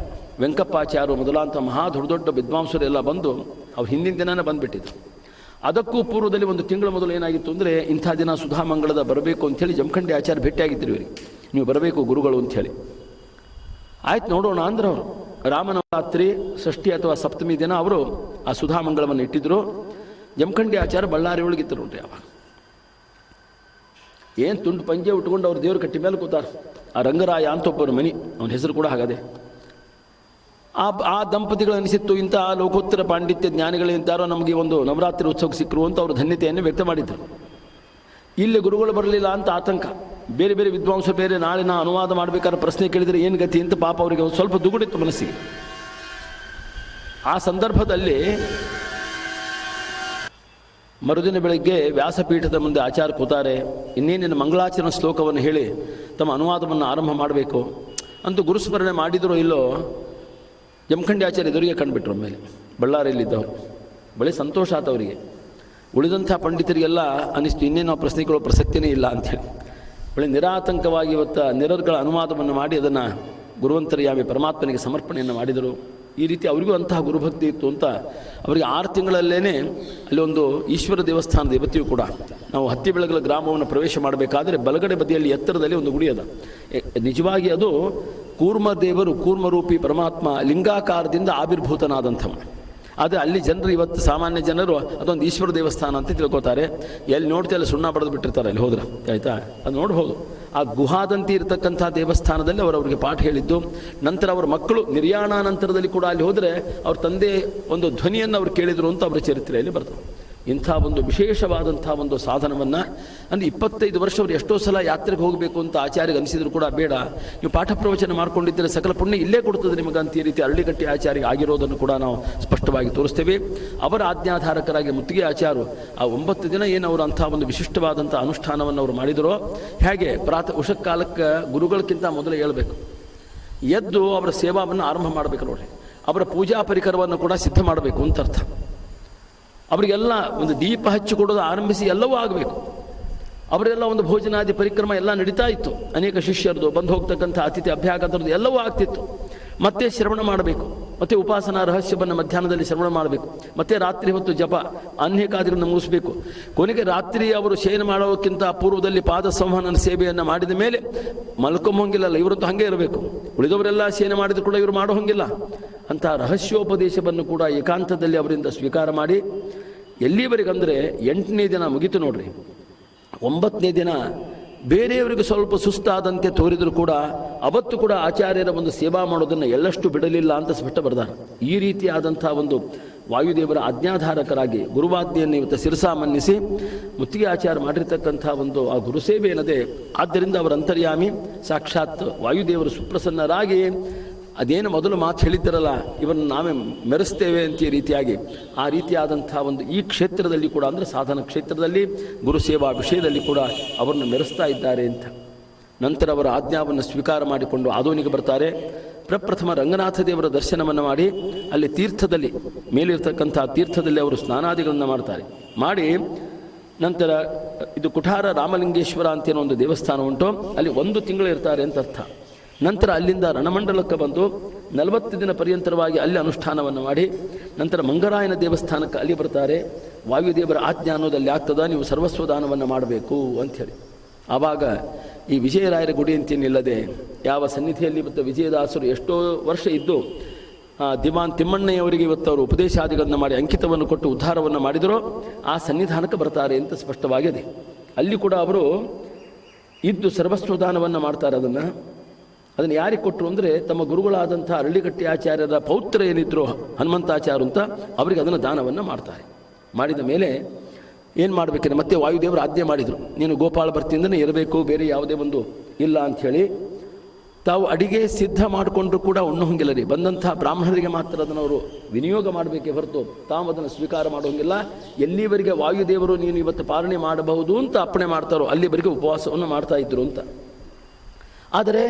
ವೆಂಕಪ್ಪಾಚಾರ್ಯರು ಮೊದಲಾಂಥ ಮಹಾ ದೊಡ್ಡ ವಿದ್ವಾಂಸರೆಲ್ಲ ಬಂದು ಅವ್ರು ಹಿಂದಿನ ದಿನನೇ ಬಂದುಬಿಟ್ಟಿದ್ರು. ಅದಕ್ಕೂ ಪೂರ್ವದಲ್ಲಿ ಒಂದು ತಿಂಗಳ ಮೊದಲು ಏನಾಗಿತ್ತು ಅಂದರೆ, ಇಂಥ ದಿನ ಸುಧಾಮಂಗಳದ ಬರಬೇಕು ಅಂಥೇಳಿ ಜಮಖಂಡಿ ಆಚಾರ್ಯ ಭೇಟಿಯಾಗಿದ್ದರು ಇವರಿಗೆ, ನೀವು ಬರಬೇಕು ಗುರುಗಳು ಅಂಥೇಳಿ. ಆಯ್ತು ನೋಡೋಣ ಅಂದ್ರೆ ಅವರು ರಾಮನವರಾತ್ರಿ ಷಷ್ಠಿ ಅಥವಾ ಸಪ್ತಮಿ ದಿನ ಅವರು ಆ ಸುಧಾಮಂಗಳವನ್ನು ಇಟ್ಟಿದ್ರು. ಜಮಖಂಡಿ ಆಚಾರ್ಯ ಬಳ್ಳಾರಿ ಒಳಗಿತ್ತು ನೋಡ್ರಿ. ಅವಾಗ ಏನು ತುಂಡು ಪಂಜೆ ಉಟ್ಕೊಂಡು ಅವ್ರು ದೇವ್ರ ಕಟ್ಟಿ ಮೇಲೆ ಕೂತಾರ. ಆ ರಂಗರಾಯ ಅಂತ ಒಬ್ಬರು ಮನಿ, ಅವನ ಹೆಸರು ಕೂಡ ಹಾಗದೆ. ಆ ದಂಪತಿಗಳು ಅನಿಸಿತ್ತು, ಇಂಥ ಲೋಕೋತ್ತರ ಪಾಂಡಿತ್ಯ ಜ್ಞಾನಿಗಳಿಂತಾರೋ ನಮಗೆ ಒಂದು ನವರಾತ್ರಿ ಉತ್ಸವಕ್ಕೆ ಸಿಕ್ಕರು ಅಂತ ಅವರು ಧನ್ಯತೆಯನ್ನು ವ್ಯಕ್ತ ಮಾಡಿದರು. ಇಲ್ಲಿ ಗುರುಗಳು ಬರಲಿಲ್ಲ ಅಂತ ಆತಂಕ. ಬೇರೆ ಬೇರೆ ವಿದ್ವಾಂಸರು ಬೇರೆ ನಾಳೆ ನಾ ಅನುವಾದ ಮಾಡಬೇಕಾದ್ರೆ ಪ್ರಶ್ನೆ ಕೇಳಿದರೆ ಏನು ಗತಿ ಅಂತ ಪಾಪ ಅವರಿಗೆ ಒಂದು ಸ್ವಲ್ಪ ದುಗುಡಿತ್ತು ಮನಸ್ಸಿಗೆ. ಆ ಸಂದರ್ಭದಲ್ಲಿ ಮರುದಿನ ಬೆಳಗ್ಗೆ ವ್ಯಾಸಪೀಠದ ಮುಂದೆ ಆಚಾರ್ಯ ಕೂತಾರೆ. ಇನ್ನೇನಿನ ಮಂಗಳಾಚರಣ ಶ್ಲೋಕವನ್ನು ಹೇಳಿ ತಮ್ಮ ಅನುವಾದವನ್ನು ಆರಂಭ ಮಾಡಬೇಕು ಅಂತೂ ಗುರುಸ್ಮರಣೆ ಮಾಡಿದರೋ ಇಲ್ಲೋ, ಜಮಖಂಡಿ ಆಚಾರ್ಯ ಎದುರಿಗೆ ಕಂಡುಬಿಟ್ರು. ಮೇಲೆ ಬಳ್ಳಾರಿಯಲ್ಲಿದ್ದವರು ಬಳಿ ಸಂತೋಷ ಆತ ಅವರಿಗೆ. ಉಳಿದಂಥ ಪಂಡಿತರಿಗೆಲ್ಲ ಅನ್ನಿಸ್ತು, ಇನ್ನೇನು ಪ್ರಶ್ನೆ ಕೇಳೋ ಪ್ರಸಕ್ತಿಯೇ ಇಲ್ಲ ಅಂಥೇಳಿ. ಬಳಿ ನಿರಾತಂಕವಾಗಿ ಇವತ್ತು ನಿರರ್ಗಳ ಅನುವಾದವನ್ನು ಮಾಡಿ ಅದನ್ನು ಗುರುವಂತರ್ಯಾಮಿ ಪರಮಾತ್ಮನಿಗೆ ಸಮರ್ಪಣೆಯನ್ನು ಮಾಡಿದರು. ಈ ರೀತಿ ಅವರಿಗೂ ಅಂತಹ ಗುರುಭಕ್ತಿ ಇತ್ತು ಅಂತ ಅವರಿಗೆ 6 ತಿಂಗಳಲ್ಲೇ ಅಲ್ಲಿ ಒಂದು ಈಶ್ವರ ದೇವಸ್ಥಾನದ ಇವತ್ತಿಯೂ ಕೂಡ ನಾವು ಹತ್ತಿಬೆಳಗಲ ಗ್ರಾಮವನ್ನು ಪ್ರವೇಶ ಮಾಡಬೇಕಾದ್ರೆ ಬಲಗಡೆ ಬದಿಯಲ್ಲಿ ಎತ್ತರದಲ್ಲಿ ಒಂದು ಗುಡಿ ಅದ. ನಿಜವಾಗಿ ಅದು ಕೂರ್ಮದೇವರು, ಕೂರ್ಮರೂಪಿ ಪರಮಾತ್ಮ ಲಿಂಗಾಕಾರದಿಂದ ಆವಿರ್ಭೂತನಾದಂಥವ. ಆದರೆ ಅಲ್ಲಿ ಜನರು ಇವತ್ತು ಸಾಮಾನ್ಯ ಜನರು ಅದೊಂದು ಈಶ್ವರ ದೇವಸ್ಥಾನ ಅಂತ ತಿಳ್ಕೊತಾರೆ. ಎಲ್ಲಿ ನೋಡ್ತೀವಿ ಅಲ್ಲಿ ಸುಣ್ಣ ಬರೆದು ಬಿಟ್ಟಿರ್ತಾರೆ, ಅಲ್ಲಿ ಹೋದ್ರೆ ಆಯಿತಾ, ಅದು ನೋಡ್ಬೋದು. ಆ ಗುಹಾದಂತಿ ಇರತಕ್ಕಂಥ ದೇವಸ್ಥಾನದಲ್ಲಿ ಅವರಿಗೆ ಪಾಠ ಹೇಳಿದ್ದು. ನಂತರ ಅವರ ಮಕ್ಕಳು ನಿರ್ಯಾಣಾನಂತರದಲ್ಲಿ ಕೂಡ ಅಲ್ಲಿ ಹೋದರೆ ಅವ್ರ ತಂದೆ ಒಂದು ಧ್ವನಿಯನ್ನು ಅವರು ಕೇಳಿದರು ಅಂತ ಅವರ ಚರಿತ್ರೆಯಲ್ಲಿ ಬರ್ತದೆ. ಇಂಥ ಒಂದು ವಿಶೇಷವಾದಂಥ ಒಂದು ಸಾಧನವನ್ನು ಅಂದರೆ 25 ವರ್ಷ ಅವರು ಎಷ್ಟೋ ಸಲ ಯಾತ್ರೆಗೆ ಹೋಗಬೇಕು ಅಂತ ಆಚಾರ್ಯಗೆ ಅನಿಸಿದ್ರು ಕೂಡ, ಬೇಡ ನೀವು ಪಾಠ ಪ್ರವಚನ ಮಾಡ್ಕೊಂಡಿದ್ದರೆ ಸಕಲ ಪುಣ್ಯ ಇಲ್ಲೇ ಕೊಡ್ತದೆ ನಿಮಗಂತ ಈ ರೀತಿ ಅರಳಿಗಟ್ಟಿ ಆಚಾರ್ಯ ಆಗಿರೋದನ್ನು ಕೂಡ ನಾವು ಸ್ಪಷ್ಟವಾಗಿ ತೋರಿಸ್ತೇವೆ. ಅವರ ಆಜ್ಞಾಧಾರಕರಾಗಿ ಮುತ್ತಿಗೆ ಆಚಾರ್ಯರು ಆ 9 ದಿನ ಏನು ಅವರು ಅಂಥ ಒಂದು ವಿಶಿಷ್ಟವಾದಂಥ ಅನುಷ್ಠಾನವನ್ನು ಅವರು ಮಾಡಿದರೋ, ಹೇಗೆ ಉಷಕಾಲಕ್ಕೆ ಗುರುಗಳಕ್ಕಿಂತ ಮೊದಲೇ ಹೇಳಬೇಕು, ಎದ್ದು ಅವರ ಸೇವಾವನ್ನು ಆರಂಭ ಮಾಡಬೇಕು ನೋಡಿ. ಅವರ ಪೂಜಾ ಪರಿಕರವನ್ನು ಕೂಡ ಸಿದ್ಧ ಮಾಡಬೇಕು ಅಂತ ಅರ್ಥ. ಅವರಿಗೆಲ್ಲ ಒಂದು ದೀಪ ಹಚ್ಚಿಕೊಡೋದು ಆರಂಭಿಸಿ ಎಲ್ಲವೂ ಆಗಬೇಕು. ಅವರೆಲ್ಲ ಒಂದು ಭೋಜನಾದಿ ಪರಿಕ್ರಮ ಎಲ್ಲ ನಡೀತಾ ಇತ್ತು. ಅನೇಕ ಶಿಷ್ಯರದು ಬಂದು ಹೋಗ್ತಕ್ಕಂಥ ಅತಿಥಿ ಅಭ್ಯಾಗತರದ್ದು ಎಲ್ಲವೂ ಆಗ್ತಿತ್ತು. ಮತ್ತೆ ಶ್ರವಣ ಮಾಡಬೇಕು, ಮತ್ತೆ ಉಪಾಸನಾ ರಹಸ್ಯವನ್ನು ಮಧ್ಯಾಹ್ನದಲ್ಲಿ ಶ್ರವಣ ಮಾಡಬೇಕು, ಮತ್ತೆ ರಾತ್ರಿ ಹೊತ್ತು ಜಪ ಅನ್ಯಕಾದಿಗಳನ್ನು ಮುಗಿಸ್ಬೇಕು. ಕೊನೆಗೆ ರಾತ್ರಿ ಅವರು ಶಯನ ಮಾಡೋಕ್ಕಿಂತ ಪೂರ್ವದಲ್ಲಿ ಪಾದ ಸಂವಹನ ಸೇವೆಯನ್ನು ಮಾಡಿದ ಮೇಲೆ ಮಲ್ಕೊಂಬಂಗಿಲ್ಲಲ್ಲ, ಇವರದ್ದು ಹಾಗೆ ಇರಬೇಕು. ಉಳಿದವರೆಲ್ಲ ಶಯನ ಮಾಡಿದ್ರು ಕೂಡ ಇವರು ಮಾಡೋ ಹಂಗಿಲ್ಲ. ಅಂಥ ರಹಸ್ಯೋಪದೇಶವನ್ನು ಕೂಡ ಏಕಾಂತದಲ್ಲಿ ಅವರಿಂದ ಸ್ವೀಕಾರ ಮಾಡಿ ಎಲ್ಲಿವರೆಗಂದರೆ 8ನೇ ದಿನ ಮುಗಿತು ನೋಡ್ರಿ. 9ನೇ ದಿನ ಬೇರೆಯವರಿಗೆ ಸ್ವಲ್ಪ ಸುಸ್ತಾದಂತೆ ತೋರಿದರೂ ಕೂಡ ಅವತ್ತು ಕೂಡ ಆಚಾರ್ಯರ ಒಂದು ಸೇವಾ ಮಾಡೋದನ್ನು ಎಳ್ಳಷ್ಟು ಬಿಡಲಿಲ್ಲ ಅಂತ ಸ್ಪಷ್ಟ ಬರ್ದಾರೆ. ಈ ರೀತಿಯಾದಂಥ ಒಂದು ವಾಯುದೇವರ ಆಜ್ಞಾಧಾರಕರಾಗಿ ಗುರುವಾಜ್ಞೆಯನ್ನು ಇವತ್ತು ಶಿರಸಾ ಮನ್ನಿಸಿ ಮುತ್ತಿಗೆ ಆಚಾರ ಮಾಡಿರ್ತಕ್ಕಂಥ ಒಂದು ಆ ಗುರುಸೇವೆ ಏನದೆ, ಆದ್ದರಿಂದ ಅವರ ಅಂತರ್ಯಾಮಿ ಸಾಕ್ಷಾತ್ ವಾಯುದೇವರು ಸುಪ್ರಸನ್ನರಾಗಿ ಅದೇನು ಮೊದಲು ಮಾತು ಹೇಳಿದ್ದರಲ್ಲ, ಇವರನ್ನು ನಾವೇ ಮೆರೆಸ್ತೇವೆ ಅಂತ ಈ ರೀತಿಯಾಗಿ ಆ ರೀತಿಯಾದಂಥ ಒಂದು ಈ ಕ್ಷೇತ್ರದಲ್ಲಿ ಕೂಡ ಅಂದರೆ ಸಾಧನ ಕ್ಷೇತ್ರದಲ್ಲಿ ಗುರುಸೇವಾ ವಿಷಯದಲ್ಲಿ ಕೂಡ ಅವರನ್ನು ಮೆರೆಸ್ತಾ ಇದ್ದಾರೆ ಅಂತ. ನಂತರ ಅವರ ಆಜ್ಞಾವನ್ನು ಸ್ವೀಕಾರ ಮಾಡಿಕೊಂಡು ಆದೋನಿಗೆ ಬರ್ತಾರೆ. ಪ್ರಪ್ರಥಮ ರಂಗನಾಥ ದೇವರ ದರ್ಶನವನ್ನು ಮಾಡಿ ಅಲ್ಲಿ ತೀರ್ಥದಲ್ಲಿ ಮೇಲಿರ್ತಕ್ಕಂಥ ತೀರ್ಥದಲ್ಲಿ ಅವರು ಸ್ನಾನಾದಿಗಳನ್ನು ಮಾಡ್ತಾರೆ. ಮಾಡಿ ನಂತರ ಇದು ಕುಠಾರ ರಾಮಲಿಂಗೇಶ್ವರ ಅಂತೇನೋ ಒಂದು ದೇವಸ್ಥಾನ ಉಂಟು, ಅಲ್ಲಿ 1 ತಿಂಗಳು ಇರ್ತಾರೆ ಅಂತ ಅರ್ಥ. ನಂತರ ಅಲ್ಲಿಂದ ರಣಮಂಡಲಕ್ಕೆ ಬಂದು 40 ದಿನ ಪರ್ಯಂತರವಾಗಿ ಅಲ್ಲಿ ಅನುಷ್ಠಾನವನ್ನು ಮಾಡಿ ನಂತರ ಮಂಗರಾಯನ ದೇವಸ್ಥಾನಕ್ಕೆ ಅಲ್ಲಿ ಬರ್ತಾರೆ. ವಾಯುದೇವರ ಆಜ್ಞಾ ಅನ್ನೋದಲ್ಲಿ ಆಗ್ತದ, ನೀವು ಸರ್ವಸ್ವದಾನವನ್ನು ಮಾಡಬೇಕು ಅಂಥೇಳಿ. ಆವಾಗ ಈ ವಿಜಯರಾಯರ ಗುಡಿ ಅಂತೇನಿಲ್ಲದೆ ಯಾವ ಸನ್ನಿಧಿಯಲ್ಲಿ ಇವತ್ತು ವಿಜಯದಾಸರು ಎಷ್ಟೋ ವರ್ಷ ಇದ್ದು ದಿವಾನ್ ತಿಮ್ಮಣ್ಣಯ್ಯವರಿಗೆ ಇವತ್ತು ಅವರು ಉಪದೇಶಾದಿಗಳನ್ನು ಮಾಡಿ ಅಂಕಿತವನ್ನು ಕೊಟ್ಟು ಉದ್ಧಾರವನ್ನು ಮಾಡಿದರೋ ಆ ಸನ್ನಿಧಾನಕ್ಕೆ ಬರ್ತಾರೆ ಅಂತ ಸ್ಪಷ್ಟವಾಗಿದೆ. ಅಲ್ಲಿ ಕೂಡ ಅವರು ಇದ್ದು ಸರ್ವಸ್ವದಾನವನ್ನು ಮಾಡ್ತಾರೆ. ಅದನ್ನು ಯಾರಿಗೆ ಕೊಟ್ಟರು ಅಂದರೆ ತಮ್ಮ ಗುರುಗಳಾದಂಥ ಅರಳಿಗಟ್ಟಿ ಆಚಾರ್ಯರ ಪೌತ್ರ ಏನಿದ್ರು ಹನುಮಂತಾಚಾರ್ಯ ಅಂತ ಅವರಿಗೆ ಅದನ್ನು ದಾನವನ್ನು ಮಾಡ್ತಾರೆ. ಮಾಡಿದ ಮೇಲೆ ಏನು ಮಾಡಬೇಕಂದ್ರೆ ಮತ್ತೆ ವಾಯುದೇವರು ಆಜ್ಞೆ ಮಾಡಿದರು, ನೀನು ಗೋಪಾಲ ಭರ್ತಿಯಿಂದನೇ ಇರಬೇಕು, ಬೇರೆ ಯಾವುದೇ ಒಂದು ಇಲ್ಲ ಅಂಥೇಳಿ. ತಾವು ಅಡಿಗೆ ಸಿದ್ಧ ಮಾಡಿಕೊಂಡ್ರು ಕೂಡ ಉಣ್ಣೋಂಗಿಲ್ಲ ರೀ. ಬಂದಂಥ ಬ್ರಾಹ್ಮಣರಿಗೆ ಮಾತ್ರ ಅದನ್ನು ಅವರು ವಿನಿಯೋಗ ಮಾಡಬೇಕೇ ಹೊರತು ತಾವು ಅದನ್ನು ಸ್ವೀಕಾರ ಮಾಡೋಂಗಿಲ್ಲ. ಎಲ್ಲಿವರೆಗೆ ವಾಯುದೇವರು ನೀನು ಇವತ್ತು ಪಾಲನೆ ಮಾಡಬಹುದು ಅಂತ ಅಪ್ಪಣೆ ಮಾಡ್ತಾರೋ ಅಲ್ಲಿವರೆಗೆ ಉಪವಾಸವನ್ನು ಮಾಡ್ತಾ ಇದ್ರು ಅಂತ. ಆದರೆ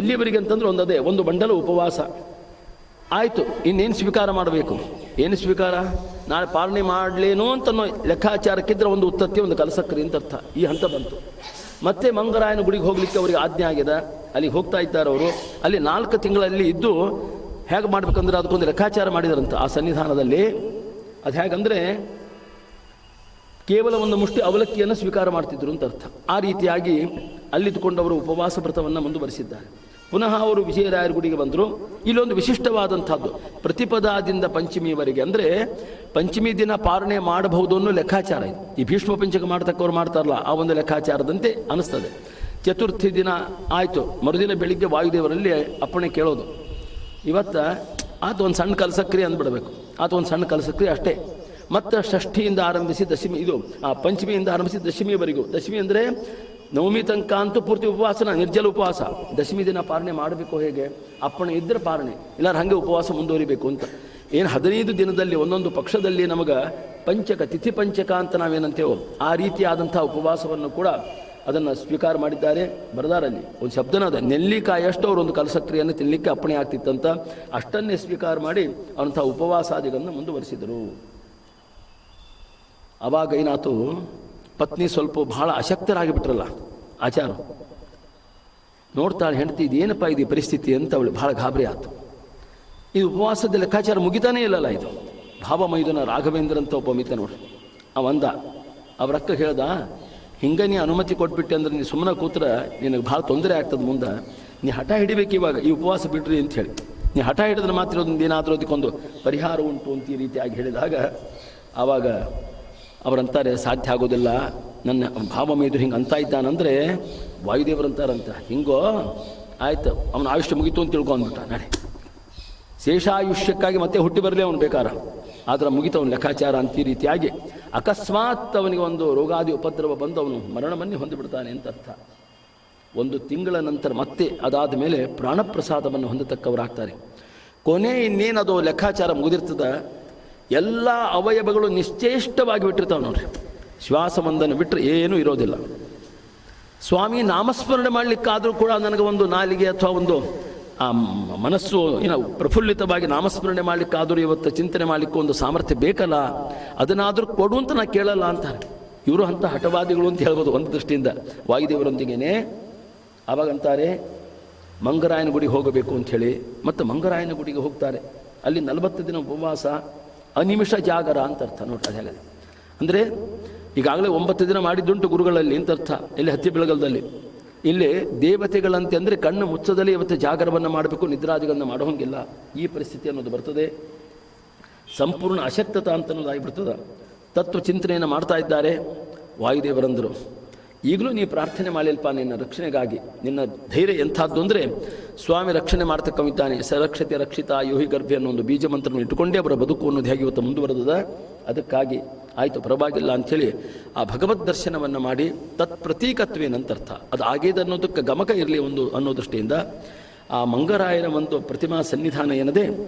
ಎಲ್ಲಿವರೆಗೆ ಅಂತಂದ್ರೆ ಒಂದು ಬಂಡಲ ಉಪವಾಸ ಆಯಿತು. ಇನ್ನೇನು ಸ್ವೀಕಾರ ಮಾಡಬೇಕು? ಏನು ಸ್ವೀಕಾರ? ನಾಳೆ ಪಾಲನೆ ಮಾಡಲೇನೋ ಅಂತನೋ ಲೆಕ್ಕಾಚಾರಕ್ಕಿದ್ರೆ ಒಂದು ಉತ್ತತ್ತಿ ಒಂದು ಕಲಸಕ್ರಿ ಅಂತ ಅರ್ಥ. ಈ ಹಂತ ಬಂತು. ಮತ್ತೆ ಮಂಗರಾಯನ ಗುಡಿಗೆ ಹೋಗ್ಲಿಕ್ಕೆ ಅವರಿಗೆ ಆಜ್ಞೆ ಆಗಿದೆ. ಅಲ್ಲಿಗೆ ಹೋಗ್ತಾ ಇದ್ದಾರೆ ಅವರು. ಅಲ್ಲಿ 4 ತಿಂಗಳಲ್ಲಿ ಇದ್ದು ಹೇಗೆ ಮಾಡ್ಬೇಕಂದ್ರೆ ಅದಕ್ಕೊಂದು ಲೆಕ್ಕಾಚಾರ ಮಾಡಿದಾರಂತ ಆ ಸನ್ನಿಧಾನದಲ್ಲಿ. ಅದು ಹೇಗಂದರೆ ಕೇವಲ ಒಂದು ಮುಷ್ಟಿ ಅವಲಕ್ಕಿಯನ್ನು ಸ್ವೀಕಾರ ಮಾಡ್ತಿದ್ರು ಅಂತ ಅರ್ಥ. ಆ ರೀತಿಯಾಗಿ ಅಲ್ಲಿದ್ದುಕೊಂಡು ಅವರು ಉಪವಾಸ ವ್ರತವನ್ನು ಮುಂದುವರಿಸಿದ್ದಾರೆ. ಪುನಃ ಅವರು ವಿಜಯರಾಯರ ಗುಡಿಗೆ ಬಂದರು. ಇಲ್ಲೊಂದು ವಿಶಿಷ್ಟವಾದಂಥದ್ದು, ಪ್ರತಿಪದಾದಿಂದ ಪಂಚಮಿಯವರೆಗೆ ಅಂದರೆ ಪಂಚಮಿ ದಿನ ಪಾಲನೆ ಮಾಡಬಹುದು ಅನ್ನೋ ಲೆಕ್ಕಾಚಾರ ಇದೆ. ಈ ಭೀಷ್ಮ ಪಂಚಕ ಮಾಡ್ತಕ್ಕವ್ರು ಮಾಡ್ತಾರಲ್ಲ ಆ ಒಂದು ಲೆಕ್ಕಾಚಾರದಂತೆ ಅನಿಸ್ತದೆ. ಚತುರ್ಥಿ ದಿನ ಆಯಿತು, ಮರುದಿನ ಬೆಳಿಗ್ಗೆ ವಾಯುದೇವರಲ್ಲಿ ಅಪ್ಪಣೆ ಕೇಳೋದು, ಇವತ್ತು ಆತ ಒಂದು ಸಣ್ಣ ಕಲಸಕ್ರಿ ಅಂದ್ಬಿಡಬೇಕು, ಆತ ಒಂದು ಸಣ್ಣ ಕಲಸಕ್ರಿ ಅಷ್ಟೇ. ಮತ್ತು ಷಷ್ಠಿಯಿಂದ ಆರಂಭಿಸಿ ದಶಮಿ, ಇದು ಪಂಚಮಿಯಿಂದ ಆರಂಭಿಸಿ ದಶಮಿಯವರೆಗೂ. ದಶಮಿ ಅಂದರೆ ನವಮಿ ತನಕ ಅಂತೂ ಪೂರ್ತಿ ಉಪವಾಸನ, ನಿರ್ಜಲ ಉಪವಾಸ. ದಶಮಿ ದಿನ ಪಾಲನೆ ಮಾಡಬೇಕು. ಹೇಗೆ? ಅಪ್ಪಣೆ ಇದ್ದರೆ ಪಾಲನೆ, ಇಲ್ಲಾರ ಹಾಗೆ ಉಪವಾಸ ಮುಂದುವರಿಬೇಕು ಅಂತ. ಏನು 15 ದಿನದಲ್ಲಿ ಒಂದೊಂದು ಪಕ್ಷದಲ್ಲಿ ನಮಗೆ ಪಂಚಕ, ತಿಥಿ ಪಂಚಕ ಅಂತ ನಾವೇನಂತೇವೋ ಆ ರೀತಿಯಾದಂಥ ಉಪವಾಸವನ್ನು ಕೂಡ ಅದನ್ನು ಸ್ವೀಕಾರ ಮಾಡಿದ್ದಾರೆ. ಬರದಾರಲ್ಲಿ ಒಂದು ಶಬ್ದನ ಅದ, ನೆಲ್ಲಿಕಾಯಿ ಅಷ್ಟು ಅವರು ಒಂದು ಕಲಸಕ್ರಿಯನ್ನು ತಿನ್ನಲಿಕ್ಕೆ ಅಪ್ಪಣೆ ಆಗ್ತಿತ್ತಂತ. ಅಷ್ಟನ್ನೇ ಸ್ವೀಕಾರ ಮಾಡಿ ಅಂಥ ಉಪವಾಸಾದಿಗಳನ್ನು ಮುಂದುವರಿಸಿದರು. ಆವಾಗ ಏನಾಯ್ತು, ಪತ್ನಿ ಸ್ವಲ್ಪ ಬಹಳ ಅಶಕ್ತರಾಗಿಬಿಟ್ರಲ್ಲ ಆಚಾರ. ನೋಡ್ತಾಳೆ ಹೆಂಡತಿ, ಇದೇನಪ್ಪ ಇದು ಪರಿಸ್ಥಿತಿ ಅಂತ ಅವಳು ಭಾಳ ಗಾಬರಿ ಆಯ್ತು. ಇದು ಉಪವಾಸದ ಲೆಕ್ಕಾಚಾರ ಮುಗಿತಾನೇ ಇಲ್ಲಲ್ಲ. ಇದು ಭಾವಮೈದುನ ರಾಘವೇಂದ್ರ ಅಂತ ಒಬ್ಬ ಮಿತ ನೋಡ್ರಿ, ಅವಂದ ಅವರಕ್ಕ ಹೇಳ್ದ, ಹಿಂಗೆ ನೀ ಅನುಮತಿ ಕೊಟ್ಬಿಟ್ಟೆ ಅಂದ್ರೆ ನೀ ಸುಮ್ಮನೆ ಕೂತ್ರೆ ನಿನಗೆ ಭಾಳ ತೊಂದರೆ ಆಗ್ತದೆ. ಮುಂದೆ ನೀ ಹಠ ಹಿಡಿಬೇಕು, ಇವಾಗ ಈ ಉಪವಾಸ ಬಿಡ್ರಿ ಅಂತ ಹೇಳಿ. ನೀ ಹಠ ಹಿಡಿದ್ರೆ ಮಾತ್ರ ಒಂದು ಏನಾದರೂ ಅದಕ್ಕೊಂದು ಪರಿಹಾರ ಉಂಟು ಅಂತ ಈ ರೀತಿಯಾಗಿ ಹೇಳಿದಾಗ ಆವಾಗ ಅವರಂತಾರೆ, ಸಾಧ್ಯ ಆಗೋದಿಲ್ಲ, ನನ್ನ ಭಾವಮೇದು ಹಿಂಗೆ ಅಂತ ಇದ್ದಾನಂದರೆ ವಾಯುದೇವರಂತಾರಂತ, ಹಿಂಗೋ ಆಯ್ತು ಅವನ ಆಯುಷ್ಯ ಮುಗಿತು ಅಂತ ತಿಳ್ಕೊಂಡ್ಬಿಟ್ಟ. ನಾಳೆ ಶೇಷಾಯುಷ್ಯಕ್ಕಾಗಿ ಮತ್ತೆ ಹುಟ್ಟಿ ಬರಲೇ ಅವನು ಬೇಕಾರ, ಆದರೆ ಮುಗಿತು ಅವನ ಲೆಕ್ಕಾಚಾರ ಅಂತ ಈ ರೀತಿಯಾಗಿ ಅಕಸ್ಮಾತ್ ಅವನಿಗೆ ಒಂದು ರೋಗಾದಿ ಉಪದ್ರವ ಬಂದು ಅವನು ಮರಣವನ್ನೇ ಹೊಂದಿಬಿಡ್ತಾನೆ ಅಂತ ಅರ್ಥ. 1 ತಿಂಗಳ ನಂತರ ಮತ್ತೆ ಅದಾದ ಮೇಲೆ ಪ್ರಾಣಪ್ರಸಾದವನ್ನು ಹೊಂದತಕ್ಕವರಾಗ್ತಾರೆ. ಕೊನೆ ಇನ್ನೇನದು ಲೆಕ್ಕಾಚಾರ ಮುಗಿದಿರ್ತದ, ಎಲ್ಲ ಅವಯವಗಳು ನಿಶ್ಚೇಷ್ಟವಾಗಿ ಬಿಟ್ಟಿರ್ತಾವೆ ನೋಡ್ರಿ. ಶ್ವಾಸವಂದನ ಬಿಟ್ಟರೆ ಏನೂ ಇರೋದಿಲ್ಲ. ಸ್ವಾಮಿ ನಾಮಸ್ಮರಣೆ ಮಾಡಲಿಕ್ಕಾದರೂ ಕೂಡ ನನಗೆ ಒಂದು ನಾಲಿಗೆ ಅಥವಾ ಒಂದು ಮನಸ್ಸು ಪ್ರಫುಲ್ಲಿತವಾಗಿ ನಾಮಸ್ಮರಣೆ ಮಾಡಲಿಕ್ಕಾದರೂ ಇವತ್ತು ಚಿಂತನೆ ಮಾಡಲಿಕ್ಕೆ ಒಂದು ಸಾಮರ್ಥ್ಯ ಬೇಕಲ್ಲ, ಅದನ್ನಾದರೂ ಕೊಡು ಅಂತ ನಾ ಕೇಳಲ್ಲ ಅಂತಾರೆ. ಇವರು ಅಂಥ ಹಠವಾದಿಗಳು ಅಂತ ಹೇಳ್ಬೋದು ಒಂದು ದೃಷ್ಟಿಯಿಂದ ವಾಯುದೇವರೊಂದಿಗೇನೆ. ಆವಾಗಂತಾರೆ ಮಂಗರಾಯನ ಗುಡಿಗೆ ಹೋಗಬೇಕು ಅಂಥೇಳಿ ಮತ್ತು ಮಂಗರಾಯನ ಗುಡಿಗೆ ಹೋಗ್ತಾರೆ. ಅಲ್ಲಿ 40 ದಿನ ಉಪವಾಸ, ಅನಿಮಿಷ ಜಾಗರ ಅಂತ ಅರ್ಥ ನೋಡ್ರಿ. ಅದು ಹೇಗೆ ಅಂದರೆ ಈಗಾಗಲೇ 9 ದಿನ ಮಾಡಿದ್ದುಂಟು ಗುರುಗಳಲ್ಲಿ ಅಂತ ಅರ್ಥ. ಇಲ್ಲಿ ಹತ್ತಿ ಬೆಳಗಲದಲ್ಲಿ ಇಲ್ಲಿ ದೇವತೆಗಳಂತೆ ಅಂದರೆ ಕಣ್ಣು ಮುಚ್ಚದಲ್ಲಿ ಇವತ್ತು ಜಾಗರವನ್ನು ಮಾಡಬೇಕು, ನಿದ್ರಾದಿಗಳನ್ನು ಮಾಡೋಂಗಿಲ್ಲ. ಈ ಪರಿಸ್ಥಿತಿ ಅನ್ನೋದು ಬರ್ತದೆ. ಸಂಪೂರ್ಣ ಅಶಕ್ತತ ಅಂತ ಅನ್ನೋದಾಗಿಬಿಡ್ತದೆ. ತತ್ವ ಚಿಂತನೆಯನ್ನು ಮಾಡ್ತಾ ಇದ್ದಾರೆ. ವಾಯುದೇವರಂದರು, ಈಗಲೂ ನೀ ಪ್ರಾರ್ಥನೆ ಮಾಡಿಲ್ಪ ನಿನ್ನ ರಕ್ಷಣೆಗಾಗಿ. ನಿನ್ನ ಧೈರ್ಯ ಎಂಥದ್ದು ಅಂದರೆ ಸ್ವಾಮಿ ರಕ್ಷಣೆ ಮಾಡ್ತಕ್ಕವಿದ್ದಾನೆ. ಸರಕ್ಷತೆ ರಕ್ಷಿತ ಯೋಹಿ ಗರ್ಭೆ ಅನ್ನೋ ಒಂದು ಬೀಜ ಮಂತ್ರವನ್ನು ಇಟ್ಟುಕೊಂಡೇ ಅವರ ಬದುಕು ಅನ್ನೋದು ಹೇಗೆ ಇವತ್ತು ಮುಂದುವರೆದದ. ಅದಕ್ಕಾಗಿ ಆಯಿತು ಪರವಾಗಿಲ್ಲ ಅಂಥೇಳಿ ಆ ಭಗವದ್ ದರ್ಶನವನ್ನು ಮಾಡಿ ತತ್ಪ್ರತೀಕತ್ವೇನಂತರ್ಥ ಅದು ಆಗೇದು ಅನ್ನೋದಕ್ಕೆ ಗಮಕ ಇರಲಿ ಒಂದು ಅನ್ನೋ ದೃಷ್ಟಿಯಿಂದ ಆ ಮಂಗರಾಯನ ಒಂದು ಪ್ರತಿಮಾ ಸನ್ನಿಧಾನ ಏನದೆ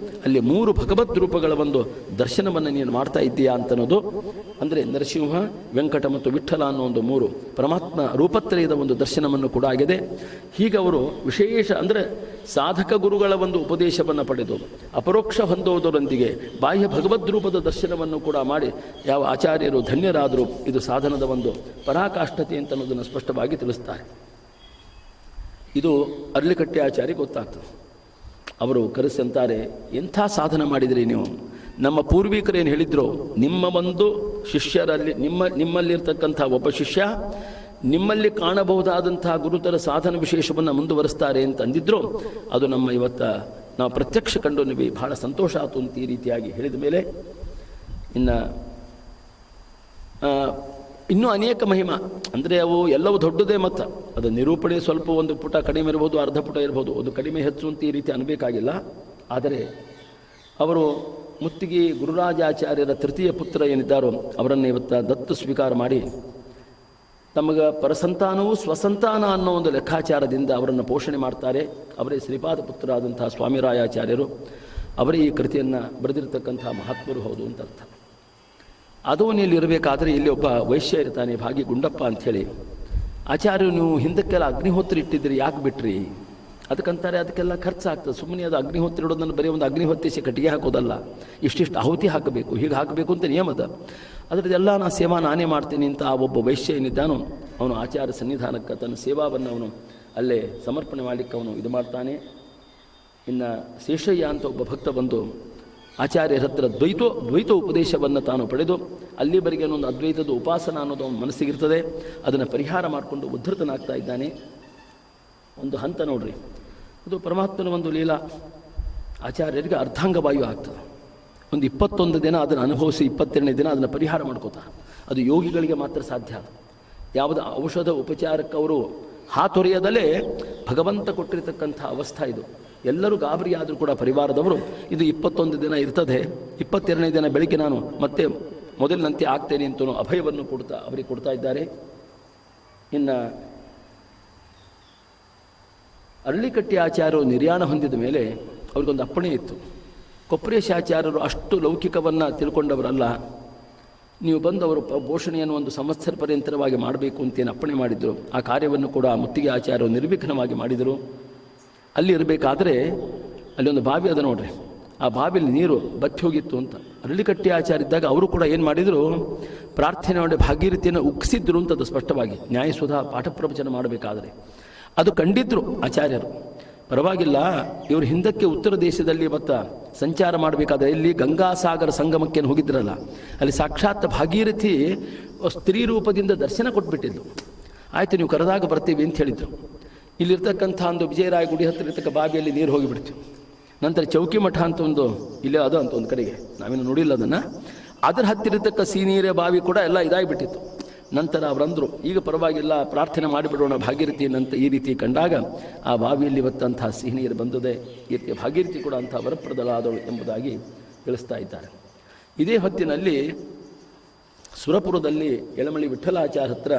ಅಲ್ಲಿ 3 ಭಗವದ್ ರೂಪಗಳ ಒಂದು ದರ್ಶನವನ್ನು ನೀನು ಮಾಡ್ತಾ ಇದ್ದೀಯಾ ಅಂತನ್ನೋದು. ಅಂದರೆ ನರಸಿಂಹ, ವೆಂಕಟ ಮತ್ತು ವಿಠ್ಠಲ ಅನ್ನೋ ಒಂದು 3 ಪರಮಾತ್ಮ ರೂಪತ್ರಯದ ಒಂದು ದರ್ಶನವನ್ನು ಕೂಡ ಆಗಿದೆ. ಹೀಗೆ ಅವರು ವಿಶೇಷ ಅಂದರೆ ಸಾಧಕ ಗುರುಗಳ ಒಂದು ಉಪದೇಶವನ್ನು ಪಡೆದು ಅಪರೋಕ್ಷ ಹೊಂದೋದರೊಂದಿಗೆ ಬಾಹ್ಯ ಭಗವದ್ ರೂಪದ ದರ್ಶನವನ್ನು ಕೂಡ ಮಾಡಿ ಯಾವ ಆಚಾರ್ಯರು ಧನ್ಯರಾದರು. ಇದು ಸಾಧನದ ಒಂದು ಪರಾಕಾಷ್ಠತೆ ಅಂತ ಅನ್ನೋದನ್ನು ಸ್ಪಷ್ಟವಾಗಿ ತಿಳಿಸ್ತಾರೆ. ಇದು ಅರಳಿಕಟ್ಟೆ ಆಚಾರ್ಯ ಗೊತ್ತಾಗ್ತದೆ. ಅವರು ಕರೆಸಂತಾರೆ, ಎಂಥ ಸಾಧನ ಮಾಡಿದಿರಿ ನೀವು. ನಮ್ಮ ಪೂರ್ವಿಕರು ಏನು ಹೇಳಿದ್ರು, ನಿಮ್ಮ ಒಂದು ಶಿಷ್ಯರಲ್ಲಿ ನಿಮ್ಮಲ್ಲಿರ್ತಕ್ಕಂಥ ಒಬ್ಬ ಶಿಷ್ಯ ನಿಮ್ಮಲ್ಲಿ ಕಾಣಬಹುದಾದಂತಹ ಗುರುತರ ಸಾಧನ ವಿಶೇಷವನ್ನು ಮುಂದುವರಿಸ್ತಾರೆ ಅಂತ ಅಂದಿದ್ರು. ಅದು ನಮ್ಮ ಇವತ್ತು ನಾವು ಪ್ರತ್ಯಕ್ಷ ಕಂಡು ನೀವು ಬಹಳ ಸಂತೋಷ ಆಯಿತು ಅಂತ ಈ ರೀತಿಯಾಗಿ ಹೇಳಿದ ಮೇಲೆ ಇನ್ನೂ ಅನೇಕ ಮಹಿಮಾ ಅಂದರೆ ಅವು ಎಲ್ಲವೂ ದೊಡ್ಡದೇ. ಮತ್ತು ಅದು ನಿರೂಪಣೆ ಸ್ವಲ್ಪ ಒಂದು ಪುಟ ಕಡಿಮೆ ಇರ್ಬೋದು, ಅರ್ಧ ಪುಟ ಇರ್ಬೋದು, ಅದು ಕಡಿಮೆ ಹೆಚ್ಚು ಅಂತ ಈ ರೀತಿ ಅನ್ಬೇಕಾಗಿಲ್ಲ. ಆದರೆ ಅವರು ಮುತ್ತಿಗೆ ಗುರುರಾಜಾಚಾರ್ಯರ ತೃತೀಯ ಪುತ್ರ ಏನಿದ್ದಾರೋ ಅವರನ್ನು ಇವತ್ತು ದತ್ತು ಸ್ವೀಕಾರ ಮಾಡಿ ತಮಗೆ ಪರಸಂತಾನವೂ ಸ್ವಸಂತಾನ ಅನ್ನೋ ಒಂದು ಲೆಕ್ಕಾಚಾರದಿಂದ ಅವರನ್ನು ಪೋಷಣೆ ಮಾಡ್ತಾರೆ. ಅವರೇ ಶ್ರೀಪಾದ ಪುತ್ರರಾದಂತಹ ಸ್ವಾಮಿರಾಯಾಚಾರ್ಯರು. ಅವರೇ ಈ ಕೃತಿಯನ್ನು ಬರೆದಿರತಕ್ಕಂಥ ಮಹಾತ್ಮರು ಹೌದು ಅಂತ ಅರ್ಥ. ಅದೋನಿಯಲ್ಲಿ ಇರಬೇಕಾದ್ರೆ ಇಲ್ಲಿ ಒಬ್ಬ ವೈಶ್ಯ ಇರ್ತಾನೆ, ಭಾಗಿ ಗುಂಡಪ್ಪ ಅಂಥೇಳಿ. ಆಚಾರ್ಯರು ನೀವು ಹಿಂದಕ್ಕೆಲ್ಲ ಅಗ್ನಿಹೋತ್ರ ಇಟ್ಟಿದ್ದೀರಿ, ಯಾಕೆ ಬಿಟ್ರಿ? ಅದಕ್ಕಂತಾರೆ ಅದಕ್ಕೆಲ್ಲ ಖರ್ಚಾಗ್ತದೆ. ಸುಮ್ಮನೆ ಅದು ಅಗ್ನಿಹೋತ್ರ ಇಡೋದನ್ನು ಬರೀ ಒಂದು ಅಗ್ನಿಹೊತ್ತಿಸಿ ಕಟ್ಟಿಗೆ ಹಾಕೋದಲ್ಲ, ಇಷ್ಟಿಷ್ಟು ಆಹುತಿ ಹಾಕಬೇಕು, ಹೀಗೆ ಹಾಕಬೇಕು ಅಂತ ನಿಯಮದ. ಅದರದ್ದೆಲ್ಲ ನಾನು ಸೇವಾ ನಾನೇ ಮಾಡ್ತೀನಿ ಅಂತ ಆ ಒಬ್ಬ ವೈಶ್ಯ ಏನಿದ್ದಾನೋ ಅವನು ಆಚಾರ್ಯ ಸನ್ನಿಧಾನಕ್ಕೆ ತನ್ನ ಸೇವಾವನ್ನು ಅವನು ಅಲ್ಲೇ ಸಮರ್ಪಣೆ ಮಾಡಲಿಕ್ಕೆ ಅವನು ಇದು ಮಾಡ್ತಾನೆ. ಇನ್ನು ಶೇಷಯ್ಯ ಅಂತ ಒಬ್ಬ ಭಕ್ತ ಬಂದು ಆಚಾರ್ಯರ ಹತ್ರ ದ್ವೈತ ಉಪದೇಶವನ್ನು ತಾನು ಪಡೆದು ಅಲ್ಲಿವರೆಗೆ ಒಂದು ಅದ್ವೈತದ ಉಪಾಸನ ಅನ್ನೋದು ಅವನ ಮನಸ್ಸಿಗಿರ್ತದೆ. ಅದನ್ನು ಪರಿಹಾರ ಮಾಡಿಕೊಂಡು ಉದ್ಧತನಾಗ್ತಾ ಇದ್ದಾನೆ. ಒಂದು ಹಂತ ನೋಡ್ರಿ, ಅದು ಪರಮಾತ್ಮನ ಒಂದು ಲೀಲಾ. ಆಚಾರ್ಯರಿಗೆ ಅರ್ಧಾಂಗವಾಯು ಆಗ್ತದೆ. ಒಂದು 21 ದಿನ ಅದನ್ನು ಅನುಭವಿಸಿ 22ನೇ ದಿನ ಅದನ್ನು ಪರಿಹಾರ ಮಾಡ್ಕೋತಾರೆ. ಅದು ಯೋಗಿಗಳಿಗೆ ಮಾತ್ರ ಸಾಧ್ಯ. ಯಾವುದೇ ಔಷಧ ಉಪಚಾರಕ್ಕೆ ಅವರು ಹಾತೊರೆಯದಲ್ಲೇ ಭಗವಂತ ಕೊಟ್ಟಿರತಕ್ಕಂಥ ಅವಸ್ಥಾ ಇದು. ಎಲ್ಲರೂ ಗಾಬರಿ ಆದರೂ ಕೂಡ ಪರಿವಾರದವರು ಇದು 21 ದಿನ ಇರ್ತದೆ, 22ನೇ ದಿನ ಬೆಳಿಗ್ಗೆ ನಾನು ಮತ್ತೆ ಮೊದಲಿನಂತೆ ಆಗ್ತೇನೆ ಅಂತ ಅಭಯವನ್ನು ಅವರಿಗೆ ಕೊಡ್ತಾ ಇದ್ದಾರೆ. ಇನ್ನು ಅರಳಿಕಟ್ಟಿ ಆಚಾರ್ಯರು ನಿರ್ಯಾಣ ಹೊಂದಿದ ಮೇಲೆ ಅವ್ರಿಗೊಂದು ಅಪ್ಪಣೆ ಇತ್ತು. ಕೊಪ್ರೇಶಾಚಾರ್ಯರು ಅಷ್ಟು ಲೌಕಿಕವನ್ನು ತಿಳ್ಕೊಂಡವರಲ್ಲ. ನೀವು ಬಂದು ಅವರು ಪೋಷಣೆಯನ್ನು ಒಂದು ಸಂವತ್ಸರ ಪರ್ಯಂತರವಾಗಿ ಮಾಡಬೇಕು ಅಂತೇನು ಅಪ್ಪಣೆ ಮಾಡಿದರು. ಆ ಕಾರ್ಯವನ್ನು ಕೂಡ ಮುತ್ತಿಗೆ ಆಚಾರ್ಯರು ನಿರ್ವಿಘ್ನವಾಗಿ ಮಾಡಿದರು. ಅಲ್ಲಿ ಇರಬೇಕಾದ್ರೆ ಅಲ್ಲಿ ಒಂದು ಬಾವಿ ಅದ ನೋಡ್ರಿ, ಆ ಬಾವಿಲಿ ನೀರು ಬತ್ತಿ ಹೋಗಿತ್ತು ಅಂತ ಅರಳಿಕಟ್ಟಿ ಆಚಾರ್ಯ ಇದ್ದಾಗ ಅವರು ಕೂಡ ಏನು ಮಾಡಿದರು, ಪ್ರಾರ್ಥನೆ ಮಾಡಿ ಭಾಗೀರಥಿಯನ್ನು ಉಕ್ಸಿದ್ರು ಅಂತ. ಅದು ಸ್ಪಷ್ಟವಾಗಿ ನ್ಯಾಯಸುಧಾ ಪಾಠ ಪ್ರವಚನ ಮಾಡಬೇಕಾದ್ರೆ ಅದು ಕಂಡಿದ್ರು ಆಚಾರ್ಯರು. ಪರವಾಗಿಲ್ಲ, ಇವರು ಹಿಂದಕ್ಕೆ ಉತ್ತರ ದೇಶದಲ್ಲಿ ಇವತ್ತು ಸಂಚಾರ ಮಾಡಬೇಕಾದ್ರೆ ಇಲ್ಲಿ ಗಂಗಾಸಾಗರ ಸಂಗಮಕ್ಕೇನು ಹೋಗಿದ್ರಲ್ಲ, ಅಲ್ಲಿ ಸಾಕ್ಷಾತ್ ಭಾಗೀರಥಿ ಸ್ತ್ರೀ ರೂಪದಿಂದ ದರ್ಶನ ಕೊಟ್ಬಿಟ್ಟಿದ್ದು. ಆಯಿತು ನೀವು ಕರೆದಾಗ ಬರ್ತೀವಿ ಅಂತ ಹೇಳಿದರು. ಇಲ್ಲಿರ್ತಕ್ಕಂಥ ಒಂದು ವಿಜಯರಾಯ ಗುಡಿ ಹತ್ತಿರ ಇರ್ತಕ್ಕ ಬಾವಿಯಲ್ಲಿ ನೀರು ಹೋಗಿಬಿಡ್ತು. ನಂತರ ಚೌಕಿ ಮಠ ಅಂತ ಒಂದು ಇಲ್ಲೇ ಅದು ಅಂತ ಒಂದು ಕಡೆಗೆ, ನಾವೇನು ನೋಡಿಲ್ಲ ಅದನ್ನು. ಅದರ ಹತ್ತಿರತಕ್ಕ ಸಿಹಿನೀರೇ ಬಾವಿ ಕೂಡ ಎಲ್ಲ ಇದಾಗಿಬಿಟ್ಟಿತ್ತು. ನಂತರ ಅವರಂದರು ಈಗ ಪರವಾಗಿಲ್ಲ, ಪ್ರಾರ್ಥನೆ ಮಾಡಿಬಿಡೋಣ ಭಾಗೀರಥಿಯನ್ನಂತ. ಈ ರೀತಿ ಕಂಡಾಗ ಆ ಬಾವಿಯಲ್ಲಿ ಇವತ್ತಂತಹ ಸಿಹಿನೀರು ಬಂದದೆ. ಈ ರೀತಿ ಭಾಗೀರಥಿ ಕೂಡ ಅಂಥ ವರಪ್ರದಳಾದಳು ಎಂಬುದಾಗಿ ತಿಳಿಸ್ತಾ ಇದ್ದಾರೆ. ಇದೇ ಹೊತ್ತಿನಲ್ಲಿ ಸುರಪುರದಲ್ಲಿ ಎಳಮಳ್ಳಿ ವಿಠ್ಠಲಾಚಾರ್ಯ ಹತ್ರ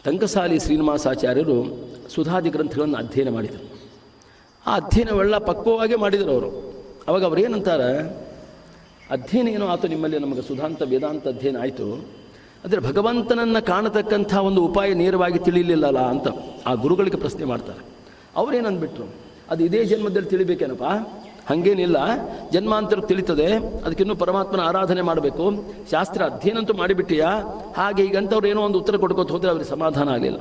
ಟಂಕಸಾಲಿ ಶ್ರೀನಿವಾಸಾಚಾರ್ಯರು ಸುಧಾದಿ ಗ್ರಂಥಗಳನ್ನು ಅಧ್ಯಯನ ಮಾಡಿದರು. ಆ ಅಧ್ಯಯನವೆಲ್ಲ ಪಕ್ವವಾಗೇ ಮಾಡಿದರು ಅವರು. ಅವಾಗ ಅವ್ರು ಏನಂತಾರೆ, ಅಧ್ಯಯನ ಏನೋ ಆಯಿತು ನಿಮ್ಮಲ್ಲಿ, ನಮಗೆ ಸುಧಾಂತ ವೇದಾಂತ ಅಧ್ಯಯನ ಆಯಿತು, ಆದರೆ ಭಗವಂತನನ್ನು ಕಾಣತಕ್ಕಂಥ ಒಂದು ಉಪಾಯ ನೇರವಾಗಿ ತಿಳಿಲಿಲ್ಲಲ್ಲ ಅಂತ ಆ ಗುರುಗಳಿಗೆ ಪ್ರಶ್ನೆ ಮಾಡ್ತಾರೆ. ಅವರೇನಂದ್ಬಿಟ್ರು, ಅದು ಇದೇ ಜನ್ಮದಲ್ಲಿ ತಿಳಿಬೇಕೇನಪ್ಪ, ಹಾಗೇನಿಲ್ಲ, ಜನ್ಮಾಂತರಕ್ಕೆ ತಿಳಿತದೆ, ಅದಕ್ಕಿನ್ನೂ ಪರಮಾತ್ಮನ ಆರಾಧನೆ ಮಾಡಬೇಕು, ಶಾಸ್ತ್ರ ಅಧ್ಯಯನ ಅಂತೂ ಮಾಡಿಬಿಟ್ಟಿಯಾ ಹಾಗೆ ಈಗಂತವ್ರು ಏನೋ ಒಂದು ಉತ್ತರ ಕೊಡ್ಕೋತ ಹೋದರೆ ಅವ್ರಿಗೆ ಸಮಾಧಾನ ಆಗಲಿಲ್ಲ.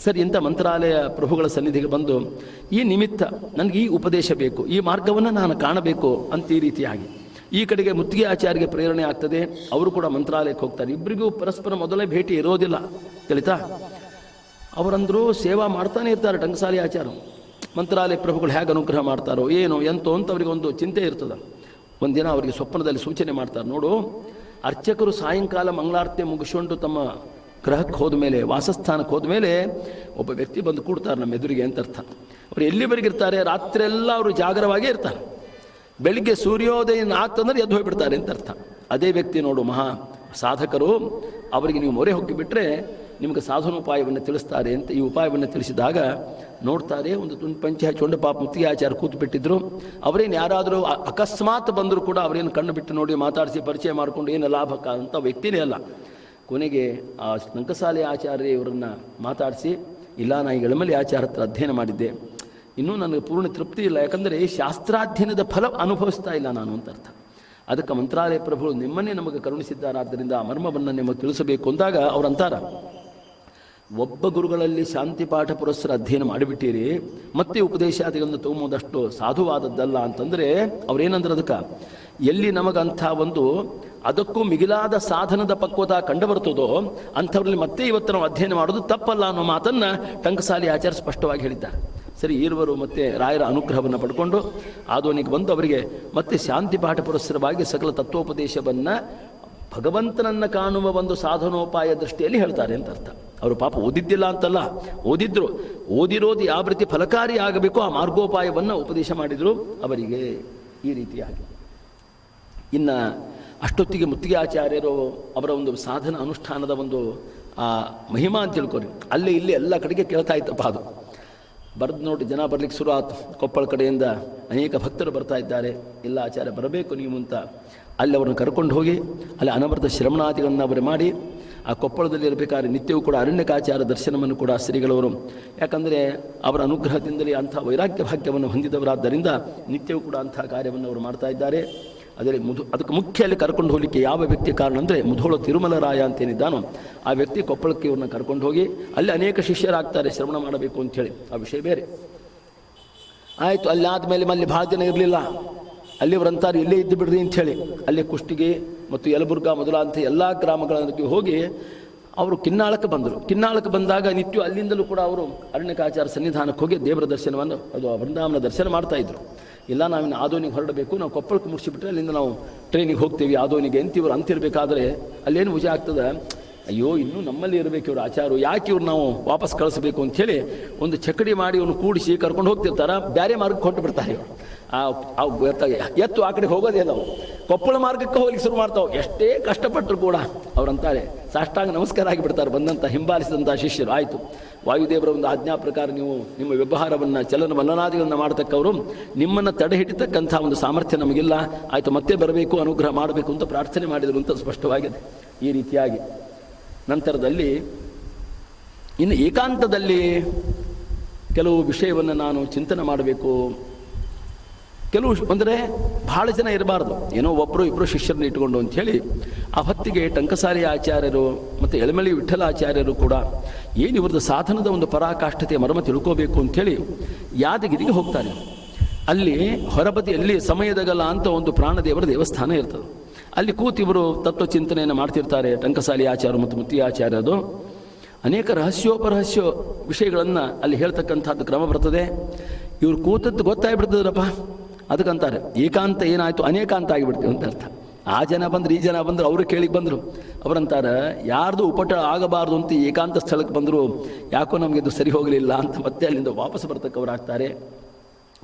ಸರಿ, ಇಂಥ ಮಂತ್ರಾಲಯ ಪ್ರಭುಗಳ ಸನ್ನಿಧಿಗೆ ಬಂದು ಈ ನಿಮಿತ್ತ ನನಗೆ ಈ ಉಪದೇಶ ಬೇಕು, ಈ ಮಾರ್ಗವನ್ನು ನಾನು ಕಾಣಬೇಕು ಅಂತ ಈ ರೀತಿಯಾಗಿ ಈ ಕಡೆಗೆ ಮುತ್ತಿಗೆ ಆಚಾರ್ಯಗೆ ಪ್ರೇರಣೆ ಆಗ್ತದೆ. ಅವರು ಕೂಡ ಮಂತ್ರಾಲಯಕ್ಕೆ ಹೋಗ್ತಾರೆ. ಇಬ್ಬರಿಗೂ ಪರಸ್ಪರ ಮೊದಲೇ ಭೇಟಿ ಇರೋದಿಲ್ಲ, ತಿಳಿತಾ. ಅವರಂದರೂ ಸೇವಾ ಮಾಡ್ತಾನೆ ಇರ್ತಾರೆ. ಟಂಕಸಾಲಿ ಆಚಾರ್ಯ ಮಂತ್ರಾಲಯ ಪ್ರಭುಗಳು ಹೇಗೆ ಅನುಗ್ರಹ ಮಾಡ್ತಾರೋ ಏನೋ ಎಂತೋ ಅಂತ ಅವರಿಗೆ ಒಂದು ಚಿಂತೆ ಇರ್ತದೆ. ಒಂದಿನ ಅವರಿಗೆ ಸ್ವಪ್ನದಲ್ಲಿ ಸೂಚನೆ ಮಾಡ್ತಾರೆ, ನೋಡು, ಅರ್ಚಕರು ಸಾಯಂಕಾಲ ಮಂಗಳಾರತಿ ಮುಗಿಸ್ಕೊಂಡು ತಮ್ಮ ಗ್ರಹಕ್ಕೆ ಹೋದ ಮೇಲೆ, ವಾಸಸ್ಥಾನಕ್ಕೆ ಹೋದ ಮೇಲೆ ಒಬ್ಬ ವ್ಯಕ್ತಿ ಬಂದು ಕೂಡ್ತಾರೆ ನಮ್ಮ ಎದುರಿಗೆ ಅಂತ ಅರ್ಥ. ಅವರು ಎಲ್ಲಿವರೆಗಿರ್ತಾರೆ? ರಾತ್ರಿಯೆಲ್ಲ ಅವರು ಜಾಗರವಾಗೇ ಇರ್ತಾರೆ. ಬೆಳಿಗ್ಗೆ ಸೂರ್ಯೋದಯ ಆಗ್ತಂದ್ರೆ ಎದ್ದು ಹೋಗಿಬಿಡ್ತಾರೆ ಅಂತ ಅರ್ಥ. ಅದೇ ವ್ಯಕ್ತಿ ನೋಡು ಮಹಾ ಸಾಧಕರು, ಅವರಿಗೆ ನೀವು ಮೊರೆ ಹೋಗಿಬಿಟ್ರೆ ನಿಮಗೆ ಸಾಧನೋಪಾಯವನ್ನು ತಿಳಿಸ್ತಾರೆ ಅಂತ ಈ ಉಪಾಯವನ್ನು ತಿಳಿಸಿದಾಗ ನೋಡ್ತಾರೆ, ಒಂದು ಪಂಚ ಹಚ್ಚಿಕೊಂಡು ಪಾಪ ಮುತ್ತಿಗೆ ಆಚಾರ ಕೂತು ಬಿಟ್ಟಿದ್ರು. ಅವರೇನು ಯಾರಾದರೂ ಅಕಸ್ಮಾತ್ ಬಂದರೂ ಕೂಡ ಅವರೇನು ಕಣ್ಣು ಬಿಟ್ಟು ನೋಡಿ ಮಾತಾಡಿಸಿ ಪರಿಚಯ ಮಾಡಿಕೊಂಡು ಏನು ಲಾಭಕ್ಕ ಅಂತ ವ್ಯಕ್ತಿನೇ ಅಲ್ಲ. ಕೊನೆಗೆ ಆ ಟಂಕಸಾಲಿ ಆಚಾರ್ಯ ಇವರನ್ನು ಮಾತಾಡಿಸಿ, ಇಲ್ಲ ನಾ ಈ ಎಳಮಲಿ ಆಚಾರ ಹತ್ರ ಅಧ್ಯಯನ ಮಾಡಿದ್ದೆ, ಇನ್ನೂ ನನಗೆ ಪೂರ್ಣ ತೃಪ್ತಿ ಇಲ್ಲ, ಯಾಕಂದರೆ ಶಾಸ್ತ್ರಾಧ್ಯಯನದ ಫಲ ಅನುಭವಿಸ್ತಾ ಇಲ್ಲ ನಾನು ಅಂತ ಅರ್ಥ. ಅದಕ್ಕೆ ಮಂತ್ರಾಲಯ ಪ್ರಭುಗಳು ನಿಮ್ಮನ್ನೇ ನಮಗೆ ಕರುಣಿಸಿದ್ದಾರಾದ್ದರಿಂದ ಆ ಮರ್ಮವನ್ನು ನಿಮಗೆ ತಿಳಿಸಬೇಕು ಅಂದಾಗ ಅವರಂತಾರ, ಒಬ್ಬ ಗುರುಗಳಲ್ಲಿ ಶಾಂತಿ ಪಾಠ ಪುರಸ್ಸರ ಅಧ್ಯಯನ ಮಾಡಿಬಿಟ್ಟಿರಿ, ಮತ್ತೆ ಉಪದೇಶಾದಿಗಳನ್ನು ತೊಗೊಂಬೋದಷ್ಟು ಸಾಧುವಾದದ್ದಲ್ಲ ಅಂತಂದರೆ ಅವರೇನಂದ್ರೆ ಅದಕ್ಕೆ ಎಲ್ಲಿ ನಮಗಂಥ ಒಂದು ಅದಕ್ಕೂ ಮಿಗಿಲಾದ ಸಾಧನದ ಪಕ್ವತ ಕಂಡು ಬರ್ತದೋ ಅಂಥವ್ರಲ್ಲಿ ಮತ್ತೆ ಇವತ್ತು ನಾವು ಅಧ್ಯಯನ ಮಾಡೋದು ತಪ್ಪಲ್ಲ ಅನ್ನೋ ಮಾತನ್ನು ಟಂಕಸಾಲಿ ಆಚಾರ್ಯ ಸ್ಪಷ್ಟವಾಗಿ ಹೇಳಿದ್ದಾರೆ. ಸರಿ, ಈರುವರು ಮತ್ತೆ ರಾಯರ ಅನುಗ್ರಹವನ್ನು ಪಡ್ಕೊಂಡು ಆದೋನಿಗೆ ಬಂದು ಅವರಿಗೆ ಮತ್ತೆ ಶಾಂತಿ ಪಾಠ ಪುರಸ್ಸರವಾಗಿ ಸಕಲ ತತ್ವೋಪದೇಶವನ್ನು ಭಗವಂತನನ್ನು ಕಾಣುವ ಒಂದು ಸಾಧನೋಪಾಯ ದೃಷ್ಟಿಯಲ್ಲಿ ಹೇಳ್ತಾರೆ ಅಂತ ಅರ್ಥ. ಅವರು ಪಾಪ ಓದಿದ್ದಿಲ್ಲ ಅಂತಲ್ಲ, ಓದಿದ್ರು, ಓದಿರೋದು ಯಾವ ರೀತಿ ಫಲಕಾರಿ ಆಗಬೇಕು ಆ ಮಾರ್ಗೋಪಾಯವನ್ನು ಉಪದೇಶ ಮಾಡಿದರು ಅವರಿಗೆ ಈ ರೀತಿಯಾಗಿ. ಇನ್ನು ಅಷ್ಟೊತ್ತಿಗೆ ಮುತ್ತಿಗೆ ಆಚಾರ್ಯರು ಅವರ ಒಂದು ಸಾಧನ ಅನುಷ್ಠಾನದ ಒಂದು ಮಹಿಮಾ ಅಂತ ತಿಳ್ಕೊರಿ. ಅಲ್ಲೇ ಇಲ್ಲಿ ಎಲ್ಲ ಕಡೆಗೆ ಕೇಳ್ತಾ ಇತ್ತಪ್ಪ ಅದು. ಬರೆದು ನೋಡಿ ಜನ ಬರಲಿಕ್ಕೆ ಶುರು ಆಯ್ತು. ಕೊಪ್ಪಳ ಕಡೆಯಿಂದ ಅನೇಕ ಭಕ್ತರು ಬರ್ತಾ ಇದ್ದಾರೆ, ಎಲ್ಲ ಆಚಾರ್ಯ ಬರಬೇಕು ನೀವು ಅಂತ ಅಲ್ಲಿ ಅವ್ರನ್ನ ಕರ್ಕೊಂಡು ಹೋಗಿ ಅಲ್ಲಿ ಅನವರತ ಶ್ರವಣಾದಿಗಳನ್ನು ಅವರು ಮಾಡಿ ಆ ಕೊಪ್ಪಳದಲ್ಲಿ ಇರಬೇಕಾದ್ರೆ ನಿತ್ಯವೂ ಕೂಡ ಅರಣ್ಯಕಾಚಾರ ದರ್ಶನವನ್ನು ಕೂಡ ಶ್ರೀಗಳವರು, ಯಾಕಂದರೆ ಅವರ ಅನುಗ್ರಹದಿಂದಲೇ ಅಂಥ ವೈರಾಗ್ಯ ಭಾಗ್ಯವನ್ನು ಹೊಂದಿದವರಾದ್ದರಿಂದ ನಿತ್ಯವೂ ಕೂಡ ಅಂಥ ಕಾರ್ಯವನ್ನು ಅವರು ಮಾಡ್ತಾ ಇದ್ದಾರೆ. ಅದರಲ್ಲಿ ಅದಕ್ಕೆ ಮುಖ್ಯ ಅಲ್ಲಿ ಕರ್ಕೊಂಡು ಹೋಗಲಿಕ್ಕೆ ಯಾವ ವ್ಯಕ್ತಿ ಕಾರಣ ಅಂದರೆ ಮುಧೋಳ ತಿರುಮಲರಾಯ ಅಂತೇನಿದ್ದಾನೋ ಆ ವ್ಯಕ್ತಿ ಕೊಪ್ಪಳಕ್ಕೆ ಇವ್ರನ್ನ ಕರ್ಕೊಂಡು ಹೋಗಿ ಅಲ್ಲಿ ಅನೇಕ ಶಿಷ್ಯರಾಗ್ತಾರೆ ಶ್ರವಣ ಮಾಡಬೇಕು ಅಂಥೇಳಿ, ಆ ವಿಷಯ ಬೇರೆ ಆಯಿತು. ಅಲ್ಲಿ ಆದಮೇಲೆ ಅಲ್ಲಿ ಭಾಳ ಜನ ಇರಲಿಲ್ಲ, ಅಲ್ಲಿ ಅವರಂತಾರೆ ಇಲ್ಲೇ ಇದ್ದು ಬಿಡ್ರಿ ಅಂಥೇಳಿ ಅಲ್ಲಿ ಕುಷ್ಟಗಿ ಮತ್ತು ಯಲಬುರ್ಗಾ ಮೊದಲಾದಂಥ ಎಲ್ಲ ಗ್ರಾಮಗಳಿಗೆ ಹೋಗಿ ಅವರು ಕಿನ್ನಾಳಕ್ಕೆ ಬಂದರು. ಕಿನ್ನಾಳಕ್ಕೆ ಬಂದಾಗ ನಿತ್ಯ ಅಲ್ಲಿಂದಲೂ ಕೂಡ ಅವರು ಅರಣ್ಯಕಾಚಾರ ಸನ್ನಿಧಾನಕ್ಕೆ ಹೋಗಿ ದೇವರ ದರ್ಶನವನ್ನು ಅದು ಬೃಂದಾವನ ದರ್ಶನ ಮಾಡ್ತಾಯಿದ್ರು. ಇಲ್ಲ ನಾವಿನ್ನು ಆದೋನಿಗೆ ಹೊರಡಬೇಕು, ನಾವು ಕೊಪ್ಪಳಕ್ಕೆ ಮುಗಿಸಿಬಿಟ್ರೆ ಅಲ್ಲಿಂದ ನಾವು ಟ್ರೈನಿಗೆ ಹೋಗ್ತೀವಿ ಆದೋನಿಗೆ ಅಂತ ಇವರು ಅಂತಿರಬೇಕಾದ್ರೆ ಅಲ್ಲೇನು ವಿಜಯ ಆಗ್ತದೆ, ಅಯ್ಯೋ ಇನ್ನೂ ನಮ್ಮಲ್ಲಿ ಇರಬೇಕು ಇವರು ಆಚಾರ, ಯಾಕೆ ಇವ್ರು ನಾವು ವಾಪಸ್ ಕಳಿಸ್ಬೇಕು ಅಂಥೇಳಿ ಒಂದು ಚಕಡಿ ಮಾಡಿ ಇವನು ಕೂಡಿಸಿ ಕರ್ಕೊಂಡು ಹೋಗ್ತಿರ್ತಾರೆ. ಬೇರೆ ಮಾರ್ಗಕ್ಕೆ ಹೊಟ್ಟು ಬಿಡ್ತಾರೆ ಇವರು. ಎತ್ತು ಆ ಕಡೆ ಹೋಗೋದೇ ನಾವು ಕೊಪ್ಪಳ ಮಾರ್ಗಕ್ಕೆ ಹೋಗ್ಲಿಕ್ಕೆ ಶುರು ಮಾಡ್ತಾವೆ. ಎಷ್ಟೇ ಕಷ್ಟಪಟ್ಟರು ಕೂಡ ಅವರಂತಾರೆ ಸಾಷ್ಟಾಂಗ ನಮಸ್ಕಾರ ಆಗಿಬಿಡ್ತಾರೆ ಬಂದಂಥ ಹಿಂಬಾಲಿಸಿದಂಥ ಶಿಷ್ಯರು. ಆಯಿತು, ವಾಯುದೇವರ ಒಂದು ಆಜ್ಞಾ ಪ್ರಕಾರ ನೀವು ನಿಮ್ಮ ವ್ಯವಹಾರವನ್ನು ಚಲನ ವಲನಾದಿಗಳನ್ನು ಮಾಡತಕ್ಕವರು, ನಿಮ್ಮನ್ನು ತಡೆ ಹಿಡಿತಕ್ಕಂಥ ಒಂದು ಸಾಮರ್ಥ್ಯ ನಮಗಿಲ್ಲ, ಆಯಿತು ಮತ್ತೆ ಬರಬೇಕು ಅನುಗ್ರಹ ಮಾಡಬೇಕು ಅಂತ ಪ್ರಾರ್ಥನೆ ಮಾಡಿದರು ಅಂತ ಸ್ಪಷ್ಟವಾಗಿದೆ. ಈ ರೀತಿಯಾಗಿ ನಂತರದಲ್ಲಿ ಇನ್ನು ಏಕಾಂತದಲ್ಲಿ ಕೆಲವು ವಿಷಯವನ್ನು ನಾನು ಚಿಂತನೆ ಮಾಡಬೇಕು. ಕೆಲವು ಅಂದರೆ ಭಾಳ ಜನ ಇರಬಾರ್ದು, ಏನೋ ಒಬ್ಬರು ಇಬ್ಬರು ಶಿಷ್ಯರನ್ನ ಇಟ್ಕೊಂಡು ಅಂಥೇಳಿ ಆ ಹೊತ್ತಿಗೆ ಟಂಕಸಾಲಿ ಆಚಾರ್ಯರು ಮತ್ತು ಎಳಮಲಿ ವಿಠ್ಠಲಾಚಾರ್ಯರು ಕೂಡ ಏನು ಇವ್ರದ್ದು ಸಾಧನದ ಒಂದು ಪರಾಕಾಷ್ಠತೆಯ ಮರ್ಮ ತಿಳ್ಕೋಬೇಕು ಅಂಥೇಳಿ ಯಾದಗಿರಿಗೆ ಹೋಗ್ತಾರೆ. ಅಲ್ಲಿ ಹೊರಬದಿಯಲ್ಲಿ ಸಮಯದಗಲ ಅಂತ ಒಂದು ಪ್ರಾಣದೇವರ ದೇವಸ್ಥಾನ ಇರ್ತದೆ. ಅಲ್ಲಿ ಕೂತು ಇವರು ತತ್ವಚಿಂತನೆಯನ್ನು ಮಾಡ್ತಿರ್ತಾರೆ. ಟಂಕಸಾಲಿ ಆಚಾರ್ಯ ಮತ್ತು ಮುತ್ತಿಗೆ ಆಚಾರ್ಯರು ಅನೇಕ ರಹಸ್ಯೋಪರಹಸ್ಯ ವಿಷಯಗಳನ್ನು ಅಲ್ಲಿ ಹೇಳ್ತಕ್ಕಂಥದ್ದು ಕ್ರಮ ಬರ್ತದೆ. ಇವ್ರು ಕೂತದ್ದು ಗೊತ್ತಾಗ್ಬಿಡ್ತದ್ರಪ್ಪ, ಅದಕ್ಕಂತಾರೆ ಏಕಾಂತ ಏನಾಯಿತು ಅನೇಕಾಂತ ಆಗಿಬಿಡ್ತೀವಿ ಅಂತ ಅರ್ಥ. ಆ ಜನ ಬಂದರು ಈ ಜನ ಬಂದರು, ಅವರು ಕೇಳಿಗೆ ಬಂದರು. ಅವರಂತಾರೆ ಯಾರ್ದು ಉಪಟ ಆಗಬಾರ್ದು ಅಂತ ಏಕಾಂತ ಸ್ಥಳಕ್ಕೆ ಬಂದರು, ಯಾಕೋ ನಮಗಿದು ಸರಿ ಹೋಗಲಿಲ್ಲ ಅಂತ ಮತ್ತೆ ಅಲ್ಲಿಂದ ವಾಪಸ್ ಬರ್ತಕ್ಕವರಾಗ್ತಾರೆ.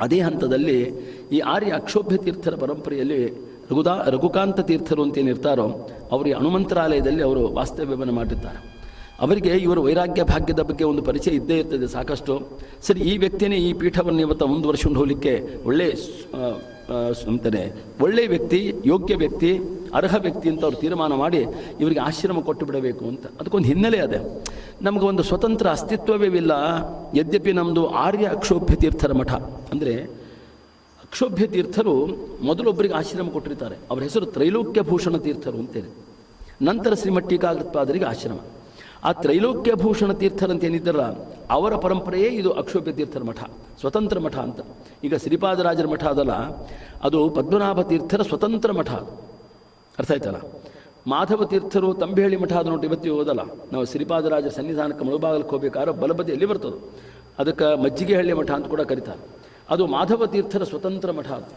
ಅದೇ ಹಂತದಲ್ಲಿ ಈ ಆರ್ಯ ಅಕ್ಷೋಭ್ಯ ತೀರ್ಥರ ಪರಂಪರೆಯಲ್ಲಿ ರಘುಕಾಂತ ತೀರ್ಥರು ಅಂತೇನಿರ್ತಾರೋ ಅವರಿಗೆ ಹನುಮಂತರಾಲಯದಲ್ಲಿ ಅವರು ವಾಸ್ತವ್ಯವನ್ನು ಮಾಡಿರ್ತಾರೆ. ಅವರಿಗೆ ಇವರು ವೈರಾಗ್ಯ ಭಾಗ್ಯದ ಬಗ್ಗೆ ಒಂದು ಪರಿಚಯ ಇದ್ದೇ ಇರ್ತದೆ ಸಾಕಷ್ಟು. ಸರಿ, ಈ ವ್ಯಕ್ತಿಯೇ ಈ ಪೀಠವನ್ನು ಇವತ್ತು ಮುಂದುವರ್ಸ್ಕೊಂಡು ಹೋಗಲಿಕ್ಕೆ ಒಳ್ಳೆಯ ವ್ಯಕ್ತಿ, ಯೋಗ್ಯ ವ್ಯಕ್ತಿ, ಅರ್ಹ ವ್ಯಕ್ತಿ ಅಂತ ಅವ್ರು ತೀರ್ಮಾನ ಮಾಡಿ ಇವರಿಗೆ ಆಶ್ರಮ ಕೊಟ್ಟು ಬಿಡಬೇಕು ಅಂತ. ಅದಕ್ಕೊಂದು ಹಿನ್ನೆಲೆ ಅದೇ. ನಮಗೆ ಒಂದು ಸ್ವತಂತ್ರ ಅಸ್ತಿತ್ವವೇ ಇಲ್ಲ. ಯದ್ಯಪಿ ನಮ್ಮದು ಆರ್ಯ ಅಕ್ಷೋಭ್ಯ ತೀರ್ಥರ ಮಠ ಅಂದರೆ ಅಕ್ಷೋಭ್ಯ ತೀರ್ಥರು ಮೊದಲೊಬ್ಬರಿಗೆ ಆಶ್ರಮ ಕೊಟ್ಟಿರ್ತಾರೆ. ಅವರ ಹೆಸರು ತ್ರೈಲೋಕ್ಯ ಭೂಷಣ ತೀರ್ಥರು ಅಂತೇಳಿ. ನಂತರ ಶ್ರೀಮಠೀಕಾಗೃತ್ಪಾದರಿಗೆ ಆಶ್ರಮ. ಆ ತ್ರೈಲೋಕ್ಯ ಭೂಷಣ ತೀರ್ಥರಂತ ಏನಿದ್ದಾರಲ್ಲ ಅವರ ಪರಂಪರೆಯೇ ಇದು ಅಕ್ಷೋಭ್ಯ ತೀರ್ಥರ ಮಠ, ಸ್ವತಂತ್ರ ಮಠ ಅಂತ. ಈಗ ಶ್ರೀಪಾದರಾಜರ ಮಠ ಅದಲ್ಲ, ಅದು ಪದ್ಮನಾಭ ತೀರ್ಥರ ಸ್ವತಂತ್ರ ಮಠ, ಅರ್ಥ ಆಯ್ತಲ್ಲ. ಮಾಧವ ತೀರ್ಥರು ತಂಬೇಹಳ್ಳಿ ಮಠ ಅದು ನೋಡಿ ಇವತ್ತು ಹೋದಲ್ಲ, ನಾವು ಶ್ರೀಪಾದರಾಜರ ಸನ್ನಿಧಾನಕ್ಕೆ ಮುಳುಬಾಗಲಕ್ಕೆ ಹೋಗ್ಬೇಕಾದ್ರೆ ಬಲಬದಿಯಲ್ಲಿ ಬರ್ತದೆ, ಅದಕ್ಕೆ ಮಜ್ಜಿಗೆಹಳ್ಳಿ ಮಠ ಅಂತ ಕೂಡ ಕರೀತಾರೆ. ಅದು ಮಾಧವ ತೀರ್ಥರ ಸ್ವತಂತ್ರ ಮಠ ಅದು.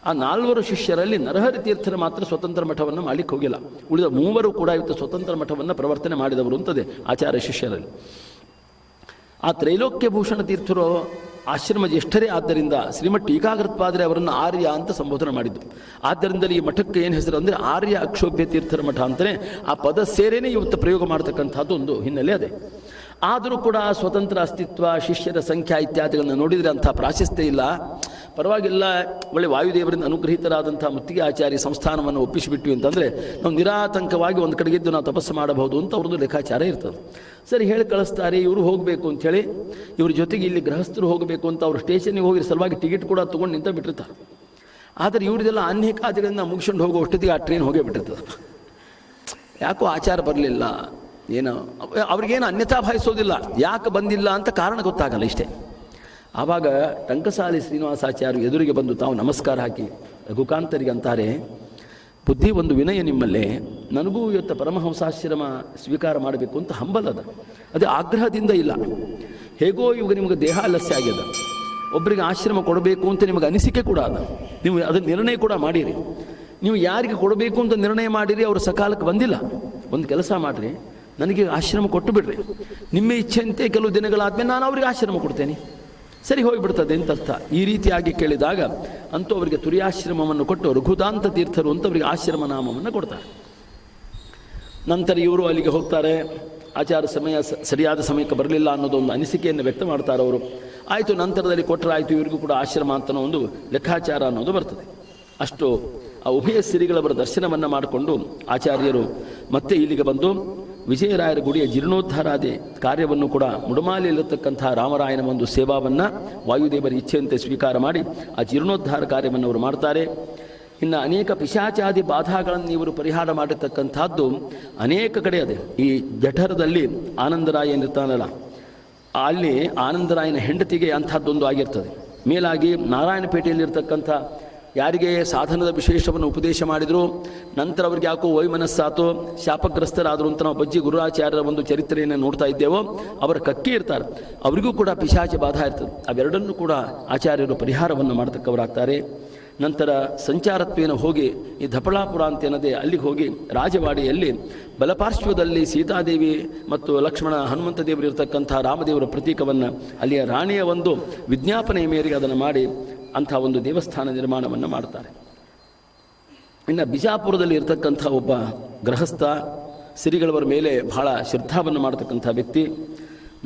ಆ 4 ಶಿಷ್ಯರಲ್ಲಿ ನರಹರಿ ತೀರ್ಥರು ಮಾತ್ರ ಸ್ವತಂತ್ರ ಮಠವನ್ನು ಮಾಡಲಿಕ್ಕೆ ಹೋಗಿಲ್ಲ. ಉಳಿದ 3 ಕೂಡ ಇವತ್ತು ಸ್ವತಂತ್ರ ಮಠವನ್ನು ಪ್ರವರ್ತನೆ ಮಾಡಿದವರು ಅಂತದೆ ಆಚಾರ್ಯ ಶಿಷ್ಯರಲ್ಲಿ. ಆ ತ್ರೈಲೋಕ್ಯ ಭೂಷಣ ತೀರ್ಥರು ಆಶ್ರಮ ಜ್ಯೇಷ್ಠರೇ ಆದ್ದರಿಂದ ಶ್ರೀಮಠ್ ಟೀಕಾಕೃತ್ಪಾದರೆ ಅವರನ್ನು ಆರ್ಯ ಅಂತ ಸಂಬೋಧನೆ ಮಾಡಿದ್ದು. ಆದ್ದರಿಂದಲೇ ಈ ಮಠಕ್ಕೆ ಏನು ಹೆಸರು ಅಂದರೆ ಆರ್ಯ ಅಕ್ಷೋಭ್ಯ ತೀರ್ಥರ ಮಠ ಅಂತಲೇ ಆ ಪದ ಸೇರೇನೆ ಇವತ್ತು ಪ್ರಯೋಗ ಮಾಡ್ತಕ್ಕಂಥದ್ದು ಒಂದು ಹಿನ್ನೆಲೆ ಅದೇ. ಆದರೂ ಕೂಡ ಸ್ವತಂತ್ರ ಅಸ್ತಿತ್ವ, ಶಿಷ್ಯರ ಸಂಖ್ಯಾ ಇತ್ಯಾದಿಗಳನ್ನು ನೋಡಿದರೆ ಅಂಥ ಪ್ರಾಶಸ್ತ್ಯ ಇಲ್ಲ. ಪರವಾಗಿಲ್ಲ, ಒಳ್ಳೆ ವಾಯುದೇವರಿಂದ ಅನುಗ್ರಹಿತರಾದಂಥ ಮುತ್ತಿಗೆ ಆಚಾರ್ಯ ಸಂಸ್ಥಾನವನ್ನು ಒಪ್ಪಿಸಿಬಿಟ್ವಿ ಅಂತಂದರೆ ನಾವು ನಿರಾತಂಕವಾಗಿ ಒಂದು ಕಡೆಗಿದ್ದು ನಾವು ತಪಸ್ಸು ಮಾಡಬಹುದು ಅಂತ ಅವ್ರದ್ದು ಲೆಕ್ಕಾಚಾರ ಇರ್ತದೆ. ಸರಿ, ಹೇಳಿ ಕಳಿಸ್ತಾರೆ, ಇವರು ಹೋಗಬೇಕು ಅಂಥೇಳಿ. ಇವ್ರ ಜೊತೆಗೆ ಇಲ್ಲಿ ಗೃಹಸ್ಥರು ಹೋಗಬೇಕು ಅಂತ ಅವರು ಸ್ಟೇಷನ್ಗೆ ಹೋಗಿ ಸಲುವಾಗಿ ಟಿಕೆಟ್ ಕೂಡ ತೊಗೊಂಡು ನಿಂತ ಬಿಟ್ಟಿರ್ತಾರೆ. ಆದರೆ ಇವ್ರದೆಲ್ಲ ಅನ್ಯಕಾದಿಗಳಿಂದ ಮುಗಿಸ್ಕೊಂಡು ಹೋಗೋ ಅಷ್ಟೊತ್ತಿಗೆ ಆ ಟ್ರೈನ್ ಹೋಗೇ ಬಿಟ್ಟಿರ್ತದೆ. ಯಾಕೋ ಆಚಾರ ಬರಲಿಲ್ಲ, ಏನೋ ಅವ್ರಿಗೇನು ಅನ್ಯತಾ ಭಾವಿಸೋದಿಲ್ಲ, ಯಾಕೆ ಬಂದಿಲ್ಲ ಅಂತ ಕಾರಣ ಗೊತ್ತಾಗಲ್ಲ ಇಷ್ಟೇ. ಆವಾಗ ಟಂಕಸಾಲಿ ಶ್ರೀನಿವಾಸಾಚಾರ್ಯ ಎದುರಿಗೆ ಬಂದು ತಾವು ನಮಸ್ಕಾರ ಹಾಕಿ ರಘುಕಾಂತರಿಗೆ ಅಂತಾರೆ, ಬುದ್ಧಿ ಒಂದು ವಿನಯ ನಿಮ್ಮಲ್ಲೇ, ನನಗೂ ಇವತ್ತು ಪರಮಹಂಸಾಶ್ರಮ ಸ್ವೀಕಾರ ಮಾಡಬೇಕು ಅಂತ ಹಂಬಲದ, ಅದೇ ಆಗ್ರಹದಿಂದ ಇಲ್ಲ. ಹೇಗೋ ಇವಾಗ ನಿಮಗೆ ದೇಹ ಲಸ್ಯ ಆಗ್ಯದ, ಒಬ್ಬರಿಗೆ ಆಶ್ರಮ ಕೊಡಬೇಕು ಅಂತ ನಿಮಗೆ ಅನಿಸಿಕೆ ಕೂಡ ಅದ, ನೀವು ಅದನ್ನು ನಿರ್ಣಯ ಕೂಡ ಮಾಡಿರಿ. ನೀವು ಯಾರಿಗೆ ಕೊಡಬೇಕು ಅಂತ ನಿರ್ಣಯ ಮಾಡಿರಿ, ಅವರು ಸಕಾಲಕ್ಕೆ ಬಂದಿಲ್ಲ. ಒಂದು ಕೆಲಸ ಮಾಡಿರಿ, ನನಗೆ ಆಶ್ರಮ ಕೊಟ್ಟು ಬಿಡ್ರಿ, ನಿಮ್ಮ ಇಚ್ಛೆಯಂತೆ ಕೆಲವು ದಿನಗಳಾದ್ಮೇಲೆ ನಾನು ಅವ್ರಿಗೆ ಆಶ್ರಮ ಕೊಡ್ತೇನೆ, ಸರಿ ಹೋಗಿಬಿಡ್ತದೆ ಅಂತ ಅರ್ಥ. ಈ ರೀತಿಯಾಗಿ ಕೇಳಿದಾಗ ಅಂತೂ ಅವರಿಗೆ ತುರ್ಯಾಶ್ರಮವನ್ನು ಕೊಟ್ಟು ರಘುದಾಂತ ತೀರ್ಥರು ಅಂತ ಅವರಿಗೆ ಆಶ್ರಮ ನಾಮವನ್ನು ಕೊಡ್ತಾರೆ. ನಂತರ ಇವರು ಅಲ್ಲಿಗೆ ಹೋಗ್ತಾರೆ. ಆಚಾರ ಸಮಯ ಸರಿಯಾದ ಸಮಯಕ್ಕೆ ಬರಲಿಲ್ಲ ಅನ್ನೋದೊಂದು ಅನಿಸಿಕೆಯನ್ನು ವ್ಯಕ್ತ ಮಾಡ್ತಾರೆ ಅವರು. ಆಯಿತು, ನಂತರದಲ್ಲಿ ಕೊಟ್ಟರೆ ಆಯಿತು, ಇವರಿಗೂ ಕೂಡ ಆಶ್ರಮ ಅಂತನೋ ಒಂದು ಲೆಕ್ಕಾಚಾರ ಅನ್ನೋದು ಬರ್ತದೆ. ಅಷ್ಟು ಆ ಉಭಯ ಸಿರಿಗಳವರ ದರ್ಶನವನ್ನು ಮಾಡಿಕೊಂಡು ಆಚಾರ್ಯರು ಮತ್ತೆ ಇಲ್ಲಿಗೆ ಬಂದು ವಿಜಯರಾಯರ ಗುಡಿಯ ಜೀರ್ಣೋದ್ಧಾರಾದಿ ಕಾರ್ಯವನ್ನು ಕೂಡ ಮುಡಮಾಲಿಯಲ್ಲಿರತಕ್ಕಂಥ ರಾಮರಾಯನ ಒಂದು ಸೇವಾವನ್ನು ವಾಯುದೇವರ ಇಚ್ಛೆಯಂತೆ ಸ್ವೀಕಾರ ಮಾಡಿ ಆ ಜೀರ್ಣೋದ್ಧಾರ ಕಾರ್ಯವನ್ನು ಅವರು ಮಾಡ್ತಾರೆ. ಇನ್ನು ಅನೇಕ ಪಿಶಾಚಾದಿ ಬಾಧಾಗಳನ್ನು ಇವರು ಪರಿಹಾರ ಮಾಡಿರ್ತಕ್ಕಂಥದ್ದು ಅನೇಕ ಕಡೆ ಅದೇ. ಈ ಜಠರದಲ್ಲಿ ಆನಂದರಾಯ ಏನಿರ್ತಾನಲ್ಲ, ಅಲ್ಲಿ ಆನಂದರಾಯನ ಹೆಂಡತಿಗೆ ಅಂಥದ್ದೊಂದು ಆಗಿರ್ತದೆ. ಮೇಲಾಗಿ ನಾರಾಯಣಪೇಟೆಯಲ್ಲಿರ್ತಕ್ಕಂಥ ಯಾರಿಗೆ ಸಾಧನದ ವಿಶೇಷವನ್ನು ಉಪದೇಶ ಮಾಡಿದರು, ನಂತರ ಅವ್ರಿಗೆ ಯಾಕೋ ವೈಮನಸ್ಸಾತು, ಶಾಪಗ್ರಸ್ತರಾದರು ಅಂತ ನಾವು ಬಜ್ಜಿ ಗುರುರಾಚಾರ್ಯರ ಒಂದು ಚರಿತ್ರೆಯನ್ನು ನೋಡ್ತಾ ಇದ್ದೇವೋ, ಅವರ ಕಕ್ಕಿ ಇರ್ತಾರೆ, ಅವರಿಗೂ ಕೂಡ ಪಿಶಾಚ ಬಾಧ ಇರ್ತದೆ. ಅವೆರಡನ್ನೂ ಕೂಡ ಆಚಾರ್ಯರು ಪರಿಹಾರವನ್ನು ಮಾಡತಕ್ಕವರಾಗ್ತಾರೆ. ನಂತರ ಸಂಚಾರತ್ವೇನ ಹೋಗಿ ಈ ದಪಳಾಪುರ ಅಂತ ಏನದೇ ಅಲ್ಲಿಗೆ ಹೋಗಿ ರಾಜವಾಡಿಯಲ್ಲಿ ಬಲಪಾರ್ಶ್ವದಲ್ಲಿ ಸೀತಾದೇವಿ ಮತ್ತು ಲಕ್ಷ್ಮಣ ಹನುಮಂತ ದೇವರು ಇರತಕ್ಕಂಥ ರಾಮದೇವರ ಪ್ರತೀಕವನ್ನು ಅಲ್ಲಿಯ ರಾಣಿಯ ಒಂದು ವಿಜ್ಞಾಪನೆಯ ಮೇರೆಗೆ ಅದನ್ನು ಮಾಡಿ ಅಂಥ ಒಂದು ದೇವಸ್ಥಾನ ನಿರ್ಮಾಣವನ್ನು ಮಾಡ್ತಾರೆ. ಇನ್ನು ಬಿಜಾಪುರದಲ್ಲಿ ಇರತಕ್ಕಂಥ ಒಬ್ಬ ಗೃಹಸ್ಥ ಸಿರಿಗಳವರ ಮೇಲೆ ಬಹಳ ಶ್ರದ್ಧಾವನ್ನು ಮಾಡತಕ್ಕಂಥ ವ್ಯಕ್ತಿ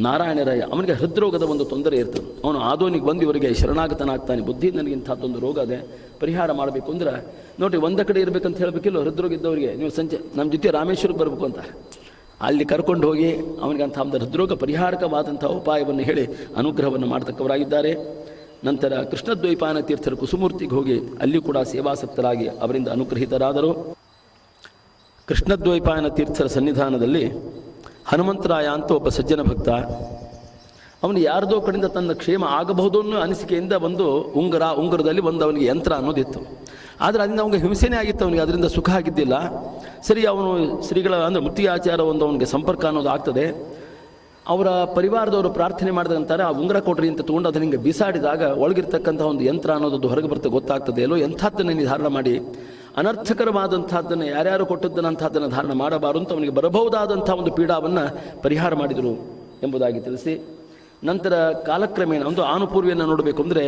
ನಾರಾಯಣರಾಯ. ಅವನಿಗೆ ಹೃದ್ರೋಗದ ಒಂದು ತೊಂದರೆ ಇರ್ತದೆ. ಅವನು ಆದೋನಿಗೆ ಬಂದು ಇವರಿಗೆ ಶರಣಾಗತನಾಗ್ತಾನೆ. ಬುದ್ಧಿ ನನಗಿಂಥದ್ದೊಂದು ರೋಗ ಅದೇ, ಪರಿಹಾರ ಮಾಡಬೇಕು ಅಂದ್ರೆ ನೋಡಿರಿ, ಒಂದೇ ಕಡೆ ಇರಬೇಕಂತ ಹೇಳಬೇಕಿಲ್ಲ. ಹೃದ್ರೋಗ ಇದ್ದವರಿಗೆ ನೀವು ಸಂಜೆ ನಮ್ಮ ಜೊತೆ ರಾಮೇಶ್ವರಕ್ಕೆ ಬರಬೇಕು ಅಂತ ಅಲ್ಲಿ ಕರ್ಕೊಂಡು ಹೋಗಿ ಅವನಿಗೆ ಅಂಥ ಒಂದು ಹೃದ್ರೋಗ ಪರಿಹಾರಕವಾದಂಥ ಉಪಾಯವನ್ನು ಹೇಳಿ ಅನುಗ್ರಹವನ್ನು ಮಾಡತಕ್ಕವರಾಗಿದ್ದಾರೆ. ನಂತರ ಕೃಷ್ಣದ್ವೈಪಾಯನ ತೀರ್ಥರು ಕುಸುಮೂರ್ತಿಗೆ ಹೋಗಿ ಅಲ್ಲಿ ಕೂಡ ಸೇವಾಸಕ್ತರಾಗಿ ಅವರಿಂದ ಅನುಗ್ರಹಿತರಾದರು. ಕೃಷ್ಣದ್ವೈಪಾಯನ ತೀರ್ಥರ ಸನ್ನಿಧಾನದಲ್ಲಿ ಹನುಮಂತರಾಯ ಅಂತ ಒಬ್ಬ ಸಜ್ಜನ ಭಕ್ತ, ಅವನು ಯಾರದೋ ಕಡೆಯಿಂದ ತನ್ನ ಕ್ಷೇಮ ಆಗಬಹುದು ಅನ್ನೋ ಅನಿಸಿಕೆಯಿಂದ ಒಂದು ಉಂಗುರದಲ್ಲಿ ಒಂದು ಅವನಿಗೆ ಯಂತ್ರ ಅನ್ನೋದಿತ್ತು. ಆದರೆ ಅದರಿಂದ ಅವನಿಗೆ ಹಿಂಸೆನೇ ಆಗಿತ್ತು, ಅವನಿಗೆ ಅದರಿಂದ ಸುಖ ಆಗಿದ್ದಿಲ್ಲ. ಸರಿ, ಅವನು ಶ್ರೀಗಳ ಅಂದರೆ ಮುತ್ತಿಗೆ ಆಚಾರ ಒಂದು ಅವನಿಗೆ ಸಂಪರ್ಕ ಅನ್ನೋದು ಆಗ್ತದೆ. ಅವರ ಪರಿವಾರದವರು ಪ್ರಾರ್ಥನೆ ಮಾಡಿದಂತಾರೆ, ಆ ಉಂಗುರ ಕೊಡ್ರಿ ಅಂತ ತೊಗೊಂಡು ಅದನ್ನ ಹಿಂಗೆ ಬಿಸಾಡಿದಾಗ ಒಳಗಿರ್ತಕ್ಕಂಥ ಒಂದು ಯಂತ್ರ ಅನ್ನೋದು ಹೊರಗೆ ಬರ್ತದೆ, ಗೊತ್ತಾಗ್ತದೆ ಎಲ್ಲೋ ಎಂಥದ್ದನ್ನು ನಿರ್ಧಾರ ಮಾಡಿ ಅನರ್ಥಕರವಾದಂಥದ್ದನ್ನು ಯಾರ್ಯಾರು ಕೊಟ್ಟದ್ದನ್ನಂಥದ್ದನ್ನು ಧಾರಣ ಮಾಡಬಾರದು ಅಂತ ಅವನಿಗೆ ಬರಬಹುದಾದಂಥ ಒಂದು ಪೀಡಾವನ್ನು ಪರಿಹಾರ ಮಾಡಿದರು ಎಂಬುದಾಗಿ ತಿಳಿಸಿ, ನಂತರ ಕಾಲಕ್ರಮೇಣ ಒಂದು ಆನುಪೂರ್ವಿಯನ್ನು ನೋಡಬೇಕು ಅಂದರೆ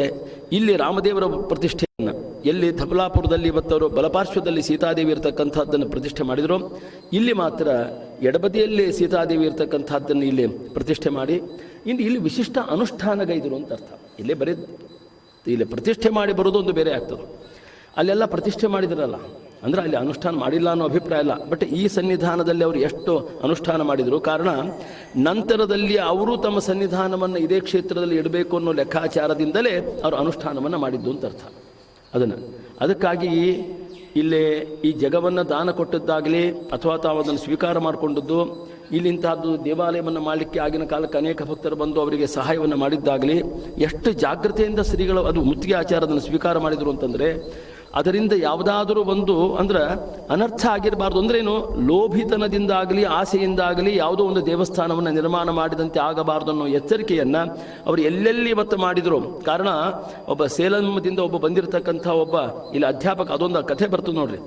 ಇಲ್ಲಿ ರಾಮದೇವರ ಪ್ರತಿಷ್ಠೆಯನ್ನು ಎಲ್ಲಿ ಧಬಲಾಪುರದಲ್ಲಿ ಇವತ್ತವರು ಬಲಪಾರ್ಶ್ವದಲ್ಲಿ ಸೀತಾದೇವಿ ಇರತಕ್ಕಂಥದ್ದನ್ನು ಪ್ರತಿಷ್ಠೆ ಮಾಡಿದರು, ಇಲ್ಲಿ ಮಾತ್ರ ಎಡಬದಿಯಲ್ಲಿ ಸೀತಾದೇವಿ ಇರತಕ್ಕಂಥದ್ದನ್ನು ಇಲ್ಲಿ ಪ್ರತಿಷ್ಠೆ ಮಾಡಿ ಇನ್ನು ಇಲ್ಲಿ ವಿಶಿಷ್ಟ ಅನುಷ್ಠಾನಗೈದರು ಅಂತ ಅರ್ಥ. ಇಲ್ಲೇ ಬರೀ ಇಲ್ಲಿ ಪ್ರತಿಷ್ಠೆ ಮಾಡಿ ಬರೋದು ಒಂದು ಬೇರೆ ಆಗ್ತದೆ, ಅಲ್ಲೆಲ್ಲ ಪ್ರತಿಷ್ಠೆ ಮಾಡಿದ್ರಲ್ಲ ಅಂದರೆ ಅಲ್ಲಿ ಅನುಷ್ಠಾನ ಮಾಡಿಲ್ಲ ಅನ್ನೋ ಅಭಿಪ್ರಾಯ ಇಲ್ಲ. ಬಟ್ ಈ ಸನ್ನಿಧಾನದಲ್ಲಿ ಅವರು ಎಷ್ಟು ಅನುಷ್ಠಾನ ಮಾಡಿದರು, ಕಾರಣ ನಂತರದಲ್ಲಿ ಅವರು ತಮ್ಮ ಸನ್ನಿಧಾನವನ್ನು ಇದೇ ಕ್ಷೇತ್ರದಲ್ಲಿ ಇಡಬೇಕು ಅನ್ನೋ ಲೆಕ್ಕಾಚಾರದಿಂದಲೇ ಅವರು ಅನುಷ್ಠಾನವನ್ನು ಮಾಡಿದ್ದು ಅಂತ ಅರ್ಥ. ಅದಕ್ಕಾಗಿ ಇಲ್ಲೇ ಈ ಜಗವನ್ನು ದಾನ ಕೊಟ್ಟದ್ದಾಗಲಿ ಅಥವಾ ತಾವು ಅದನ್ನು ಸ್ವೀಕಾರ ಮಾಡಿಕೊಂಡದ್ದು, ಇಲ್ಲಿಂತಹದ್ದು ದೇವಾಲಯವನ್ನು ಮಾಡಲಿಕ್ಕೆ ಆಗಿನ ಕಾಲಕ್ಕೆ ಅನೇಕ ಭಕ್ತರು ಬಂದು ಅವರಿಗೆ ಸಹಾಯವನ್ನು ಮಾಡಿದ್ದಾಗಲಿ ಎಷ್ಟು ಜಾಗ್ರತೆಯಿಂದ ಶ್ರೀಗಳು ಅದು ಮುತ್ತಿಗೆ ಆಚಾರದನ್ನು ಸ್ವೀಕಾರ ಮಾಡಿದರು ಅಂತಂದರೆ ಅದರಿಂದ ಯಾವುದಾದರೂ ಒಂದು ಅಂದ್ರೆ ಅನರ್ಥ ಆಗಿರಬಾರ್ದು. ಅಂದ್ರೇನು, ಲೋಭಿತನದಿಂದಾಗಲಿ ಆಸೆಯಿಂದಾಗಲಿ ಯಾವುದೋ ಒಂದು ದೇವಸ್ಥಾನವನ್ನು ನಿರ್ಮಾಣ ಮಾಡಿದಂತೆ ಆಗಬಾರ್ದು ಅನ್ನೋ ಎಚ್ಚರಿಕೆಯನ್ನು ಅವರು ಎಲ್ಲೆಲ್ಲಿ ಇವತ್ತು ಮಾಡಿದರು. ಕಾರಣ, ಒಬ್ಬ ಸೇಲಂದಿಂದ ಒಬ್ಬ ಬಂದಿರತಕ್ಕಂಥ ಒಬ್ಬ ಇಲ್ಲಿ ಅಧ್ಯಾಪಕ, ಅದೊಂದು ಕಥೆ ಬರ್ತದೆ ನೋಡ್ರಿ.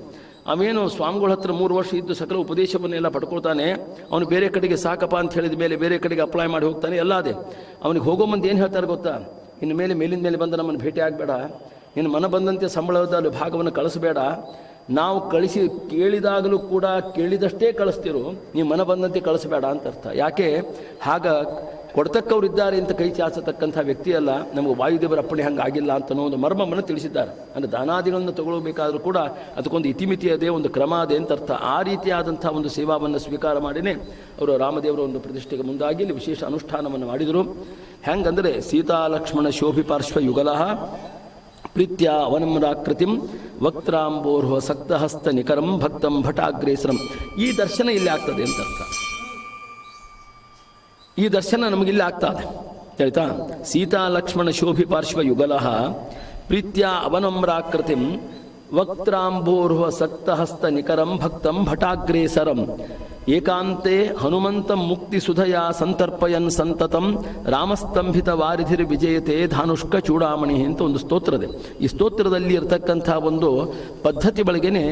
ಅವೇನು ಸ್ವಾಮಿಗಳ ಹತ್ರ 3 ವರ್ಷ ಇದ್ದು ಸಕಲ ಉಪದೇಶವನ್ನೆಲ್ಲ ಪಡ್ಕೊಳ್ತಾನೆ. ಅವನು ಬೇರೆ ಕಡೆಗೆ ಸಾಕಪ್ಪ ಅಂತ ಹೇಳಿದ ಮೇಲೆ ಬೇರೆ ಕಡೆಗೆ ಅಪ್ಲೈ ಮಾಡಿ ಹೋಗ್ತಾನೆ. ಎಲ್ಲ ಅದೇ ಅವನಿಗೆ ಹೋಗೋ ಮುಂದೆ ಏನು ಹೇಳ್ತಾರೆ ಗೊತ್ತಾ, ಇನ್ನು ಮೇಲಿಂದ ಮೇಲೆ ಬಂದು ನಮ್ಮನ್ನು ಭೇಟಿ ಆಗಬೇಡ, ನಿನ್ನ ಮನ ಬಂದಂತೆ ಸಂಬಳದ ಭಾಗವನ್ನು ಕಳಿಸಬೇಡ, ನಾವು ಕಳಿಸಿ ಕೇಳಿದಾಗಲೂ ಕೂಡ ಕೇಳಿದಷ್ಟೇ ಕಳಿಸ್ತಿರು, ನೀವು ಮನ ಬಂದಂತೆ ಕಳಿಸಬೇಡ ಅಂತ ಅರ್ಥ. ಯಾಕೆ ಹಾಗ ಕೊಡ್ತಕ್ಕವ್ರು ಇದ್ದಾರೆ ಅಂತ ಕೈ ಚಾಚತಕ್ಕಂಥ ವ್ಯಕ್ತಿಯಲ್ಲ, ನಮಗೆ ವಾಯುದೇವರ ಅಪ್ಪಣೆ ಹಂಗೆ ಆಗಿಲ್ಲ ಅಂತ ಅನ್ನೋ ಒಂದು ಮರ್ಮವನ್ನು ತಿಳಿಸಿದ್ದಾರೆ. ಅಂದರೆ ದಾನಾದಿಗಳನ್ನು ತಗೊಳ್ಬೇಕಾದ್ರೂ ಕೂಡ ಅದಕ್ಕೊಂದು ಇತಿಮಿತಿ ಅದೇ, ಒಂದು ಕ್ರಮ ಅದೇ ಅಂತ ಅರ್ಥ. ಆ ರೀತಿಯಾದಂಥ ಒಂದು ಸೇವಾವನ್ನು ಸ್ವೀಕಾರ ಮಾಡಿನೇ ಅವರು ರಾಮದೇವರ ಒಂದು ಪ್ರತಿಷ್ಠೆಗೆ ಮುಂದಾಗಿ ಇಲ್ಲಿ ವಿಶೇಷ ಅನುಷ್ಠಾನವನ್ನು ಮಾಡಿದರು. ಹೆಂಗಂದರೆ ಸೀತಾ ಲಕ್ಷ್ಮಣ ಶೋಭಿ ಪಾರ್ಶ್ವ ಯುಗಲಃ ಪ್ರೀತ್ಯ ಅವನಮ್ರಾಕೃತಿಂ ವಕ್ತ್ರಾಂಬೋರ್ಹ ಸಕ್ತಹಸ್ತ ನಿಕರಂ ಭಕ್ತಂ ಭಟಾಗ್ರೇಸರಂ. ಈ ದರ್ಶನ ಇಲ್ಲಿ ಆಗ್ತದೆ ಅಂತ ಅರ್ಥ. ಈ ದರ್ಶನ ನಮಗಿಲ್ಲಿ ಆಗ್ತದೆ ಆಯ್ತಾ. ಸೀತಾ ಲಕ್ಷ್ಮಣ ಶೋಭಿ ಪಾರ್ಶ್ವ ಯುಗಲಃ ಪ್ರೀತ್ಯ ಅವನಮ್ರಾಕೃತಿಂ ವಕ್ತ್ರಾಂಬೋರ್ಹ ಸಕ್ತಹಸ್ತ ನಿಕರಂ ಭಕ್ತಂ ಭಟಾಗ್ರೇಸರಂ ಏಕಾಂತೆ ಹನುಮಂತಂ ಮುಕ್ತಿ ಸುಧಯ ಸಂತರ್ಪಯನ್ ಸಂತತಂ ರಾಮಸ್ತಂಭಿತ ವಾರಿಧಿರ್ ವಿಜಯತೆ ಧಾನುಷ್ಕ ಚೂಡಾಮಣಿ ಅಂತ ಒಂದು ಸ್ತೋತ್ರದೆ. ಈ ಸ್ತೋತ್ರದಲ್ಲಿ ಇರತಕ್ಕಂಥ ಒಂದು ಪದ್ಧತಿ ಬಳಗೆನೆ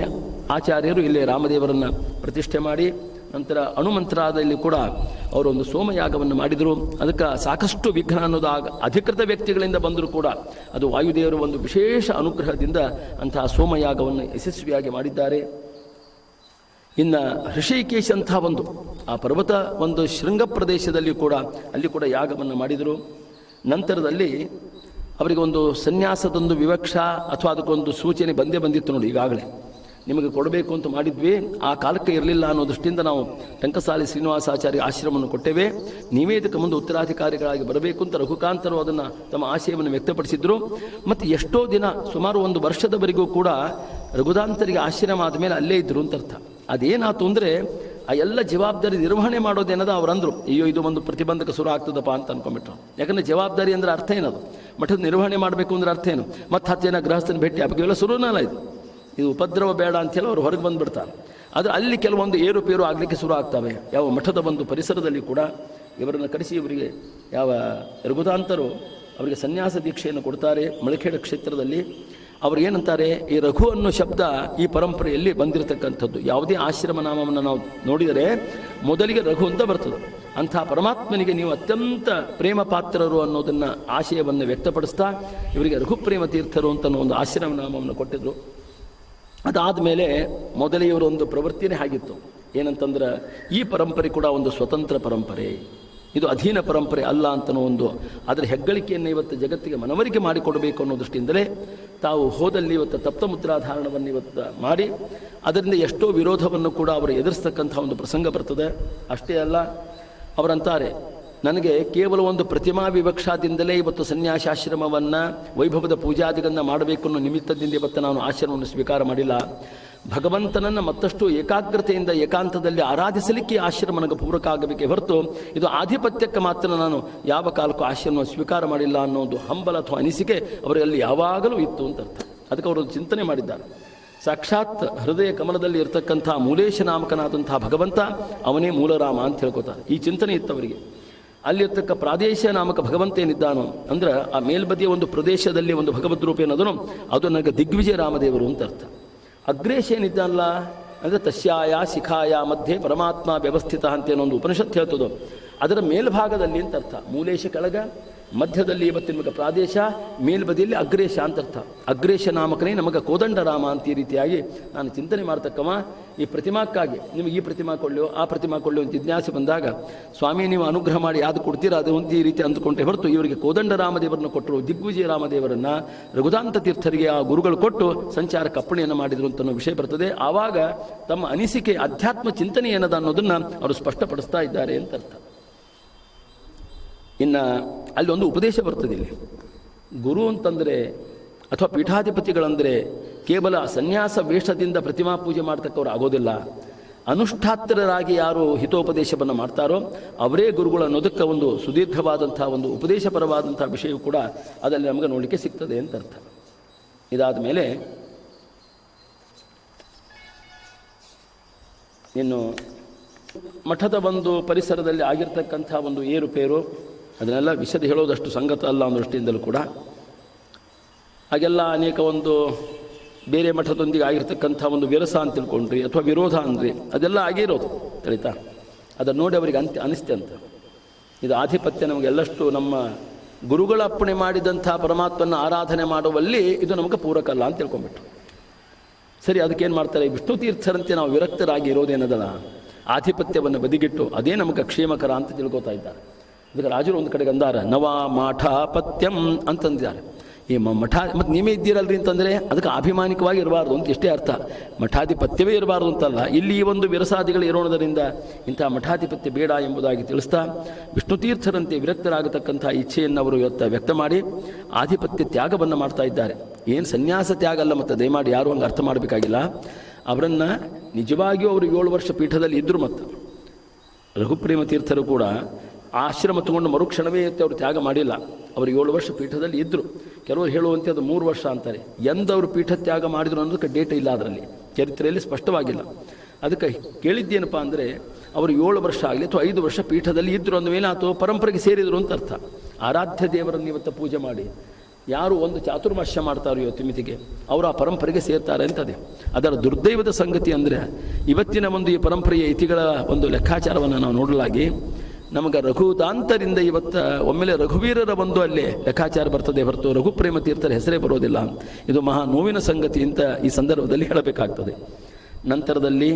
ಆಚಾರ್ಯರು ಇಲ್ಲಿ ರಾಮದೇವರನ್ನು ಪ್ರತಿಷ್ಠೆ ಮಾಡಿ ನಂತರ ಅಣುಮಂತ್ರಾದಲ್ಲಿ ಕೂಡ ಅವರೊಂದು ಸೋಮಯಾಗವನ್ನು ಮಾಡಿದರು. ಅದಕ್ಕೆ ಸಾಕಷ್ಟು ವಿಘ್ನ ಅನ್ನೋದು ಅಧಿಕೃತ ವ್ಯಕ್ತಿಗಳಿಂದ ಬಂದರೂ ಕೂಡ ಅದು ವಾಯುದೇವರ ಒಂದು ವಿಶೇಷ ಅನುಗ್ರಹದಿಂದ ಅಂತಹ ಸೋಮಯಾಗವನ್ನು ಯಶಸ್ವಿಯಾಗಿ ಮಾಡಿದ್ದಾರೆ. ಇನ್ನು ಋಷಿಕೇಶ್ ಅಂತ ಒಂದು ಆ ಪರ್ವತ ಒಂದು ಶೃಂಗ ಪ್ರದೇಶದಲ್ಲಿ ಕೂಡ ಅಲ್ಲಿ ಕೂಡ ಯಾಗವನ್ನು ಮಾಡಿದರು. ನಂತರದಲ್ಲಿ ಅವರಿಗೆ ಒಂದು ಸನ್ಯಾಸದೊಂದು ವಿವಕ್ಷ ಅಥವಾ ಅದಕ್ಕೊಂದು ಸೂಚನೆ ಬಂದಿತ್ತು ನೋಡಿ. ಈಗಾಗಲೇ ನಿಮಗೆ ಕೊಡಬೇಕು ಅಂತ ಮಾಡಿದ್ವಿ, ಆ ಕಾಲಕ್ಕೆ ಇರಲಿಲ್ಲ ಅನ್ನೋ ದೃಷ್ಟಿಯಿಂದ ನಾವು ಟಂಕಸಾಲಿ ಶ್ರೀನಿವಾಸಾಚಾರ್ಯ ಆಶ್ರಮವನ್ನು ಕೊಟ್ಟೇವೆ, ನೀವೇ ಇದಕ್ಕೆ ಮುಂದೆ ಉತ್ತರಾಧಿಕಾರಿಗಳಾಗಿ ಬರಬೇಕು ಅಂತ ರಘುಕಾಂತರು ಅದನ್ನು ತಮ್ಮ ಆಶಯವನ್ನು ವ್ಯಕ್ತಪಡಿಸಿದ್ರು. ಮತ್ತು ಎಷ್ಟೋ ದಿನ ಸುಮಾರು 1 ವರ್ಷದವರೆಗೂ ಕೂಡ ರಘುದಾಂತರಿಗೆ ಆಶ್ರಮ ಆದಮೇಲೆ ಅಲ್ಲೇ ಇದ್ದರು ಅಂತ ಅರ್ಥ. ಅದೇನಾಯ್ತು ಅಂದರೆ ಆ ಎಲ್ಲ ಜವಾಬ್ದಾರಿ ನಿರ್ವಹಣೆ ಮಾಡೋದೇನದ ಅವರಂದರು, ಅಯ್ಯೋ ಇದು ಒಂದು ಪ್ರತಿಬಂಧಕ ಶುರು ಆಗ್ತದಪ್ಪ ಅಂತ ಅನ್ಕೊಂಡ್ಬಿಟ್ರು. ಯಾಕಂದರೆ ಜವಾಬ್ದಾರಿ ಅಂದರೆ ಅರ್ಥ ಏನದು, ಮಠದ ನಿರ್ವಹಣೆ ಮಾಡಬೇಕು ಅಂದ್ರೆ ಅರ್ಥ ಏನು, ಮತ್ತು 10 ಜನ ಗೃಹಸ್ಥನ ಭೇಟಿ ಅವೆಲ್ಲ ಶುರುನಲ್ಲ ಇದು ಉಪದ್ರವ ಬೇಡ ಅಂತೇಳಿ ಅವ್ರು ಹೊರಗೆ ಬಂದುಬಿಡ್ತಾರೆ. ಅದು ಅಲ್ಲಿ ಕೆಲವೊಂದು ಏರುಪೇರು ಆಗಲಿಕ್ಕೆ ಶುರು ಆಗ್ತವೆ. ಯಾವ ಮಠದ ಒಂದು ಪರಿಸರದಲ್ಲಿ ಕೂಡ ಇವರನ್ನು ಕರೆಸಿ ಇವರಿಗೆ ಯಾವ ರಘುದಾಂತರು ಅವರಿಗೆ ಸನ್ಯಾಸ ದೀಕ್ಷೆಯನ್ನು ಕೊಡ್ತಾರೆ ಮಳಖೇಡ ಕ್ಷೇತ್ರದಲ್ಲಿ. ಅವರು ಏನಂತಾರೆ, ಈ ರಘು ಅನ್ನೋ ಶಬ್ದ ಈ ಪರಂಪರೆಯಲ್ಲಿ ಬಂದಿರತಕ್ಕಂಥದ್ದು. ಯಾವುದೇ ಆಶ್ರಮ ನಾಮವನ್ನು ನಾವು ನೋಡಿದರೆ ಮೊದಲಿಗೆ ರಘು ಅಂತ ಬರ್ತದೆ. ಅಂಥ ಪರಮಾತ್ಮನಿಗೆ ನೀವು ಅತ್ಯಂತ ಪ್ರೇಮ ಪಾತ್ರರು ಅನ್ನೋದನ್ನು ಆಶಯವನ್ನು ವ್ಯಕ್ತಪಡಿಸ್ತಾ ಇವರಿಗೆ ರಘುಪ್ರೇಮ ತೀರ್ಥರು ಅಂತ ಒಂದು ಆಶ್ರಮ ನಾಮವನ್ನು ಕೊಟ್ಟಿದ್ದರು. ಅದಾದ ಮೇಲೆ ಮೊದಲೇ ಇವರೊಂದು ಪ್ರವೃತ್ತಿನೇ ಆಗಿತ್ತು, ಏನಂತಂದ್ರೆ ಈ ಪರಂಪರೆ ಕೂಡ ಒಂದು ಸ್ವತಂತ್ರ ಪರಂಪರೆ, ಇದು ಅಧೀನ ಪರಂಪರೆ ಅಲ್ಲ ಅಂತನೋ ಒಂದು ಅದರ ಹೆಗ್ಗಳಿಕೆಯನ್ನು ಇವತ್ತು ಜಗತ್ತಿಗೆ ಮನವರಿಕೆ ಮಾಡಿಕೊಡಬೇಕು ಅನ್ನೋ ದೃಷ್ಟಿಯಿಂದಲೇ ತಾವು ಹೋದಲ್ಲಿ ಇವತ್ತು ತಪ್ತ ಮುದ್ರಾಧಾರಣವನ್ನು ಇವತ್ತು ಮಾಡಿ ಅದರಿಂದ ಎಷ್ಟೋ ವಿರೋಧವನ್ನು ಕೂಡ ಅವರು ಎದುರಿಸ್ತಕ್ಕಂಥ ಒಂದು ಪ್ರಸಂಗ ಬರ್ತದೆ. ಅಷ್ಟೇ ಅಲ್ಲ, ಅವರಂತಾರೆ, ನನಗೆ ಕೇವಲ ಒಂದು ಪ್ರತಿಮಾ ವಿವಕ್ಷಾದಿಂದಲೇ ಇವತ್ತು ಸನ್ಯಾಸಾಶ್ರಮವನ್ನು ವೈಭವದ ಪೂಜಾದಿಗಳನ್ನು ಮಾಡಬೇಕು ಅನ್ನೋ ನಿಮಿತ್ತದಿಂದ ಇವತ್ತು ನಾನು ಆಶ್ರಮವನ್ನು ಸ್ವೀಕಾರ ಮಾಡಿಲ್ಲ. ಭಗವಂತನನ್ನು ಮತ್ತಷ್ಟು ಏಕಾಗ್ರತೆಯಿಂದ ಏಕಾಂತದಲ್ಲಿ ಆರಾಧಿಸಲಿಕ್ಕೆ ಆಶ್ರಮ ನನಗೆ ಪೂರಕ ಆಗಬೇಕೇ ಹೊರತು ಇದು ಆಧಿಪತ್ಯಕ್ಕೆ ಮಾತ್ರ ನಾನು ಯಾವ ಕಾಲಕ್ಕೂ ಆಶ್ರಮ ಸ್ವೀಕಾರ ಮಾಡಿಲ್ಲ ಅನ್ನೋದು ಹಂಬಲ ಅಥವಾ ಅನಿಸಿಕೆ ಅವರಲ್ಲಿ ಯಾವಾಗಲೂ ಇತ್ತು ಅಂತ ಅರ್ಥ. ಅದಕ್ಕೆ ಅವರು ಚಿಂತನೆ ಮಾಡಿದ್ದಾರೆ. ಸಾಕ್ಷಾತ್ ಹೃದಯ ಕಮಲದಲ್ಲಿ ಇರತಕ್ಕಂಥ ಮೂಲೇಶ ನಾಮಕನಾದಂಥ ಭಗವಂತ ಅವನೇ ಮೂಲರಾಮ ಅಂತ ಹೇಳ್ಕೊತಾರೆ. ಈ ಚಿಂತನೆ ಇತ್ತು ಅವರಿಗೆ. ಅಲ್ಲಿರ್ತಕ್ಕ ಪ್ರಾದೇಶ ನಾಮಕ ಭಗವಂತ ಏನಿದ್ದಾನೋ ಅಂದ್ರೆ ಆ ಮೇಲ್ಬದಿಯ ಒಂದು ಪ್ರದೇಶದಲ್ಲಿ ಒಂದು ಭಗವದ್ ರೂಪ ಏನದನೋ ಅದು ನನಗೆ ದಿಗ್ವಿಜಯ ರಾಮದೇವರು ಅಂತ ಅರ್ಥ. ಅಗ್ರೇಶ ಏನಿದ್ದಾನಲ್ಲ ಅಂದರೆ ತಸ್ಯಾಯ ಶಿಖಾಯ ಮಧ್ಯೆ ಪರಮಾತ್ಮ ವ್ಯವಸ್ಥಿತ ಅಂತೇನೋ ಒಂದು ಉಪನಿಷತ್ತು ಹೇಳ್ತದೋ ಅದರ ಮೇಲ್ಭಾಗದಲ್ಲಿ ಅಂತ ಅರ್ಥ. ಮೂಲೇಶ ಕೆಳಗ, ಮಧ್ಯದಲ್ಲಿ ಇವತ್ತು ನಿಮಗೆ ಪ್ರಾದೇಶ, ಮೇಲ್ಬದಿಯಲ್ಲಿ ಅಗ್ರೇಶ ಅಂತ ಅರ್ಥ. ಅಗ್ರೇಶ ನಾಮಕನೇ ನಮಗೆ ಕೋದಂಡ ರಾಮ ಅಂತ ಈ ರೀತಿಯಾಗಿ ನಾನು ಚಿಂತನೆ ಮಾಡ್ತಕ್ಕವ. ಈ ಪ್ರತಿಮಾಕ್ಕಾಗಿ ನಿಮಗೆ ಈ ಪ್ರತಿಮಾ ಕೊಳ್ಳೋ ಆ ಪ್ರತಿಮಾ ಕೊಳ್ಳೋ ಅಂತ ಜಿಜ್ಞಾಸೆ ಬಂದಾಗ ಸ್ವಾಮಿ ನೀವು ಅನುಗ್ರಹ ಮಾಡಿ ಯಾವುದು ಕೊಡ್ತೀರಾ ಅದು ಒಂದು ಈ ರೀತಿ ಅಂದುಕೊಂಡೆ ಹೊರತು ಇವರಿಗೆ ಕೋದಂಡ ರಾಮದೇವರನ್ನು ಕೊಟ್ಟರು, ದಿಗ್ವಿಜಯ ರಾಮದೇವರನ್ನು ರಘುದಾಂತ ತೀರ್ಥರಿಗೆ ಆ ಗುರುಗಳು ಕೊಟ್ಟು ಸಂಚಾರಕ್ಕೆ ಅಪ್ಪಣೆಯನ್ನು ಮಾಡಿದರು ಅಂತ ಅನ್ನೋ ವಿಷಯ ಬರ್ತದೆ. ಆವಾಗ ತಮ್ಮ ಅನಿಸಿಕೆ ಅಧ್ಯಾತ್ಮ ಚಿಂತನೆ ಏನದ ಅನ್ನೋದನ್ನು ಅವರು ಸ್ಪಷ್ಟಪಡಿಸ್ತಾ ಇದ್ದಾರೆ ಅಂತ ಅರ್ಥ. ಇನ್ನು ಅಲ್ಲಿ ಒಂದು ಉಪದೇಶ ಬರ್ತದೆ ಇಲ್ಲಿ. ಗುರು ಅಂತಂದರೆ ಅಥವಾ ಪೀಠಾಧಿಪತಿಗಳಂದರೆ ಕೇವಲ ಸನ್ಯಾಸ ವೇಷದಿಂದ ಪ್ರತಿಮಾ ಪೂಜೆ ಮಾಡ್ತಕ್ಕವ್ರು ಆಗೋದಿಲ್ಲ. ಅನುಷ್ಠಾತ್ರರಾಗಿ ಯಾರು ಹಿತೋಪದೇಶವನ್ನು ಮಾಡ್ತಾರೋ ಅವರೇ ಗುರುಗಳು ಅನ್ನೋದಕ್ಕೆ ಒಂದು ಸುದೀರ್ಘವಾದಂಥ ಒಂದು ಉಪದೇಶಪರವಾದಂಥ ವಿಷಯವು ಕೂಡ ಅದರಲ್ಲಿ ನಮಗೆ ನೋಡಲಿಕ್ಕೆ ಸಿಗ್ತದೆ ಅಂತ ಅರ್ಥ. ಇದಾದ ಮೇಲೆ ಇನ್ನು ಮಠದ ಒಂದು ಪರಿಸರದಲ್ಲಿ ಆಗಿರ್ತಕ್ಕಂಥ ಒಂದು ಏರುಪೇರು ಅದನ್ನೆಲ್ಲ ವಿಷದ ಹೇಳೋದಷ್ಟು ಸಂಗತ ಅಲ್ಲ ಅನ್ನೋ ದೃಷ್ಟಿಯಿಂದಲೂ ಕೂಡ ಹಾಗೆಲ್ಲ ಅನೇಕ ಒಂದು ಬೇರೆ ಮಠದೊಂದಿಗೆ ಆಗಿರ್ತಕ್ಕಂಥ ಒಂದು ವಿರಸ ಅಂತ ತಿಳ್ಕೊಂಡ್ರಿ ಅಥವಾ ವಿರೋಧ ಅಂದ್ರಿ ಅದೆಲ್ಲ ಆಗಿರೋದು ತಿಳಿತಾ. ಅದನ್ನು ನೋಡಿ ಅವರಿಗೆ ಅನಿಸ್ತೆ ಅಂತ ಇದು ಆಧಿಪತ್ಯ ನಮಗೆಲ್ಲಷ್ಟು ನಮ್ಮ ಗುರುಗಳ ಅಪ್ಪಣೆ ಮಾಡಿದಂಥ ಪರಮಾತ್ಮನ ಆರಾಧನೆ ಮಾಡುವಲ್ಲಿ ಇದು ನಮಗೆ ಪೂರಕ ಅಲ್ಲ ಅಂತ ತಿಳ್ಕೊಂಬಿಟ್ರು. ಸರಿ, ಅದಕ್ಕೇನು ಮಾಡ್ತಾರೆ, ವಿಷ್ಣು ತೀರ್ಥರಂತೆ ನಾವು ವಿರಕ್ತರಾಗಿ ಇರೋದೇನದಲ್ಲ, ಆಧಿಪತ್ಯವನ್ನು ಬದಿಗಿಟ್ಟು ಅದೇ ನಮಗೆ ಕ್ಷೇಮಕರ ಅಂತ ತಿಳ್ಕೊತಾ ಇದ್ದಾರೆ. ಅದಕ್ಕೆ ರಾಜರು ಒಂದು ಕಡೆಗೆ ಅಂದಾರ ನವ ಮಠಾಪತ್ಯಂ ಅಂತಂದಿದ್ದಾರೆ. ಈ ಮಠ ಮತ್ತು ನೀವೇ ಇದ್ದೀರಲ್ರಿ ಅಂತಂದರೆ ಅದಕ್ಕೆ ಅಭಿಮಾನಿಕವಾಗಿ ಇರಬಾರ್ದು ಅಂತ ಇಷ್ಟೇ ಅರ್ಥ. ಮಠಾಧಿಪತ್ಯವೇ ಇರಬಾರ್ದು ಅಂತಲ್ಲ, ಇಲ್ಲಿ ಈ ಒಂದು ವಿರಸಾದಿಗಳು ಇರೋಣದರಿಂದ ಇಂಥ ಮಠಾಧಿಪತ್ಯ ಬೇಡ ಎಂಬುದಾಗಿ ತಿಳಿಸ್ತಾ ವಿಷ್ಣು ತೀರ್ಥರಂತೆ ವಿರಕ್ತರಾಗತಕ್ಕಂಥ ಇಚ್ಛೆಯನ್ನು ಅವರು ಇವತ್ತು ವ್ಯಕ್ತ ಮಾಡಿ ಆಧಿಪತ್ಯ ತ್ಯಾಗವನ್ನು ಮಾಡ್ತಾ ಇದ್ದಾರೆ. ಏನು ಸನ್ಯಾಸ ತ್ಯಾಗ ಅಲ್ಲ, ಮತ್ತು ದಯಮಾಡಿ ಯಾರು ಹಂಗೆ ಅರ್ಥ ಮಾಡಬೇಕಾಗಿಲ್ಲ. ಅವರನ್ನು ನಿಜವಾಗಿಯೂ ಅವರು 7 ವರ್ಷ ಪೀಠದಲ್ಲಿ ಇದ್ದರು. ಮತ್ತು ರಘುಪ್ರೇಮ ತೀರ್ಥರು ಕೂಡ ಆಶ್ರಮ ತಗೊಂಡು ಮರುಕ್ಷಣವೇ ಅವರು ತ್ಯಾಗ ಮಾಡಿಲ್ಲ. ಅವರು 7 ವರ್ಷ ಪೀಠದಲ್ಲಿ ಇದ್ದರು. ಕೆಲವರು ಹೇಳುವಂತೆ ಅದು 3 ವರ್ಷ ಅಂತಾರೆ. ಎಂದವರು ಪೀಠ ತ್ಯಾಗ ಮಾಡಿದ್ರು ಅನ್ನೋದಕ್ಕೆ ಡೇಟ್ ಇಲ್ಲ, ಅದರಲ್ಲಿ ಚರಿತ್ರೆಯಲ್ಲಿ ಸ್ಪಷ್ಟವಾಗಿಲ್ಲ. ಅದಕ್ಕೆ ಕೇಳಿದ್ದೇನಪ್ಪ ಅಂದರೆ ಅವರು 7 ವರ್ಷ ಆಗಲಿ ಅಥವಾ 5 ವರ್ಷ ಪೀಠದಲ್ಲಿ ಇದ್ದರು ಅಂದಮೇನಾಯ್ತು, ಪರಂಪರೆಗೆ ಸೇರಿದರು ಅಂತ ಅರ್ಥ. ಆರಾಧ್ಯ ದೇವರನ್ನು ಇವತ್ತು ಪೂಜೆ ಮಾಡಿ ಯಾರು ಒಂದು ಚಾತುರ್ಮಾಸ್ಯ ಮಾಡ್ತಾರೋ ಇವತ್ತು ಮಿತಿಗೆ ಅವರು ಆ ಪರಂಪರೆಗೆ ಸೇರ್ತಾರೆ ಅಂತದೆ. ಅದರ ದುರ್ದೈವದ ಸಂಗತಿ ಅಂದರೆ ಇವತ್ತಿನ ಒಂದು ಈ ಪರಂಪರೆಯ ಇತಿಗಳ ಒಂದು ಲೆಕ್ಕಾಚಾರವನ್ನು ನಾವು ನೋಡಲಾಗಿ ನಮಗೆ ರಘುದಾಂತರಿಂದ ಇವತ್ತು ಒಮ್ಮೆಲೆ ರಘುವೀರರ ಒಂದು ಅಲ್ಲೇ ಲೆಕ್ಕಾಚಾರ ಬರ್ತದೆ ಹೊರತು ರಘುಪ್ರೇಮ ತೀರ್ಥರ ಹೆಸರೇ ಬರೋದಿಲ್ಲ. ಇದು ಮಹಾ ನೋವಿನ ಸಂಗತಿ ಅಂತ ಈ ಸಂದರ್ಭದಲ್ಲಿ ಹೇಳಬೇಕಾಗ್ತದೆ. ನಂತರದಲ್ಲಿ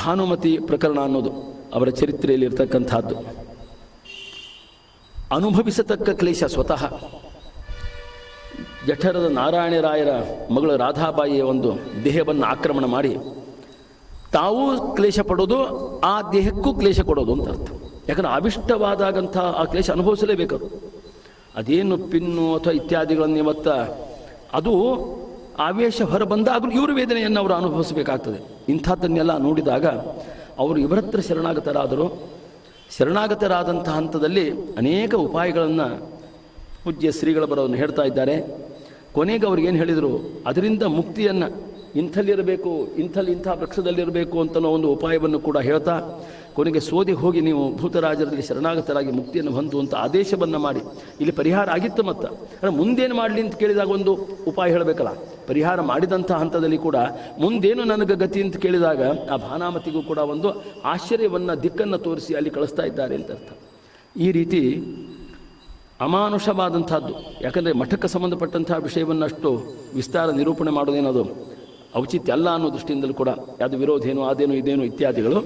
ಭಾನುಮತಿ ಪ್ರಕರಣ ಅನ್ನೋದು ಅವರ ಚರಿತ್ರೆಯಲ್ಲಿ ಇರ್ತಕ್ಕಂಥದ್ದು. ಅನುಭವಿಸತಕ್ಕ ಕ್ಲೇಶ ಸ್ವತಃ ಜಠರದ ನಾರಾಯಣರಾಯರ ಮಗಳು ರಾಧಾಬಾಯಿಯ ಒಂದು ದೇಹವನ್ನು ಆಕ್ರಮಣ ಮಾಡಿ ತಾವೂ ಕ್ಲೇಶ ಪಡೋದು, ಆ ದೇಹಕ್ಕೂ ಕ್ಲೇಶ ಕೊಡೋದು ಅಂತ ಅರ್ಥ. ಯಾಕಂದರೆ ಅವಿಷ್ಟವಾದಾಗಂಥ ಆ ಕ್ಲೇಶ ಅನುಭವಿಸಲೇಬೇಕು. ಅದೇನು ಪಿನ್ನು ಅಥವಾ ಇತ್ಯಾದಿಗಳನ್ನು ಇವತ್ತು ಅದು ಆವೇಶ ಹೊರಬಂದಾಗಲೂ ಇವರು ವೇದನೆಯನ್ನು ಅವರು ಅನುಭವಿಸಬೇಕಾಗ್ತದೆ. ಇಂಥದ್ದನ್ನೆಲ್ಲ ನೋಡಿದಾಗ ಅವರು ಇವರ ಹತ್ರ ಶರಣಾಗತರಾದರು. ಶರಣಾಗತರಾದಂಥ ಹಂತದಲ್ಲಿ ಅನೇಕ ಉಪಾಯಗಳನ್ನು ಪೂಜ್ಯ ಶ್ರೀಗಳ ಬರೋದನ್ನು ಹೇಳ್ತಾ ಇದ್ದಾರೆ. ಕೊನೆಗೆ ಅವ್ರಿಗೇನು ಹೇಳಿದರು, ಅದರಿಂದ ಮುಕ್ತಿಯನ್ನು ಇಂಥಲ್ಲಿರಬೇಕು, ಇಂಥ ವೃಕ್ಷದಲ್ಲಿರಬೇಕು ಅಂತನೋ ಒಂದು ಉಪಾಯವನ್ನು ಕೂಡ ಹೇಳ್ತಾ ಕೊನೆಗೆ ಸೋದಿ ಹೋಗಿ ನೀವು ಭೂತರಾಜರಲ್ಲಿ ಶರಣಾಗತರಾಗಿ ಮುಕ್ತಿಯನ್ನು ಹೊಂದು ಅಂತ ಆದೇಶವನ್ನು ಮಾಡಿ ಇಲ್ಲಿ ಪರಿಹಾರ ಆಗಿತ್ತು. ಮತ್ತು ಮುಂದೇನು ಮಾಡಲಿ ಅಂತ ಕೇಳಿದಾಗ ಒಂದು ಉಪಾಯ ಹೇಳಬೇಕಲ್ಲ. ಪರಿಹಾರ ಮಾಡಿದಂಥ ಹಂತದಲ್ಲಿ ಕೂಡ ಮುಂದೇನು ನನಗೆ ಗತಿ ಅಂತ ಕೇಳಿದಾಗ ಆ ಭಾನಾಮತಿಗೂ ಕೂಡ ಒಂದು ಆಶ್ಚರ್ಯವನ್ನು ದಿಕ್ಕನ್ನು ತೋರಿಸಿ ಅಲ್ಲಿ ಕಳಿಸ್ತಾ ಇದ್ದಾರೆ ಅಂತ ಅರ್ಥ. ಈ ರೀತಿ ಅಮಾನುಷವಾದಂಥದ್ದು. ಯಾಕಂದರೆ ಮಠಕ್ಕೆ ಸಂಬಂಧಪಟ್ಟಂಥ ವಿಷಯವನ್ನಷ್ಟು ವಿಸ್ತಾರ ನಿರೂಪಣೆ ಮಾಡೋದೇನದು ಔಚಿತ್ಯ ಅಲ್ಲ ಅನ್ನೋ ದೃಷ್ಟಿಯಿಂದಲೂ ಕೂಡ ಯಾವುದು ವಿರೋಧೇನು ಅದೇನು ಇದೇನು ಇತ್ಯಾದಿಗಳು.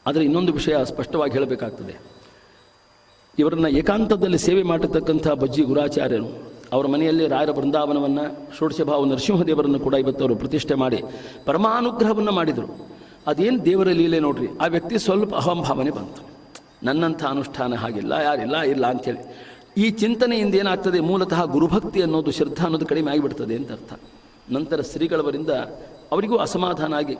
ಆದರೆ ಇನ್ನೊಂದು ವಿಷಯ ಸ್ಪಷ್ಟವಾಗಿ ಹೇಳಬೇಕಾಗ್ತದೆ. ಇವರನ್ನು ಏಕಾಂತದಲ್ಲಿ ಸೇವೆ ಮಾಡಿರ್ತಕ್ಕಂಥ ಬಜ್ಜಿ ಗುರಾಚಾರ್ಯರು ಅವರ ಮನೆಯಲ್ಲಿ ರಾಯರ ಬೃಂದಾವನವನ್ನು ಷೋಡಶಭಾವ ನರಸಿಂಹದೇವರನ್ನು ಕೂಡ ಇವತ್ತವರು ಪ್ರತಿಷ್ಠೆ ಮಾಡಿ ಪರಮಾನುಗ್ರಹವನ್ನು ಮಾಡಿದರು. ಅದೇನು ದೇವರ ಲೀಲೆ ನೋಡ್ರಿ. ಆ ವ್ಯಕ್ತಿ ಸ್ವಲ್ಪ ಅಹಂಭಾವನೆ ಬಂತು, ನನ್ನಂಥ ಅನುಷ್ಠಾನ ಹಾಗಿಲ್ಲ, ಯಾರಿಲ್ಲ ಇಲ್ಲ ಅಂಥೇಳಿ. ಈ ಚಿಂತನೆಯಿಂದ ಏನಾಗ್ತದೆ, ಮೂಲತಃ ಗುರುಭಕ್ತಿ ಅನ್ನೋದು ಶ್ರದ್ಧಾ ಅನ್ನೋದು ಕಡಿಮೆ ಆಗಿಬಿಡ್ತದೆ ಅಂತ ಅರ್ಥ. ನಂತರ ಶ್ರೀಗಳವರಿಂದ ಅವರಿಗೂ ಅಸಮಾಧಾನ ಆಗಿ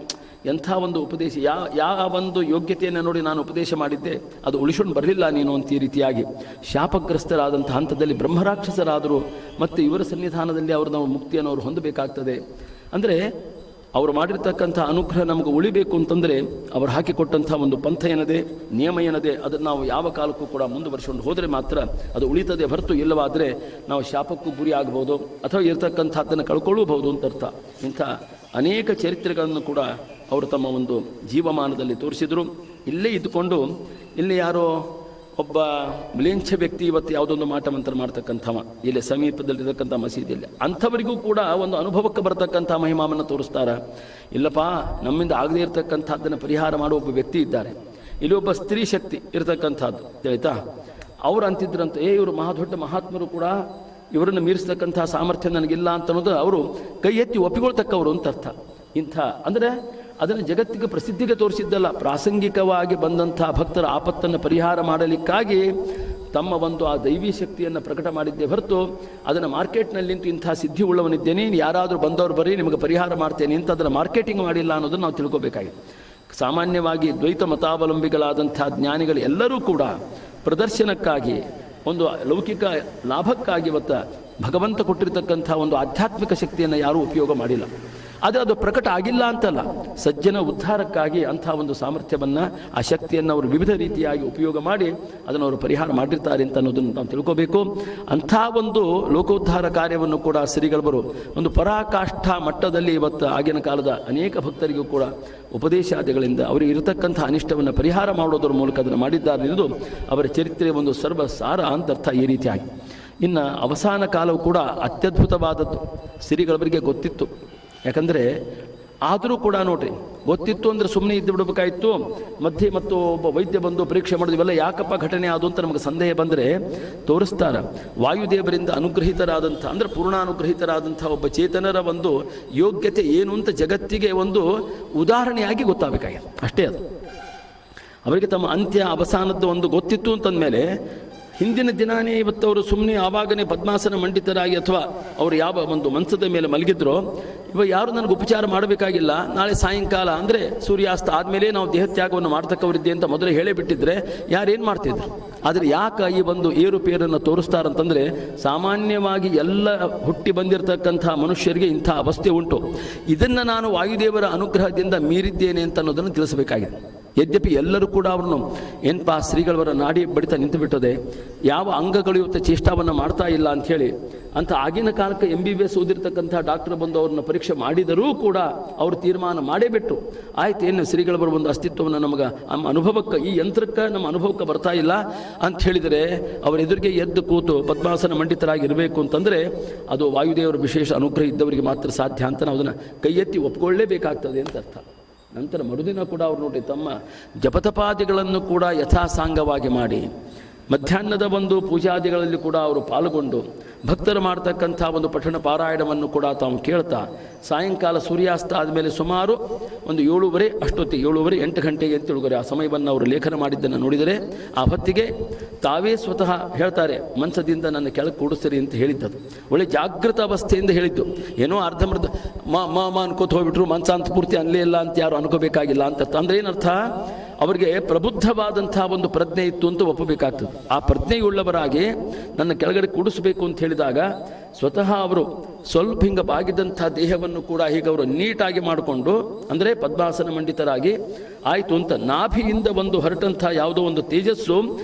ಎಂಥ ಒಂದು ಉಪದೇಶ, ಯಾವ ಒಂದು ಯೋಗ್ಯತೆಯನ್ನು ನೋಡಿ ನಾನು ಉಪದೇಶ ಮಾಡಿದ್ದೆ ಅದು ಉಳಿಸ್ಕೊಂಡು ಬರಲಿಲ್ಲ ನೀನು ಅಂತ ಈ ರೀತಿಯಾಗಿ ಶಾಪಗ್ರಸ್ತರಾದಂಥ ಹಂತದಲ್ಲಿ ಬ್ರಹ್ಮರಾಕ್ಷಸರಾದರು. ಮತ್ತು ಇವರ ಸನ್ನಿಧಾನದಲ್ಲಿ ಅವರು ನಾವು ಮುಕ್ತಿಯನ್ನು ಅವರು ಹೊಂದಬೇಕಾಗ್ತದೆ. ಅಂದರೆ ಅವರು ಮಾಡಿರ್ತಕ್ಕಂಥ ಅನುಗ್ರಹ ನಮಗೆ ಉಳಿಬೇಕು ಅಂತಂದರೆ ಅವರು ಹಾಕಿಕೊಟ್ಟಂಥ ಒಂದು ಪಂಥ ಏನದೆ, ನಿಯಮ ಏನದೆ, ಅದನ್ನು ನಾವು ಯಾವ ಕಾಲಕ್ಕೂ ಕೂಡ ಮುಂದುವರಿಸಿಕೊಂಡು ಹೋದರೆ ಮಾತ್ರ ಅದು ಉಳಿತದೆ ಹೊರತು ಇಲ್ಲವಾದರೆ ನಾವು ಶಾಪಕ್ಕೂ ಗುರಿ ಆಗ್ಬೋದು ಅಥವಾ ಇರ್ತಕ್ಕಂಥದ್ದನ್ನು ಕಳ್ಕೊಳ್ಳಬಹುದು ಅಂತ ಅರ್ಥ. ಇಂಥ ಅನೇಕ ಚರಿತ್ರೆಗಳನ್ನು ಕೂಡ ಅವರು ತಮ್ಮ ಒಂದು ಜೀವಮಾನದಲ್ಲಿ ತೋರಿಸಿದರು. ಇಲ್ಲೇ ಇದ್ದುಕೊಂಡು ಇಲ್ಲಿ ಯಾರೋ ಒಬ್ಬ ಮ್ಲೇಂಛ ವ್ಯಕ್ತಿ ಇವತ್ತು ಯಾವುದೊಂದು ಮಾಟ ಮಂತ್ರ ಮಾಡ್ತಕ್ಕಂಥವ ಇಲ್ಲಿ ಸಮೀಪದಲ್ಲಿರ್ತಕ್ಕಂಥ ಮಸೀದಿಯಲ್ಲಿ ಅಂಥವರಿಗೂ ಕೂಡ ಒಂದು ಅನುಭವಕ್ಕೆ ಬರತಕ್ಕಂಥ ಮಹಿಮಾವನ್ನು ತೋರಿಸ್ತಾರೆ. ಇಲ್ಲಪ್ಪ, ನಮ್ಮಿಂದ ಆಗದೇ ಇರತಕ್ಕಂಥದ್ದನ್ನು ಪರಿಹಾರ ಮಾಡುವ ಒಬ್ಬ ವ್ಯಕ್ತಿ ಇದ್ದಾರೆ, ಇಲ್ಲಿ ಒಬ್ಬ ಸ್ತ್ರೀ ಶಕ್ತಿ ಇರತಕ್ಕಂಥದ್ದು ತಿಳಿತಾ. ಅವರು ಅಂತಿದ್ರಂತೆ, ಇವರು ದೊಡ್ಡ ಮಹಾತ್ಮರು ಕೂಡ ಇವರನ್ನು ಮೀರಿಸ್ತಕ್ಕಂಥ ಸಾಮರ್ಥ್ಯ ನನಗಿಲ್ಲ ಅಂತ ಅನ್ನೋದು ಅವರು ಕೈ ಎತ್ತಿ ಒಪ್ಪಿಕೊಳ್ತಕ್ಕವರು ಅಂತ ಅರ್ಥ. ಇಂಥ ಅಂದರೆ ಅದನ್ನು ಜಗತ್ತಿಗೆ ಪ್ರಸಿದ್ಧಿಗೆ ತೋರಿಸಿದ್ದಲ್ಲ, ಪ್ರಾಸಂಗಿಕವಾಗಿ ಬಂದಂಥ ಭಕ್ತರ ಆಪತ್ತನ್ನು ಪರಿಹಾರ ಮಾಡಲಿಕ್ಕಾಗಿ ತಮ್ಮ ಒಂದು ಆ ದೈವಿ ಶಕ್ತಿಯನ್ನು ಪ್ರಕಟ ಮಾಡಿದ್ದೇ ಹೊರತು ಅದನ್ನು ಮಾರ್ಕೆಟ್ನಲ್ಲಿಂತೂ ಇಂಥ ಸಿದ್ಧಿ ಉಳ್ಳವನಿದ್ದೇನೆ, ಯಾರಾದರೂ ಬಂದವರು ಬರೀ ನಿಮಗೆ ಪರಿಹಾರ ಮಾಡ್ತೇನೆ ಅಂತ ಅದನ್ನು ಮಾರ್ಕೆಟಿಂಗ್ ಮಾಡಿಲ್ಲ ಅನ್ನೋದನ್ನು ನಾವು ತಿಳ್ಕೋಬೇಕಾಗಿದೆ. ಸಾಮಾನ್ಯವಾಗಿ ದ್ವೈತ ಮತಾವಲಂಬಿಗಳಾದಂಥ ಜ್ಞಾನಿಗಳು ಎಲ್ಲರೂ ಕೂಡ ಪ್ರದರ್ಶನಕ್ಕಾಗಿ ಒಂದು ಲೌಕಿಕ ಲಾಭಕ್ಕಾಗಿ ಇವತ್ತು ಭಗವಂತ ಕೊಟ್ಟಿರತಕ್ಕಂಥ ಒಂದು ಆಧ್ಯಾತ್ಮಿಕ ಶಕ್ತಿಯನ್ನು ಯಾರೂ ಉಪಯೋಗ ಮಾಡಿಲ್ಲ. ಆದರೆ ಅದು ಪ್ರಕಟ ಆಗಿಲ್ಲ ಅಂತಲ್ಲ, ಸಜ್ಜನ ಉದ್ಧಾರಕ್ಕಾಗಿ ಅಂಥ ಒಂದು ಸಾಮರ್ಥ್ಯವನ್ನು, ಆ ಶಕ್ತಿಯನ್ನು ಅವರು ವಿವಿಧ ರೀತಿಯಾಗಿ ಉಪಯೋಗ ಮಾಡಿ ಅದನ್ನು ಅವರು ಪರಿಹಾರ ಮಾಡಿರ್ತಾರೆ ಅಂತ ಅನ್ನೋದನ್ನು ನಾವು ತಿಳ್ಕೋಬೇಕು. ಅಂಥ ಒಂದು ಲೋಕೋದ್ಧಾರ ಕಾರ್ಯವನ್ನು ಕೂಡ ಶ್ರೀಗಳವರು ಒಂದು ಪರಾಕಾಷ್ಠ ಮಟ್ಟದಲ್ಲಿ ಇವತ್ತು ಆಗಿನ ಕಾಲದ ಅನೇಕ ಭಕ್ತರಿಗೂ ಕೂಡ ಉಪದೇಶಾದಿಗಳಿಂದ ಅವರಿಗೆ ಇರತಕ್ಕಂಥ ಅನಿಷ್ಟವನ್ನು ಪರಿಹಾರ ಮಾಡೋದರ ಮೂಲಕ ಅದನ್ನು ಮಾಡಿದ್ದಾರೆ ಎನ್ನುವುದು ಅವರ ಚರಿತ್ರೆ ಒಂದು ಸರ್ವಸಾರ ಅಂತರ್ಥ. ಈ ರೀತಿಯಾಗಿ ಇನ್ನು ಅವಸಾನ ಕಾಲವು ಕೂಡ ಅತ್ಯದ್ಭುತವಾದದ್ದು. ಶ್ರೀಗಳವರಿಗೆ ಗೊತ್ತಿತ್ತು, ಯಾಕಂದರೆ ಆದರೂ ಕೂಡ ನೋಡ್ರಿ, ಗೊತ್ತಿತ್ತು ಅಂದರೆ ಸುಮ್ಮನೆ ಇದ್ದು ಬಿಡಬೇಕಾಯಿತು. ಮಧ್ಯೆ ಮತ್ತು ಒಬ್ಬ ವೈದ್ಯ ಬಂದು ಪರೀಕ್ಷೆ ಮಾಡೋದು, ಇವೆಲ್ಲ ಯಾಕಪ್ಪ ಘಟನೆ ಆದು ಅಂತ ನಮಗೆ ಸಂದೇಹ ಬಂದರೆ ತೋರಿಸ್ತಾರೆ. ವಾಯುದೇವರಿಂದ ಅನುಗ್ರಹಿತರಾದಂಥ, ಅಂದರೆ ಪೂರ್ಣಾನುಗ್ರಹಿತರಾದಂಥ ಒಬ್ಬ ಚೇತನರ ಒಂದು ಯೋಗ್ಯತೆ ಏನು ಅಂತ ಜಗತ್ತಿಗೆ ಒಂದು ಉದಾಹರಣೆಯಾಗಿ ಗೊತ್ತಾಗಬೇಕಾಗಿದೆ, ಅಷ್ಟೇ. ಅದು ಅವರಿಗೆ ತಮ್ಮ ಅಂತ್ಯ ಅವಸಾನದ್ದು ಒಂದು ಗೊತ್ತಿತ್ತು ಅಂತಂದಮೇಲೆ ಹಿಂದಿನ ದಿನಾನೇ ಇವತ್ತು ಅವರು ಸುಮ್ಮನೆ ಆವಾಗನೇ ಪದ್ಮಾಸನ ಮಂಡಿತರಾಗಿ ಅಥವಾ ಅವರು ಯಾವ ಒಂದು ಮಂಚದ ಮೇಲೆ ಮಲಗಿದ್ರೋ, ಇವಾಗ ಯಾರು ನನಗೆ ಉಪಚಾರ ಮಾಡಬೇಕಾಗಿಲ್ಲ, ನಾಳೆ ಸಾಯಂಕಾಲ ಅಂದರೆ ಸೂರ್ಯಾಸ್ತ ಆದಮೇಲೆ ನಾವು ದೇಹತ್ಯಾಗವನ್ನು ಮಾಡ್ತಕ್ಕವರಿದ್ದೆ ಅಂತ ಮೊದಲೇ ಹೇಳೇ ಬಿಟ್ಟಿದ್ರೆ ಯಾರೇನು ಮಾಡ್ತಿದ್ರು. ಆದರೆ ಯಾಕೆ ಈ ಒಂದು ಏರುಪೇರನ್ನು ತೋರಿಸ್ತಾರಂತಂದರೆ, ಸಾಮಾನ್ಯವಾಗಿ ಎಲ್ಲ ಹುಟ್ಟಿ ಬಂದಿರತಕ್ಕಂಥ ಮನುಷ್ಯರಿಗೆ ಇಂಥ ಅವಸ್ಥೆ ಉಂಟು. ಇದನ್ನು ನಾನು ವಾಯುದೇವರ ಅನುಗ್ರಹದಿಂದ ಮೀರಿದ್ದೇನೆ ಅಂತ ಅನ್ನೋದನ್ನು ತಿಳಿಸಬೇಕಾಗಿದೆ. ಯದ್ಯಪಿ ಎಲ್ಲರೂ ಕೂಡ ಅವ್ರನ್ನು ಏನಪ್ಪ ಶ್ರೀಗಳವರ ನಾಡಿ ಬಡಿತ ನಿಂತು ಬಿಟ್ಟದೆ, ಯಾವ ಅಂಗಗಳು ಇವತ್ತು ಚೇಷ್ಟಾವನ್ನು ಮಾಡ್ತಾ ಇಲ್ಲ ಅಂಥೇಳಿ ಅಂತ ಆಗಿನ ಕಾಲಕ್ಕೆ MBBS ಓದಿರ್ತಕ್ಕಂಥ ಡಾಕ್ಟರ್ ಬಂದು ಅವ್ರನ್ನ ಪರೀಕ್ಷೆ ಮಾಡಿದರೂ ಕೂಡ ಅವರು ತೀರ್ಮಾನ ಮಾಡೇ ಬಿಟ್ಟರು. ಆಯ್ತು, ಏನು ಶ್ರೀಗಳವರ ಒಂದು ಅಸ್ತಿತ್ವವನ್ನು ನಮಗೆ ನಮ್ಮ ಅನುಭವಕ್ಕೆ, ಈ ಯಂತ್ರಕ್ಕೆ ನಮ್ಮ ಅನುಭವಕ್ಕೆ ಬರ್ತಾ ಇಲ್ಲ ಅಂತ ಹೇಳಿದರೆ ಅವರ ಎದುರಿಗೆ ಎದ್ದು ಕೂತು ಪದ್ಮಾಸನ ಮಂಡಿತರಾಗಿರಬೇಕು ಅಂತಂದರೆ ಅದು ವಾಯುದೇವರ ವಿಶೇಷ ಅನುಗ್ರಹ ಇದ್ದವರಿಗೆ ಮಾತ್ರ ಸಾಧ್ಯ ಅಂತ ನಾವು ಅದನ್ನು ಕೈ ಎತ್ತಿ ಒಪ್ಕೊಳ್ಳೇಬೇಕಾಗ್ತದೆ ಅಂತ ಅರ್ಥ. ನಂತರ ಮರುದಿನ ಕೂಡ ಅವರು ನೋಡಿ ತಮ್ಮ ಜಪತಪಾದಿಗಳನ್ನು ಕೂಡ ಯಥಾಸಾಂಗವಾಗಿ ಮಾಡಿ, ಮಧ್ಯಾಹ್ನದ ಒಂದು ಪೂಜಾದಿಗಳಲ್ಲಿ ಕೂಡ ಅವರು ಪಾಲ್ಗೊಂಡು ಭಕ್ತರು ಮಾಡ್ತಕ್ಕಂಥ ಒಂದು ಪಠಣ ಪಾರಾಯಣವನ್ನು ಕೂಡ ತಾವು ಕೇಳ್ತಾ, ಸಾಯಂಕಾಲ ಸೂರ್ಯಾಸ್ತ ಆದಮೇಲೆ ಸುಮಾರು ಒಂದು 7:30 ಅಷ್ಟೊತ್ತಿಗೆ 7:30 8 ಗಂಟೆಗೆ ಅಂತ ತಿಳ್ಕೊರೆ ಆ ಸಮಯವನ್ನು ಅವರು ಲೇಖನ ಮಾಡಿದ್ದನ್ನು ನೋಡಿದರೆ, ಆ ಹೊತ್ತಿಗೆ ತಾವೇ ಸ್ವತಃ ಹೇಳ್ತಾರೆ, ಮಂಚದಿಂದ ನನ್ನ ಕೆಳಗೆ ಕೂಡಿಸ್ತೀರಿ ಅಂತ ಹೇಳಿದ್ದದು. ಒಳ್ಳೆ ಜಾಗೃತ ಅವಸ್ಥೆಯಿಂದ ಹೇಳಿದ್ದು, ಏನೋ ಅರ್ಧಮರ್ಧ ಮಾ ಅನ್ಕೋತ ಹೋಗ್ಬಿಟ್ರು, ಮಂಚ ಅಂತ ಪೂರ್ತಿ ಅಲ್ಲೇ ಇಲ್ಲ ಅಂತ ಯಾರು ಅನ್ಕೋಬೇಕಾಗಿಲ್ಲ ಅಂತ. ಅಂದರೆ ಏನರ್ಥ, ಅವರಿಗೆ ಪ್ರಬುದ್ಧವಾದಂಥ ಒಂದು ಪ್ರಜ್ಞೆ ಇತ್ತು ಅಂತ ಒಪ್ಪಬೇಕಾಗ್ತದೆ. ಆ ಪ್ರಜ್ಞೆಯುಳ್ಳವರಾಗಿ ನನ್ನ ಕೆಳಗಡೆ ಕೂಡಿಸಬೇಕು ಅಂತ ಹೇಳಿದಾಗ ಸ್ವತಃ ಅವರು ಸ್ವಲ್ಪ ಹಿಂಗೆ ಬಾಗಿದಂಥ ದೇಹವನ್ನು ಕೂಡ ಹೀಗೆ ಅವರು ನೀಟಾಗಿ ಮಾಡಿಕೊಂಡು, ಅಂದರೆ ಪದ್ಮಾಸನ ಮಂಡಿತರಾಗಿ ಆಯಿತು ಅಂತ ನಾಭಿಯಿಂದ ಒಂದು ಹೊರಟಂಥ ಯಾವುದೋ ಒಂದು ತೇಜಸ್ಸು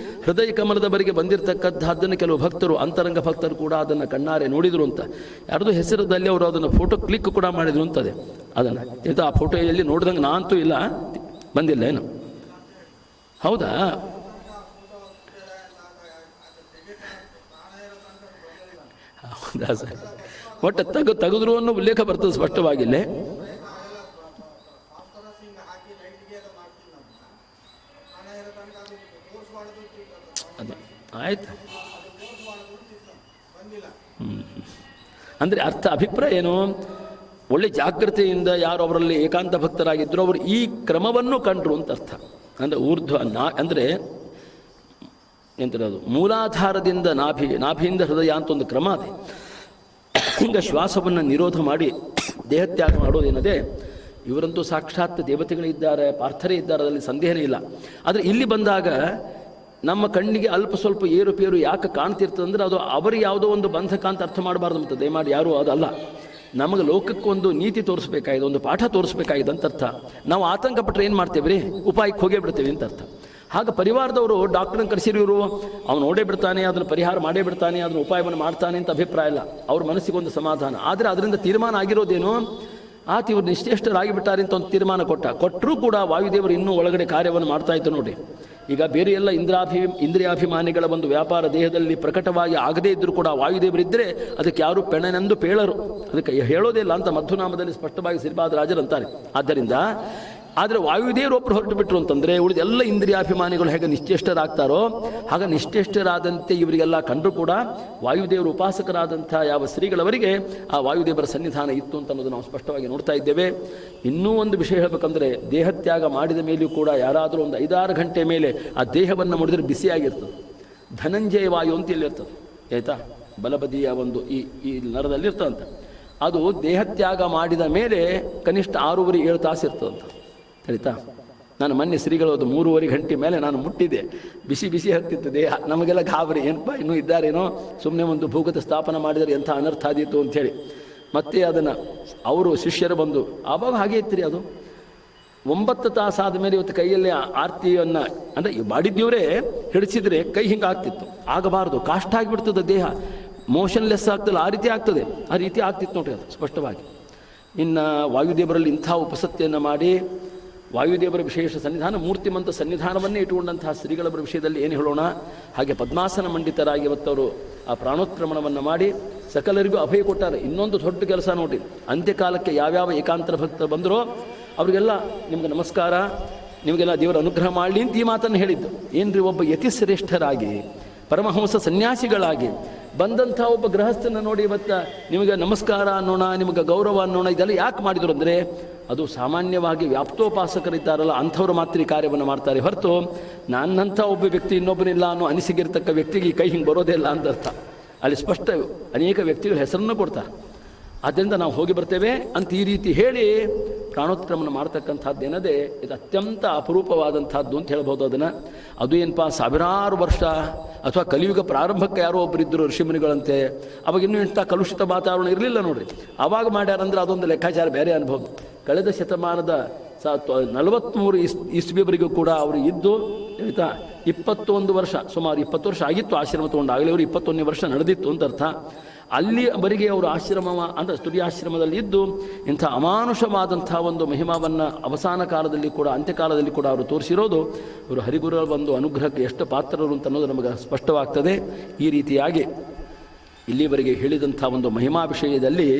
ಹೃದಯ ಕಮಲದವರೆಗೆ ಬಂದಿರತಕ್ಕಂಥದ್ದನ್ನು ಕೆಲವು ಭಕ್ತರು, ಅಂತರಂಗ ಭಕ್ತರು ಕೂಡ ಅದನ್ನು ಕಣ್ಣಾರೆ ನೋಡಿದರು ಅಂತ. ಯಾರ್ದು ಹೆಸರದಲ್ಲಿ ಅವರು ಅದನ್ನು ಫೋಟೋ ಕ್ಲಿಕ್ ಕೂಡ ಮಾಡಿದರು ಅಂತದೆ. ಅದನ್ನು ಆ ಫೋಟೋ ಎಲ್ಲಿ ನೋಡಿದಂಗೆ ನಾನಂತೂ ಇಲ್ಲ, ಬಂದಿಲ್ಲ ಏನು, ಹೌದಾ? ಹೌದಾ ಸರ್, ಒಟ್ಟು ತೆಗೆದ್ರು ಅನ್ನೋ ಉಲ್ಲೇಖ ಬರ್ತದೆ ಸ್ಪಷ್ಟವಾಗಿಲ್ಲ. ಅದು ಆಯ್ತು. ಅಂದರೆ ಅರ್ಥ ಅಭಿಪ್ರಾಯ ಏನು, ಒಳ್ಳೆ ಜಾಗೃತೆಯಿಂದ ಯಾರು ಅವರಲ್ಲಿ ಏಕಾಂತ ಭಕ್ತರಾಗಿದ್ದರು ಅವರು ಈ ಕ್ರಮವನ್ನು ಕಂಡ್ರು ಅಂತ ಅರ್ಥ. ಅಂದರೆ ಊರ್ಧ್ವ ಅಂದರೆ ಎಂತಿರೋದು ಮೂಲಾಧಾರದಿಂದ ನಾಭಿಯಿಂದ ಹೃದಯ ಅಂತ ಒಂದು ಕ್ರಮ ಅದೇ. ಹಿಂಗೆ ಶ್ವಾಸವನ್ನು ನಿರೋಧ ಮಾಡಿ ದೇಹತ್ಯಾಗ ಮಾಡೋದೇನದೆ, ಇವರಂತೂ ಸಾಕ್ಷಾತ್ ದೇವತೆಗಳಿದ್ದಾರೆ, ಪಾರ್ಥರೇ ಇದ್ದಾರೆ, ಅದರಲ್ಲಿ ಸಂದೇಹನೇ ಇಲ್ಲ. ಆದರೆ ಇಲ್ಲಿ ಬಂದಾಗ ನಮ್ಮ ಕಣ್ಣಿಗೆ ಅಲ್ಪ ಸ್ವಲ್ಪ ಏರುಪೇರು ಯಾಕೆ ಕಾಣ್ತಿರ್ತದಂದ್ರೆ ಅದು ಅವರಿಗೆ ಯಾವುದೋ ಒಂದು ಬಂಧಕ ಅಂತ ಅರ್ಥ ಮಾಡಬಾರ್ದು ಅಂತ ದಯಮಾಡಿ ಯಾರೂ ಅದಲ್ಲ. ನಮಗೆ ಲೋಕಕ್ಕೊಂದು ನೀತಿ ತೋರಿಸ್ಬೇಕಾಗಿದೆ, ಒಂದು ಪಾಠ ತೋರಿಸ್ಬೇಕಾಗಿದೆ ಅಂತ ಅರ್ಥ. ನಾವು ಆತಂಕ ಪಟ್ಟರೆ ಏನು ಮಾಡ್ತೇವೆ ರೀ, ಉಪಾಯಕ್ಕೆ ಹೋಗೇ ಬಿಡ್ತೇವೆ ಅಂತ ಅರ್ಥ. ಹಾಗೆ ಪರಿವಾರದವರು ಡಾಕ್ಟ್ರನ್ನ ಕರೆಸಿರೋರು, ಅವನು ನೋಡೇ ಬಿಡ್ತಾನೆ, ಅದನ್ನು ಪರಿಹಾರ ಮಾಡೇ ಬಿಡ್ತಾನೆ, ಅದನ್ನು ಉಪಾಯವನ್ನು ಮಾಡ್ತಾನೆ ಅಂತ ಅಭಿಪ್ರಾಯ ಇಲ್ಲ. ಅವ್ರ ಮನಸ್ಸಿಗೊಂದು ಸಮಾಧಾನ. ಆದರೆ ಅದರಿಂದ ತೀರ್ಮಾನ ಆಗಿರೋದೇನು, ಆತ ಇವರು ನಿಶ್ಚೇಷ್ಟರಾಗಿ ಬಿಟ್ಟಾರೆ ಅಂತ ಒಂದು ತೀರ್ಮಾನ ಕೊಟ್ಟರೂ ಕೂಡ ವಾಯುದೇವರು ಇನ್ನೂ ಒಳಗಡೆ ಕಾರ್ಯವನ್ನು ಮಾಡ್ತಾ ಇತ್ತು ನೋಡಿ. ಈಗ ಬೇರೆ ಎಲ್ಲ ಇಂದ್ರಿಯಾಭಿಮಾನಿಗಳ ಒಂದು ವ್ಯಾಪಾರ ದೇಹದಲ್ಲಿ ಪ್ರಕಟವಾಗಿ ಆಗದೇ ಇದ್ದರೂ ಕೂಡ ವಾಯುದೇವರಿದ್ದರೆ ಅದಕ್ಕೆ ಯಾರು ಪೆಣನೆಂದು ಪೇಳರು, ಅದಕ್ಕೆ ಹೇಳೋದೇ ಇಲ್ಲ ಅಂತ ಮಧ್ವನಾಮದಲ್ಲಿ ಸ್ಪಷ್ಟವಾಗಿ ಶ್ರೀಪಾದ ರಾಜರು ಅಂತಾರೆ. ಆದ್ದರಿಂದ ಆದರೆ ವಾಯುದೇವರು ಒಬ್ಬರು ಹೊರಟು ಬಿಟ್ಟರು ಅಂತಂದರೆ ಉಳಿದೆಲ್ಲ ಇಂದ್ರಿಯಾಭಿಮಾನಿಗಳು ಹೇಗೆ ನಿಶ್ಚೇಷ್ಟರಾಗ್ತಾರೋ ಹಾಗೆ ನಿಶ್ಚೇಷ್ಟರಾದಂತೆ ಇವರಿಗೆಲ್ಲ ಕಂಡರೂ ಕೂಡ ವಾಯುದೇವರು ಉಪಾಸಕರಾದಂಥ ಯಾವ ಶ್ರೀಗಳವರಿಗೆ ಆ ವಾಯುದೇವರ ಸನ್ನಿಧಾನ ಇತ್ತು ಅಂತ ಅನ್ನೋದು ನಾವು ಸ್ಪಷ್ಟವಾಗಿ ನೋಡ್ತಾ ಇದ್ದೇವೆ. ಇನ್ನೂ ಒಂದು ವಿಷಯ ಹೇಳಬೇಕಂದ್ರೆ, ದೇಹತ್ಯಾಗ ಮಾಡಿದ ಮೇಲೆಯೂ ಕೂಡ ಯಾರಾದರೂ ಒಂದು 5-6 ಗಂಟೆ ಮೇಲೆ ಆ ದೇಹವನ್ನು ಮುಡಿದ್ರೆ ಬಿಸಿಯಾಗಿರ್ತದೆ. ಧನಂಜಯ ವಾಯು ಅಂತ ಇಲ್ಲಿರ್ತದೆ, ಆಯಿತಾ, ಬಲಬದಿಯ ಒಂದು ಈ ನರದಲ್ಲಿರ್ತದಂತ. ಅದು ದೇಹತ್ಯಾಗ ಮಾಡಿದ ಮೇಲೆ ಕನಿಷ್ಠ 6-7 ತಾಸು ಇರ್ತದಂತ, ಆಯಿತಾ. ನಾನು ಮೊನ್ನೆ ಶ್ರೀಗಳದು 3-3 ಗಂಟೆ ಮೇಲೆ ನಾನು ಮುಟ್ಟಿದ್ದೆ, ಬಿಸಿ ಹತ್ತಿತ್ತು ದೇಹ. ನಮಗೆಲ್ಲ ಗಾಬರಿ, ಏನಪ್ಪ ಇನ್ನೂ ಇದ್ದಾರೇನೋ, ಸುಮ್ಮನೆ ಒಂದು ಭೂಗತ ಸ್ಥಾಪನ ಮಾಡಿದರೆ ಎಂಥ ಅನರ್ಥ ಆದೀತು ಅಂಥೇಳಿ. ಮತ್ತೆ ಅದನ್ನು ಅವರು ಶಿಷ್ಯರು ಬಂದು ಆವಾಗ ಹಾಗೆ ಇತ್ತು ಅದು 9 ತಾಸಾದ ಮೇಲೆ ಇವತ್ತು ಕೈಯಲ್ಲಿ ಆರತಿಯನ್ನು ಅಂದರೆ ಮಾಡಿದ್ದೀವರೇ ಹಿಡಿಸಿದ್ರೆ ಕೈ ಹಿಂಗೆ ಆಗ್ತಿತ್ತು, ಆಗಬಾರ್ದು, ಕಾಷ್ಟ ಆಗಿಬಿಡ್ತದೆ ದೇಹ, ಮೋಷನ್ಲೆಸ್ ಆಗ್ತದೆ, ಆ ರೀತಿ ಆಗ್ತದೆ, ಆ ರೀತಿ ಆಗ್ತಿತ್ತು ನೋಡ್ರಿ ಅದು ಸ್ಪಷ್ಟವಾಗಿ. ಇನ್ನು ವಾಯುದೇವರಲ್ಲಿ ಇಂಥ ಉಪಸತ್ತೆಯನ್ನು ಮಾಡಿ ವಾಯುದೇವರ ವಿಶೇಷ ಸನ್ನಿಧಾನ, ಮೂರ್ತಿಮಂತ ಸನ್ನಿಧಾನವನ್ನೇ ಇಟ್ಟುಕೊಂಡಂತಹ ಶ್ರೀಗಳವರ ವಿಷಯದಲ್ಲಿ ಏನು ಹೇಳೋಣ. ಹಾಗೆ ಪದ್ಮಾಸನ ಮಂಡಿತರಾಗಿ ಇವತ್ತವರು ಆ ಪ್ರಾಣೋತ್ಕ್ರಮಣವನ್ನು ಮಾಡಿ ಸಕಲರಿಗೂ ಅಭಯ ಕೊಟ್ಟಾರೆ. ಇನ್ನೊಂದು ದೊಡ್ಡ ಕೆಲಸ ನೋಡಿ, ಅಂತ್ಯಕಾಲಕ್ಕೆ ಯಾವ್ಯಾವ ಏಕಾಂತರ ಭಕ್ತರು ಬಂದರೋ ಅವರಿಗೆಲ್ಲ ನಿಮ್ಗೆ ನಮಸ್ಕಾರ, ನಿಮಗೆಲ್ಲ ದೇವರ ಅನುಗ್ರಹ ಮಾಡಲಿ ಅಂತ ಈ ಮಾತನ್ನು ಹೇಳಿದ್ದು. ಏನ್ರಿ, ಒಬ್ಬ ಯತಿಶ್ರೇಷ್ಠರಾಗಿ ಪರಮಹಂಸ ಸನ್ಯಾಸಿಗಳಾಗಿ ಬಂದಂಥ ಒಬ್ಬ ಗೃಹಸ್ಥನ ನೋಡಿ ಇವತ್ತು ನಿಮಗೆ ನಮಸ್ಕಾರ ಅನ್ನೋಣ, ನಿಮಗೆ ಗೌರವ ಅನ್ನೋಣ, ಇದೆಲ್ಲ ಯಾಕೆ ಮಾಡಿದರು ಅಂದರೆ ಅದು ಸಾಮಾನ್ಯವಾಗಿ ವ್ಯಾಪ್ತೋಪಾಸಕರಿದ್ದಾರಲ್ಲ ಅಂಥವ್ರು ಮಾತ್ರ ಈ ಕಾರ್ಯವನ್ನು ಮಾಡ್ತಾರೆ ಹೊರತು ನನ್ನಂಥ ಒಬ್ಬ ವ್ಯಕ್ತಿ ಇನ್ನೊಬ್ಬನಿಲ್ಲ ಅನ್ನೋ ಅನಿಸಿಗಿರ್ತಕ್ಕ ವ್ಯಕ್ತಿಗೆ ಈ ಕೈ ಹಿಂಗೆ ಬರೋದೇ ಇಲ್ಲ ಅಂತ ಅರ್ಥ. ಅಲ್ಲಿ ಸ್ಪಷ್ಟ ಅನೇಕ ವ್ಯಕ್ತಿಗಳ ಹೆಸರನ್ನು ಕೊಡ್ತಾರೆ. ಆದ್ದರಿಂದ ನಾವು ಹೋಗಿ ಬರ್ತೇವೆ ಅಂತ ಈ ರೀತಿ ಹೇಳಿ ಪ್ರಾಣೋತ್ಕ್ರಮಣ ಮಾಡ್ತಕ್ಕಂಥದ್ದೇನದೇ ಇದು ಅತ್ಯಂತ ಅಪರೂಪವಾದಂಥದ್ದು ಅಂತ ಹೇಳ್ಬೋದು. ಅದನ್ನು ಅದು ಏನಪ್ಪ ಸಾವಿರಾರು ವರ್ಷ ಅಥವಾ ಕಲಿಯುಗ ಪ್ರಾರಂಭಕ್ಕೆ ಯಾರೋ ಒಬ್ಬರಿದ್ದರು ಋಷಿಮುನಿಗಳಂತೆ, ಅವಾಗ ಇನ್ನೂ ಇಂಥ ಕಲುಷಿತ ವಾತಾವರಣ ಇರಲಿಲ್ಲ ನೋಡ್ರಿ. ಆವಾಗ ಮಾಡ್ಯಾರಂದ್ರೆ ಅದೊಂದು ಲೆಕ್ಕಾಚಾರ ಬೇರೆ ಅನ್ಬೋದು. ಕಳೆದ ಶತಮಾನದ 43 ಇಸ್ವಿವರೆಗೂ ಕೂಡ ಅವರು ಇದ್ದು ಆಯಿತಾ 21 ವರ್ಷ, ಸುಮಾರು 20 ವರ್ಷ ಆಗಿತ್ತು ಆಶ್ರಮ ತೊಗೊಂಡಾಗಲೇ ಅವರು 21ನೇ ವರ್ಷ ನಡೆದಿತ್ತು ಅಂತ ಅರ್ಥ. ಅಲ್ಲಿವರೆಗೆ ಅವರು ಆಶ್ರಮ ಅಂದರೆ ಸ್ತುರ್ಯಾಶ್ರಮದಲ್ಲಿ ಇದ್ದು ಇಂಥ ಅಮಾನುಷವಾದಂಥ ಒಂದು ಮಹಿಮಾವನ್ನು ಅವಸಾನ ಕಾಲದಲ್ಲಿ ಕೂಡ ಅಂತ್ಯಕಾಲದಲ್ಲಿ ಕೂಡ ಅವರು ತೋರಿಸಿರೋದು ಅವರು ಹರಿಗುರುಗಳ ಒಂದು ಅನುಗ್ರಹಕ್ಕೆ ಎಷ್ಟು ಪಾತ್ರರು ಅಂತ ಅನ್ನೋದು ನಮಗೆ ಸ್ಪಷ್ಟವಾಗ್ತದೆ. ಈ ರೀತಿಯಾಗಿ ಇಲ್ಲಿವರೆಗೆ ಹೇಳಿದಂಥ ಒಂದು ಮಹಿಮಾ ವಿಷಯದಲ್ಲಿ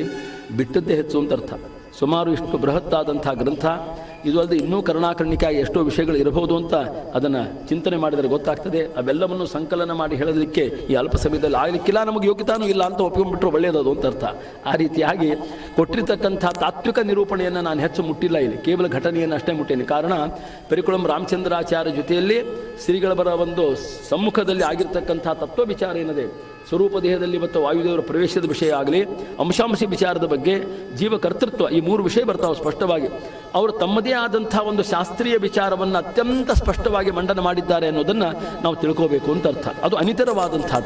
ಬಿಟ್ಟದ್ದೇ ಹೆಚ್ಚು ಅಂತ ಅರ್ಥ. ಸುಮಾರು ಇಷ್ಟು ಬೃಹತ್ತಾದಂಥ ಗ್ರಂಥ ಇದು ಅಲ್ಲದೆ ಇನ್ನೂ ಕರುಣಾಕರ್ಣಿಕಾಗಿ ಎಷ್ಟೋ ವಿಷಯಗಳು ಇರಬಹುದು ಅಂತ ಅದನ್ನು ಚಿಂತನೆ ಮಾಡಿದರೆ ಗೊತ್ತಾಗ್ತದೆ. ಅವೆಲ್ಲವನ್ನು ಸಂಕಲನ ಮಾಡಿ ಹೇಳೋದಕ್ಕೆ ಈ ಅಲ್ಪ ಸಮಯದಲ್ಲಿ ಆಗಲಿಕ್ಕಿಲ್ಲ, ನಮಗೆ ಯೋಗ್ಯತಾನೂ ಇಲ್ಲ ಅಂತ ಒಪ್ಕೊಂಡ್ಬಿಟ್ರು ಒಳ್ಳೆಯದು ಅಂತ ಅರ್ಥ. ಆ ರೀತಿಯಾಗಿ ಕೊಟ್ಟಿರ್ತಕ್ಕಂಥ ತಾತ್ವಿಕ ನಿರೂಪಣೆಯನ್ನು ನಾನು ಹೆಚ್ಚು ಮುಟ್ಟಿಲ್ಲ, ಇಲ್ಲಿ ಕೇವಲ ಘಟನೆಯನ್ನು ಅಷ್ಟೇ ಮುಟ್ಟೇನೆ. ಕಾರಣ ಪೆರಿಕುಳಂ ರಾಮಚಂದ್ರಾಚಾರ್ಯ ಜೊತೆಯಲ್ಲಿ ಶ್ರೀಗಳವರ ಒಂದು ಸಮ್ಮುಖದಲ್ಲಿ ಆಗಿರ್ತಕ್ಕಂಥ ತತ್ವ ವಿಚಾರ ಏನಿದೆ, ಸ್ವರೂಪ ದೇಹದಲ್ಲಿ ಮತ್ತು ವಾಯುದೇವರ ಪ್ರವೇಶದ ವಿಷಯ ಆಗಲಿ, ಅಂಶಾಂಶ ವಿಚಾರದ ಬಗ್ಗೆ, ಜೀವಕರ್ತೃತ್ವ, ಈ 3 ವಿಷಯ ಬರ್ತಾವೆ ಸ್ಪಷ್ಟವಾಗಿ. ಅವರು ತಮ್ಮದೇ ಆದಂಥ ಒಂದು ಶಾಸ್ತ್ರೀಯ ವಿಚಾರವನ್ನು ಅತ್ಯಂತ ಸ್ಪಷ್ಟವಾಗಿ ಮಂಡನೆ ಮಾಡಿದ್ದಾರೆ ಅನ್ನೋದನ್ನು ನಾವು ತಿಳ್ಕೋಬೇಕು ಅಂತ ಅರ್ಥ. ಅದು ಅನಿತರವಾದಂಥದ್ದು.